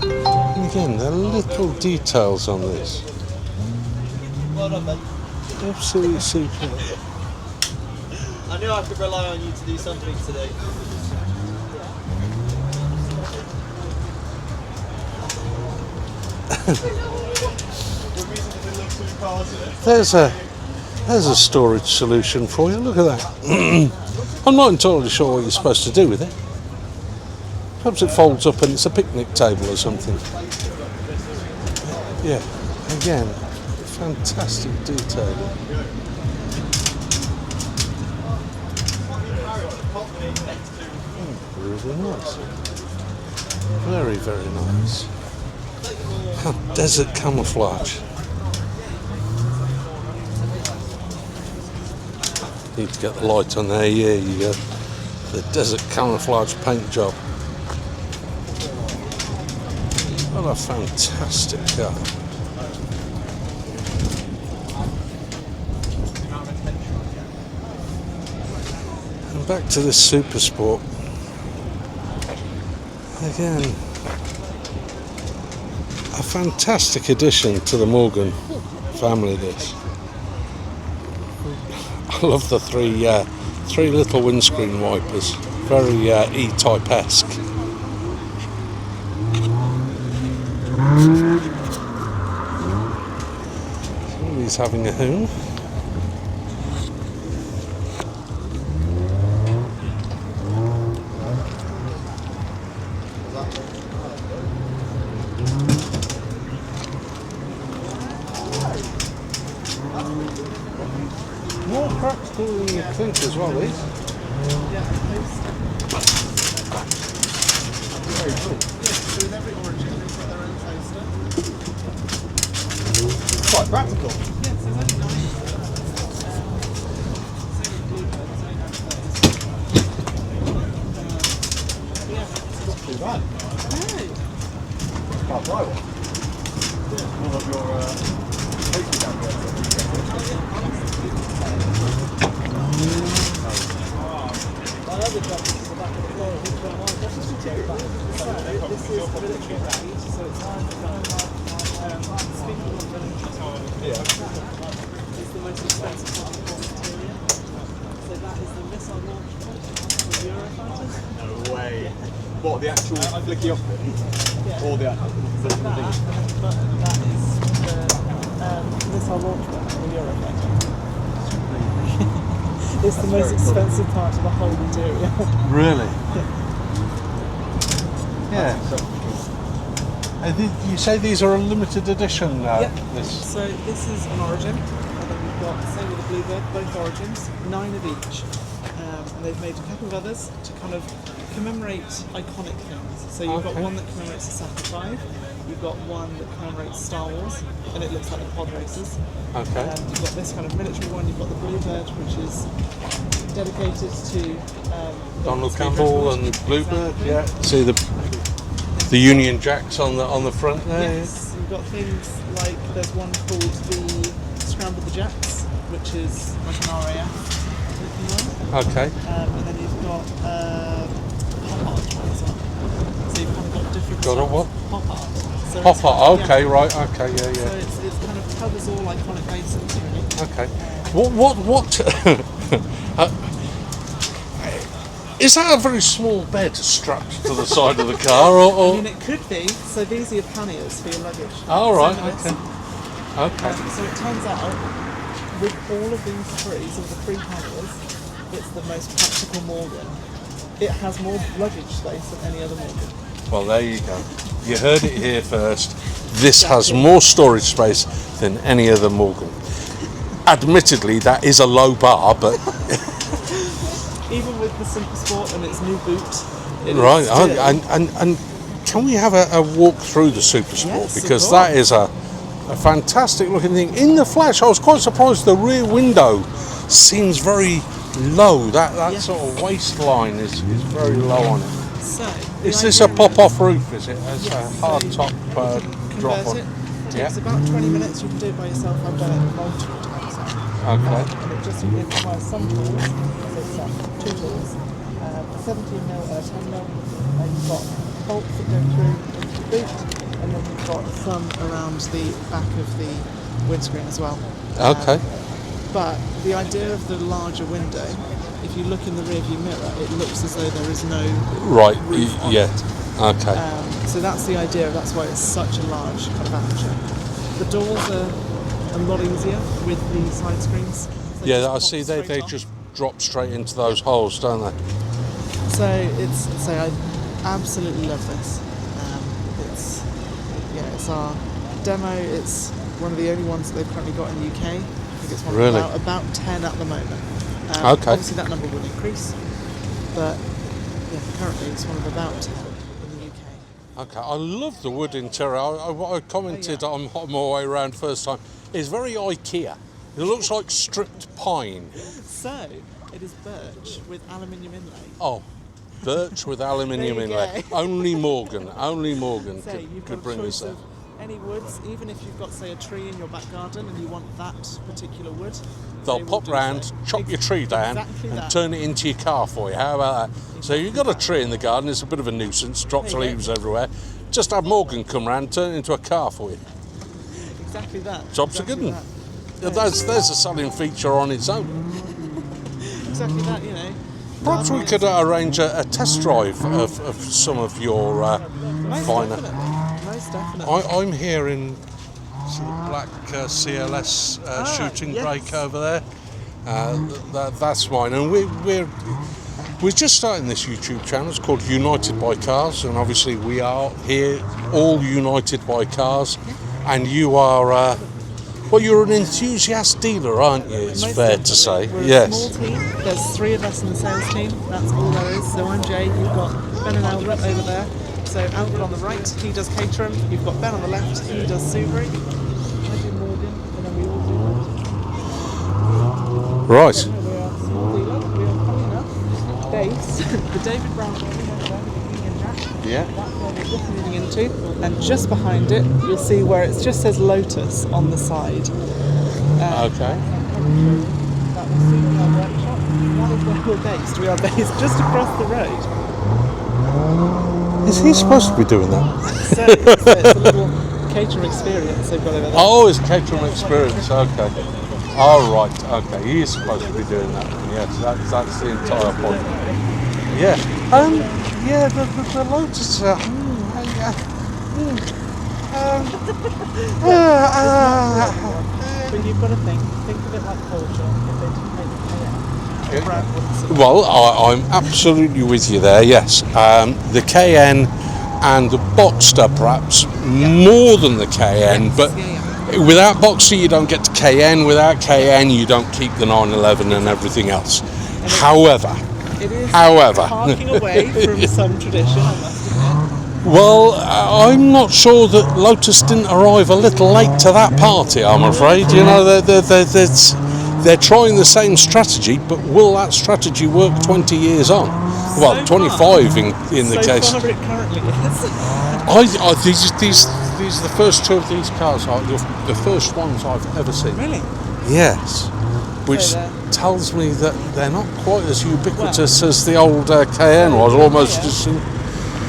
And again, there are little details on this. Well done, mate. Absolutely super. I knew I could rely on you to do something today. There's a storage solution for you. Look at that. I'm not entirely sure what you're supposed to do with it. Perhaps it folds up and it's a picnic table or something. Yeah, again, fantastic detail. Really nice. Very, very nice. Desert camouflage. Need to get the light on there. Yeah, you go. The desert camouflage paint job. What a fantastic car. And back to this Super Sport. Again, a fantastic addition to the Morgan family, this. I love the three little windscreen wipers. Very E-Type-esque. Somebody's having a hoon. More practical than you think as well, these. Very cool. So with every origin, they've got their own coaster. Quite practical. Yes, there's only 9. It's not too bad. Can't buy one. All of your safety down there. My other job is the back of the floor, which one am I just to take back? This is the military badge, so it's hard to speaking of military, it's the most expensive part of the material. So that is the missile launch pad for Eurofighters. No way. What, the actual flicky off bit? Yeah. Or the actual... So that is the missile launch pad for Eurofighter. It's the most expensive part of the whole material. Really? Yeah. You say these are a limited edition? Yep. This. So this is an origin, and then we've got, same with the Bluebird, both origins, 9 of each. And they've made a couple of others to kind of commemorate iconic things. So you've got one that commemorates the Saturn V, you've got one that commemorates Star Wars, and it looks like the pod races. Okay. You've got this kind of military one, you've got the Bluebird, which is dedicated to Donald Campbell and Bluebird, yeah. See the Union Jacks on the front there. Yes, you've got things like there's one called the Scramble the Jacks, which is like an RAF looking one. Okay. And then you've got pop art as well. So you've kind of got different. Got a what? Pop art. So Pop art. Okay, yeah. right. Okay, yeah. So it's kind of covers all iconic bases, really. Okay. What Is that a very small bed strapped to the side of the car, or? I mean, it could be. So these are your panniers for your luggage. Oh, right, Some of okay. this. So it turns out, with all of these three, so the three panniers, it's the most practical Morgan. It has more luggage space than any other Morgan. Well, there you go. You heard it here first. This has more storage space than any other Morgan. Admittedly, that is a low bar, but Even with the Super Sport and its new boot, it right. is still, And can we have a walk through the Super Sport, Yes, of because that is a fantastic looking thing. In the flash, I was quite surprised. The rear window seems very low. That sort of waistline is very low on it. So, Is this a pop-off roof? Is it? It's a hard top drop convert on. it. Takes about 20 minutes. You can do it by yourself. I've done it multiple times. Okay. And it just requires some tools. So it's 2 tools. 17 mil, 10 mil. You've got bolts that go through into the boot, and then you've got some around the back of the windscreen as well. Okay. But the idea of the larger window, if you look in the rearview mirror, it looks as though there is no Right. roof on Yeah. it. Okay. So that's the idea. That's why it's such a large kind of aperture. The doors are a lot easier with the side screens. So Yeah, just I pop see. straight They on. just drop straight into those holes, don't they? So I absolutely love this. It's our demo. It's one of the only ones that they've currently got in the UK. I think it's one of Really? about 10 at the moment. Okay. Obviously that number will increase, but yeah, currently it's one of about 10 in the UK. Okay. I love the wood interior. I commented on my way around first time. It's very IKEA. It looks like stripped pine. So it is birch with aluminium inlay. Oh, birch with aluminium There you inlay. go. Only Morgan So you've could got bring a this choice there. of any woods, even if you've got, say, a tree in your back garden and you want that particular wood. They'll they will pop do round, so. chop your tree down, Exactly and that. turn it into your car for you. How about that? So you've got a tree in the garden, it's a bit of a nuisance, drops There you go. leaves everywhere. Just have Morgan come round, turn it into a car for you. Exactly that. Job's exactly a good one. that. There's a selling feature on its own. Exactly that, you know. Perhaps we could arrange a test drive of some of your Most finer. definitely. Most definitely. I'm here in sort of black CLS shooting yes. brake over there. That's mine, and we're just starting this YouTube channel. It's called United by Cars, and obviously we are here all united by cars. And you are, well, you're an enthusiast dealer, aren't you? It's Most fair to say. definitely. We're Yes. a small team. There's 3 of us in the sales team. That's all there is. So I'm Jay. You've got Ben and Albert over there. So Albert on the right, he does Caterham. You've got Ben on the left, he does Subaru. I do Morgan, and then we all do Right. So we are a small dealer. We are funny enough based the David Brown building over there with the Union Jack. Yeah. That's where we're just moving into. And just behind it, you'll see where it just says Lotus on the side. Okay. That will see our workshop. That is where we're based. We are based just across the road. Is he supposed to be doing that? So it's a little cater experience they've got over there. Oh, it's catering experience. Okay. Oh, right. Okay. He is supposed to be doing that. Yes, that's the entire point. Yeah. Yeah. The Lotus. But you've got to think of it like Porsche. If they didn't make the KN, the brand wouldn't survive. Well, I'm absolutely with you there. Yes, the KN and the Boxster perhaps more than the KN, but without Boxster you don't get to KN. Without KN you don't keep the 911 and everything else. However, It is parking away from some tradition, I must admit. well, I'm not sure that Lotus didn't arrive a little late to that party. I'm afraid. You know, they're trying the same strategy, but will that strategy work 20 years on? Well, 25 in the case. So far it currently is. These are the first 2 of these cars. Are the first ones I've ever seen. Really? Yes. Which So tells me that they're not quite as ubiquitous as the old KN was. Almost as soon.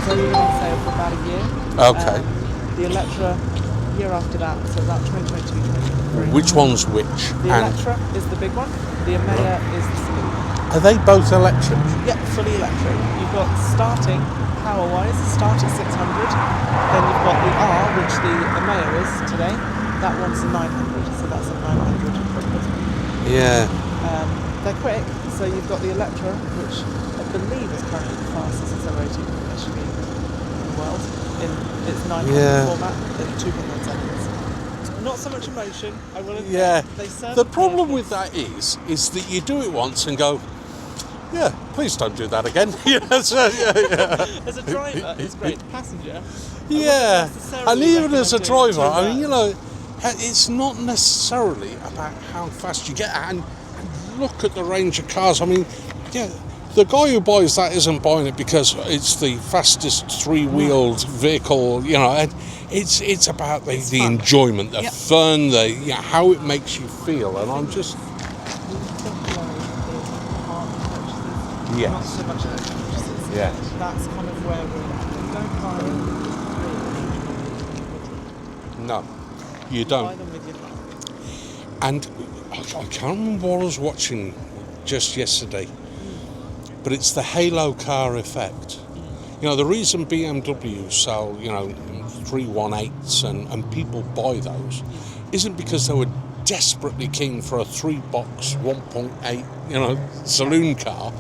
So we were on sale for about a year. Okay. The Electra, year after that, so about 2022, 2023. Which one's which? The Electra is the big one. The Emea is the saloon. Are they both electric? Yeah, fully electric. You've got starting power-wise, start at 600. Then you've got the R, which the Maya is today. That one's a 900, so that's a 900. Yeah. They're quick, so you've got the Electra, which I believe is currently the fastest accelerating SUV in the world in its 900 format in 2.9 seconds. Not so much emotion, I will admit. Yeah. They serve The a problem purpose. with that is that you do it once and go, yeah, please don't do that again. As a driver, it's great. Passenger, yeah, and even as a driver, I mean, mean, you know, it's not necessarily about how fast you get, and look at the range of cars. I mean, yeah, the guy who buys that isn't buying it because it's the fastest three-wheeled vehicle. You know, and it's about the enjoyment, the fun, how it makes you feel, and I'm just. Yes. Not so much electric purchases. Yes. That's kind of where we're at. Don't buy No, you don't. buy them with your heart. And I can't remember what I was watching just yesterday, but it's the halo car effect. You know, the reason BMW sell, 318s and people buy those isn't because they were desperately keen for a 3-box 1.8, saloon car.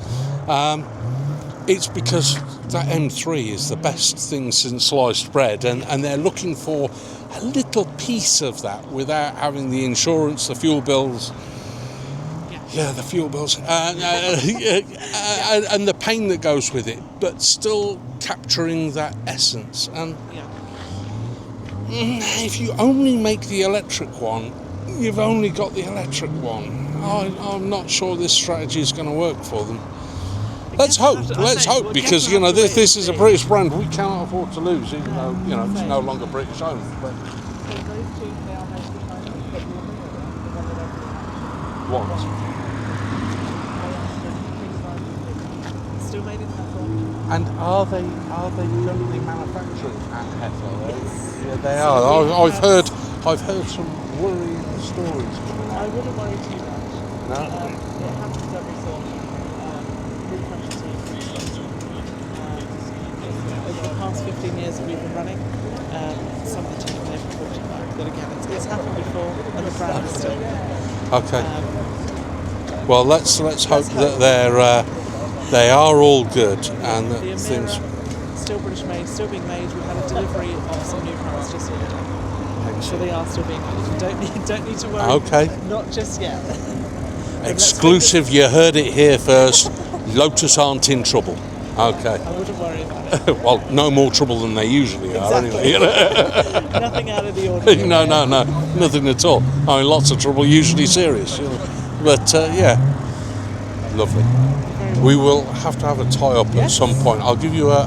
It's because that M3 is the best thing since sliced bread, and they're looking for a little piece of that without having the insurance, the fuel bills. Yeah, the fuel bills, and the pain that goes with it, but still capturing that essence. And if you only make the electric one, you've only got the electric one. I'm not sure this strategy is going to work for them. Let's hope, because this is a British brand we cannot afford to lose, even though it's no longer British owned. But what? Still made in Hethel. And are they currently manufacturing at Hethel? Yes. Yeah, they are. I've heard some worrying stories coming out. I wouldn't worry too much. No. It happens every so often. Refreshes over the past 15 years that we've been running, some of the team have talked about. But again, it's happened before, and the brand is still there. Okay. Well, let's hope that they are all good and that the things. Still British made, still being made. We've had a delivery of some new cars just the other day. So they are still being made. You don't need to worry. Okay. Not just yet. Exclusive. You heard it here first. Lotus aren't in trouble. Okay. I wouldn't worry about it. Well, no more trouble than they usually are, Exactly. anyway. Nothing out of the ordinary. No, nothing at all. I mean, lots of trouble, usually serious. But lovely. We will have to have a tie-up at some point. I'll give you a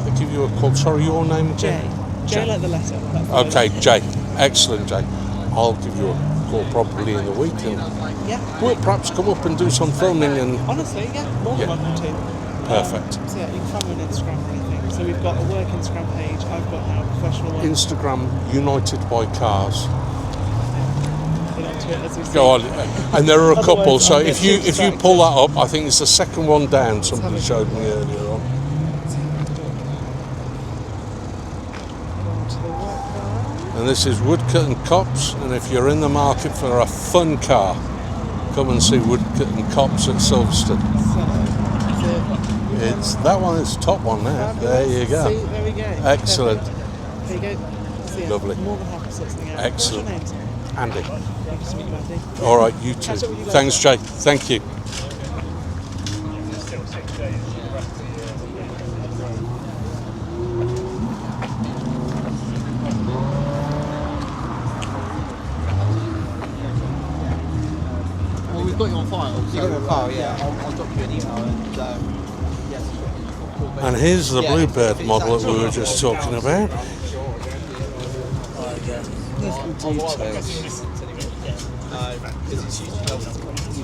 call. Sorry, your name again? J like the letter. Okay, Jay. Excellent, Jay. I'll give you a call probably in the week, and we'll perhaps come up and do some filming. And honestly, more than welcome to. Perfect. So you can find me on Instagram or anything. So we've got a work Instagram page. I've got now a professional one. Instagram United by Cars. Get onto it as we see. Go on, and there are a couple. Otherwise, So I'll if get you pull that up, I think it's the second one down. Somebody showed me earlier on. And this is Woodcut and Cops. And if you're in the market for a fun car, come and see Woodcut and Cops at Silverstone. It's that one is the top one there. There you go. See, there we go. Excellent. There you go. See, Lovely. More than happy to sort something out. Excellent. What's your name? Andy. Nice to meet you, Andy. All right, you too. Catch up with you later. Thanks, Jay. Thank you. Well, we've got you on file. You've got it on file, yeah. I'll drop you an email and yes. And here's the Bluebird model that we were just talking about.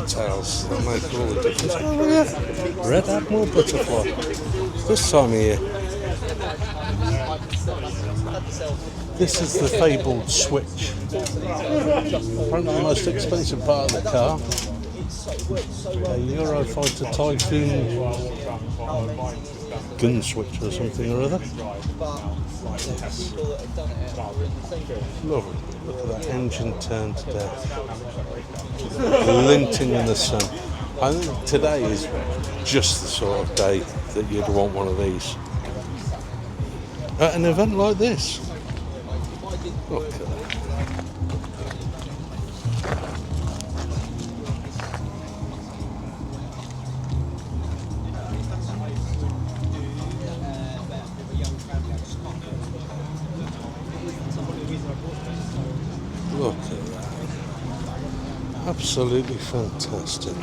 Details that make all the difference. Oh, yeah. Red Admiral butterfly. This time of year. This is the fabled switch. Probably the most expensive part of the car. A Eurofighter Typhoon gun switch or something or other. Lovely. Look at that engine turned to death. Glinting in the sun. I think today is just the sort of day that you'd want one of these. At an event like this. Look at that. Look at that. Absolutely fantastic.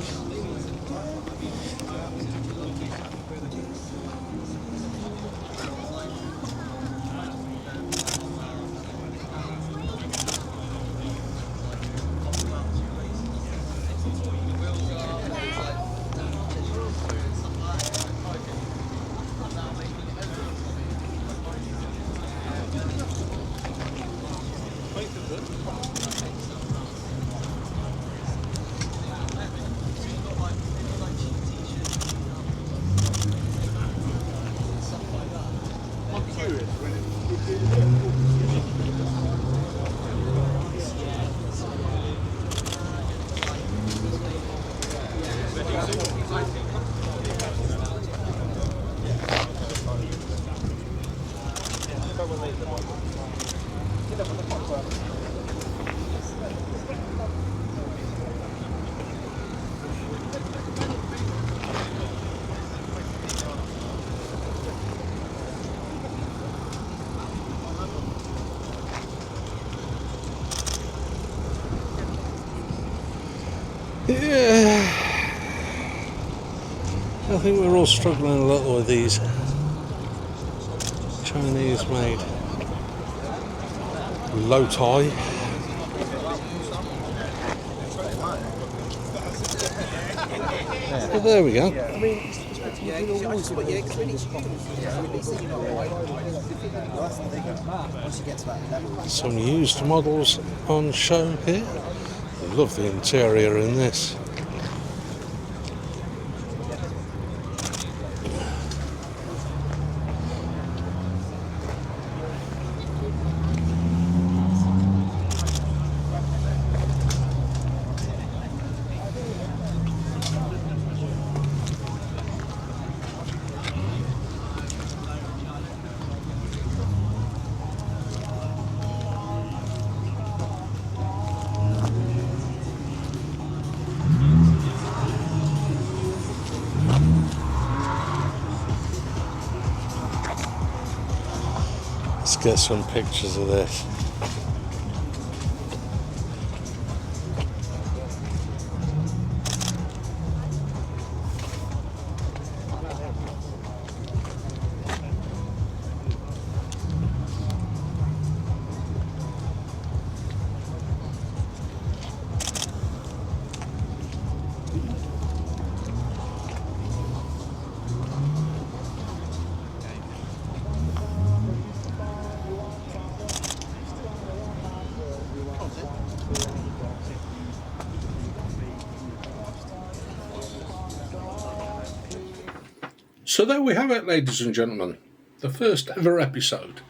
Yeah, I think we're all struggling a little with these Chinese made low tie. But there we go. Some used models on show here. I love the interior in this. Let's get some pictures of this. So there we have it, ladies and gentlemen, the first ever episode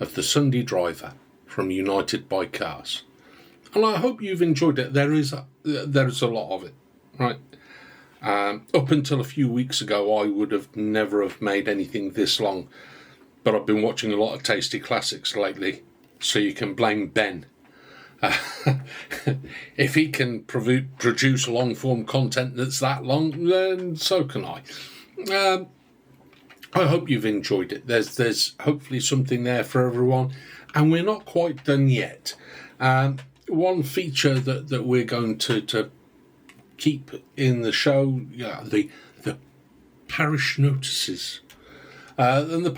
of the Sunday Driver from United by Cars, and I hope you've enjoyed it. There is a lot of it, right? Up until a few weeks ago, I would have never have made anything this long, but I've been watching a lot of Tasty Classics lately, so you can blame Ben. If he can produce long-form content that's that long, then so can I. I hope you've enjoyed it. There's hopefully something there for everyone, and we're not quite done yet. One feature that we're going to keep in the show, the Parish notices. And the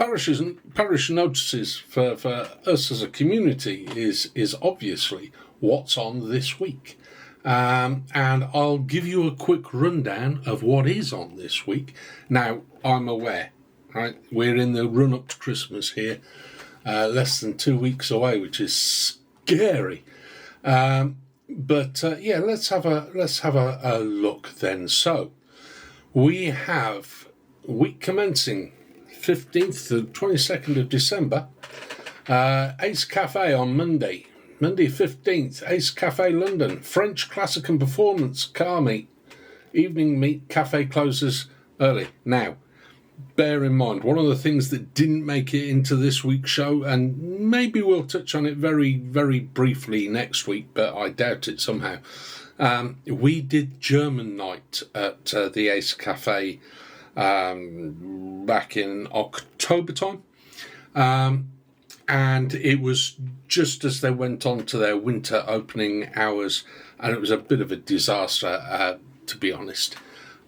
parish notices for us as a community is obviously what's on this week. And I'll give you a quick rundown of what is on this week. Now, I'm aware, right, we're in the run-up to Christmas here, less than 2 weeks away, which is scary. But yeah, let's have a look then. So we have week commencing 15th to 22nd of December. Ace Cafe on Monday 15th. Ace Cafe London, French Classic and Performance car meet. Evening meet, cafe closes early. Now, bear in mind, one of the things that didn't make it into this week's show, and maybe we'll touch on it very, very briefly next week, but I doubt it somehow. We did German night at the Ace Cafe back in October time. And it was just as they went on to their winter opening hours, and it was a bit of a disaster, to be honest.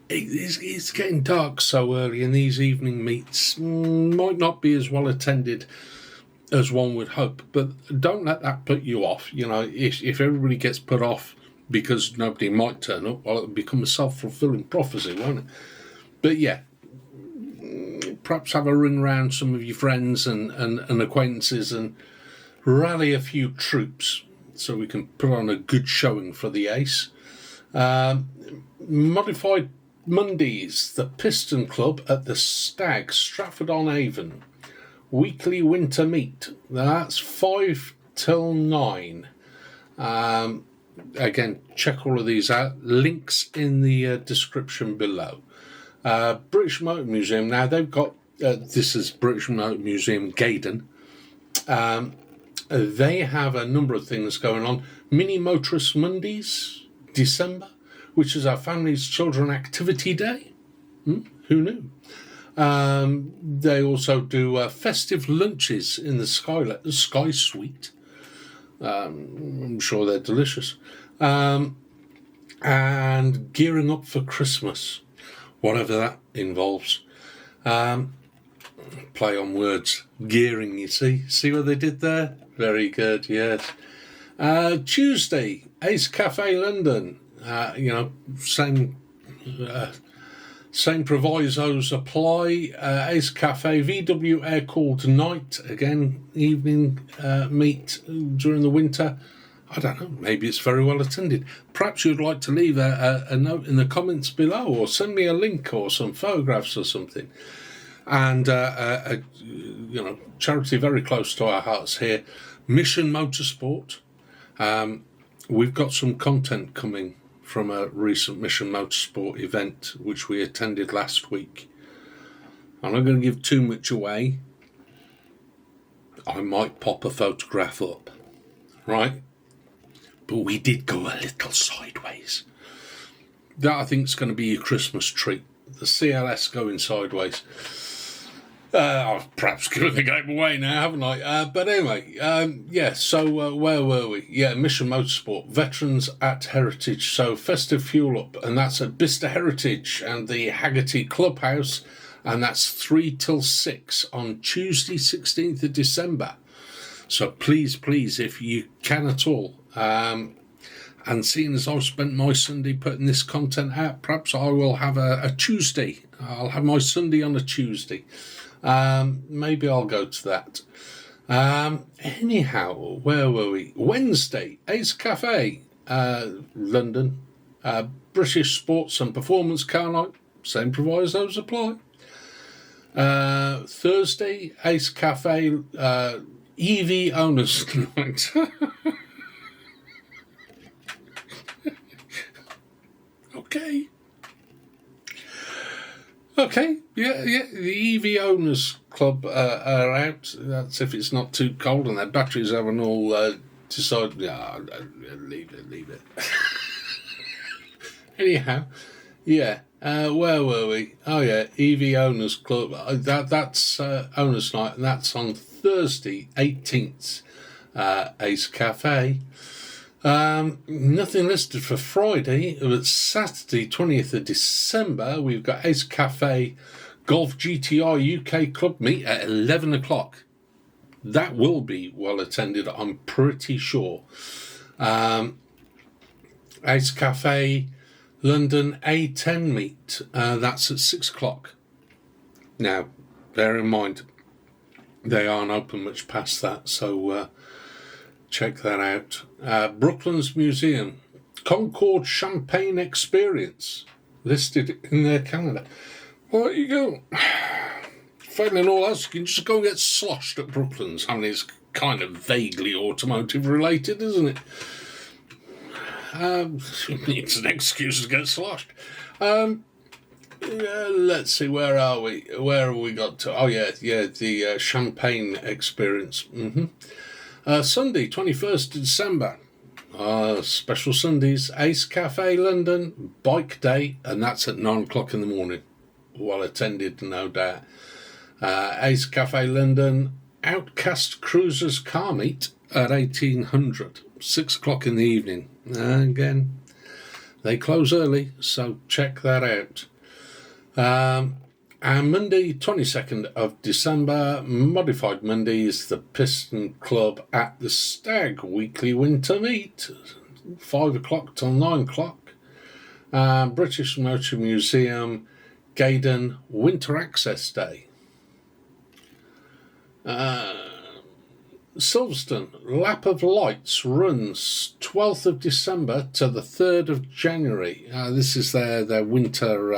It's getting dark so early, and these evening meets might not be as well attended as one would hope, but don't let that put you off. You know, if everybody gets put off because nobody might turn up, well, it'll become a self-fulfilling prophecy, won't it? But yeah, perhaps have a ring round some of your friends and acquaintances and rally a few troops so we can put on a good showing for the Ace. Modified Mondays, the Piston Club at the Stag, Stratford-on-Avon. Weekly winter meet. That's 5 till 9. Again, check all of these out. Links in the description below. British Motor Museum. Now they've got this is British Motor Museum Gaydon. They have a number of things going on. Mini Motorist Mondays, December, which is our family's children activity day. Who knew? They also do festive lunches in the Sky Suite. I'm sure they're delicious. And gearing up for Christmas, whatever that involves. Play on words. Gearing, you see? See what they did there? Very good, yes. Tuesday, Ace Cafe London. Same provisos apply. Ace Cafe, VW air-cooled night. Again, evening meet during the winter. I don't know, maybe it's very well attended. Perhaps you'd like to leave a note in the comments below, or send me a link or some photographs or something. And charity very close to our hearts here, Mission Motorsport. We've got some content coming from a recent Mission Motorsport event which we attended last week. I'm not going to give too much away. I might pop a photograph up, right? But we did go a little sideways. That, I think, is going to be your Christmas treat. The CLS going sideways. I've perhaps given the game away now, haven't I? But anyway, so where were we? Yeah, Mission Motorsport, Veterans at Heritage. So festive fuel up, and that's at Bicester Heritage and the Haggerty Clubhouse, and that's 3 till 6 on Tuesday, 16th of December. So please, if you can at all, and seeing as I've spent my Sunday putting this content out, perhaps I will have a Tuesday. I'll have my Sunday on a Tuesday. Maybe I'll go to that. Anyhow, where were we? Wednesday, Ace Cafe, London. British Sports and Performance Car Night. Same provisos apply. Thursday, Ace Cafe, EV Owners Night. Okay, yeah, the EV Owners Club are out. That's if it's not too cold and their batteries haven't all decided. Yeah, leave it. Anyhow, yeah, where were we? Oh yeah, EV Owners Club. That's Owners Night, and that's on Thursday, 18th, Ace Cafe. Nothing listed for Friday, but Saturday, 20th of December, we've got Ace Cafe Golf GTR UK Club meet at 11 o'clock. That will be well attended, I'm pretty sure. Ace Cafe London A10 meet, that's at 6 o'clock. Now, bear in mind, they aren't open much past that, so check that out. Brooklands Museum, Concord Champagne Experience, listed in their calendar. Well, you go. Failing all else, you can just go and get sloshed at Brooklands. I mean, it's kind of vaguely automotive related, isn't it? It's an excuse to get sloshed. Let's see, where are we? Where have we got to? Oh, yeah, the Champagne Experience. Sunday, 21st of December. Special Sundays, Ace Cafe London, Bike Day, and that's at 9 o'clock in the morning. Well attended, no doubt. Ace Cafe London, Outcast Cruisers Car Meet at 1800, 6 o'clock in the evening. Again, they close early, so check that out. And Monday, 22nd of December, Modified Monday, is the Piston Club at the Stag Weekly Winter Meet, 5 o'clock till 9 o'clock. British Motor Museum, Gaydon Winter Access Day. Silverstone Lap of Lights runs 12th of December to the 3rd of January. This is their winter.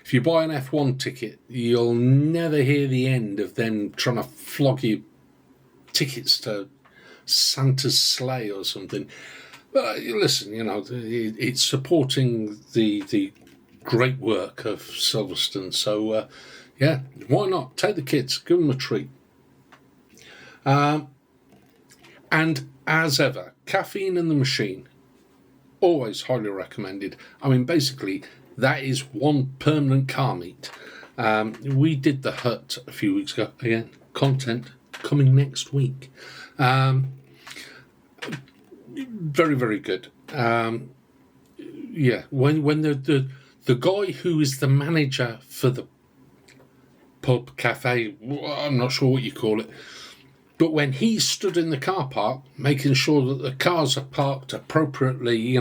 If you buy an F1 ticket, you'll never hear the end of them trying to flog you tickets to Santa's sleigh or something. But listen, it's supporting the great work of Silverstone. So, yeah, why not? Take the kids, give them a treat. And as ever, Caffeine in the Machine, always highly recommended. I mean, basically, that is one permanent car meet. We did the Hut a few weeks ago. Again, content coming next week. Very, very good. Yeah, when the guy who is the manager for the pub, cafe, I'm not sure what you call it, but when he stood in the car park, making sure that the cars are parked appropriately,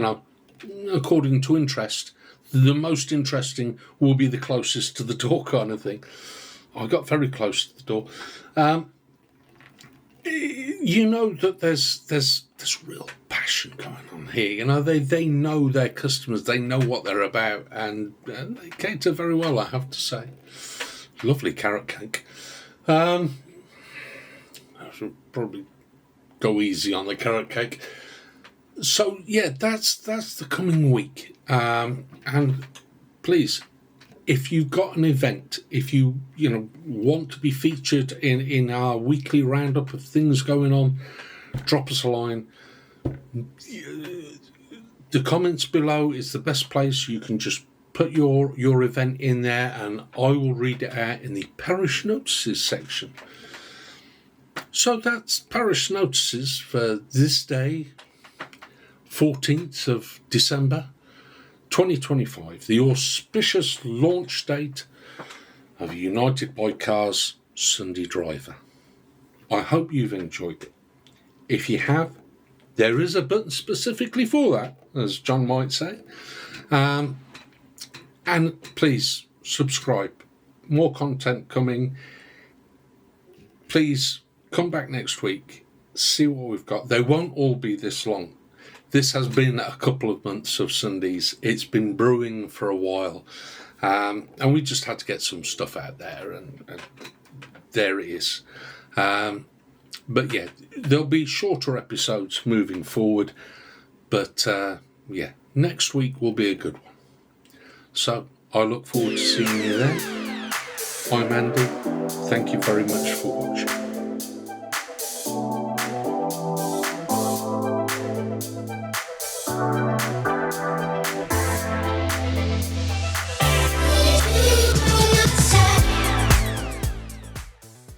according to interest, the most interesting will be the closest to the door kind of thing. I got very close to the door. That there's real passion going on here. They know their customers, they know what they're about, and they cater very well, I have to say. Lovely carrot cake. I should probably go easy on the carrot cake. So yeah, that's the coming week. And please, if you've got an event, if you want to be featured in our weekly roundup of things going on, drop us a line. The comments below is the best place. You can just put your event in there, and I will read it out in the Parish Notices section. So that's Parish Notices for this day, 14th of December 2025, the auspicious launch date of United by Cars Sunday Driver. I hope you've enjoyed it. If you have, there is a button specifically for that, as John might say. And please subscribe. More content coming. Please come back next week, see what we've got. They won't all be this long. This has been a couple of months of Sundays. It's been brewing for a while. And we just had to get some stuff out there, and there it is. But yeah, there'll be shorter episodes moving forward. But yeah, next week will be a good one. So I look forward to seeing you there. I'm Andy. Thank you very much for watching.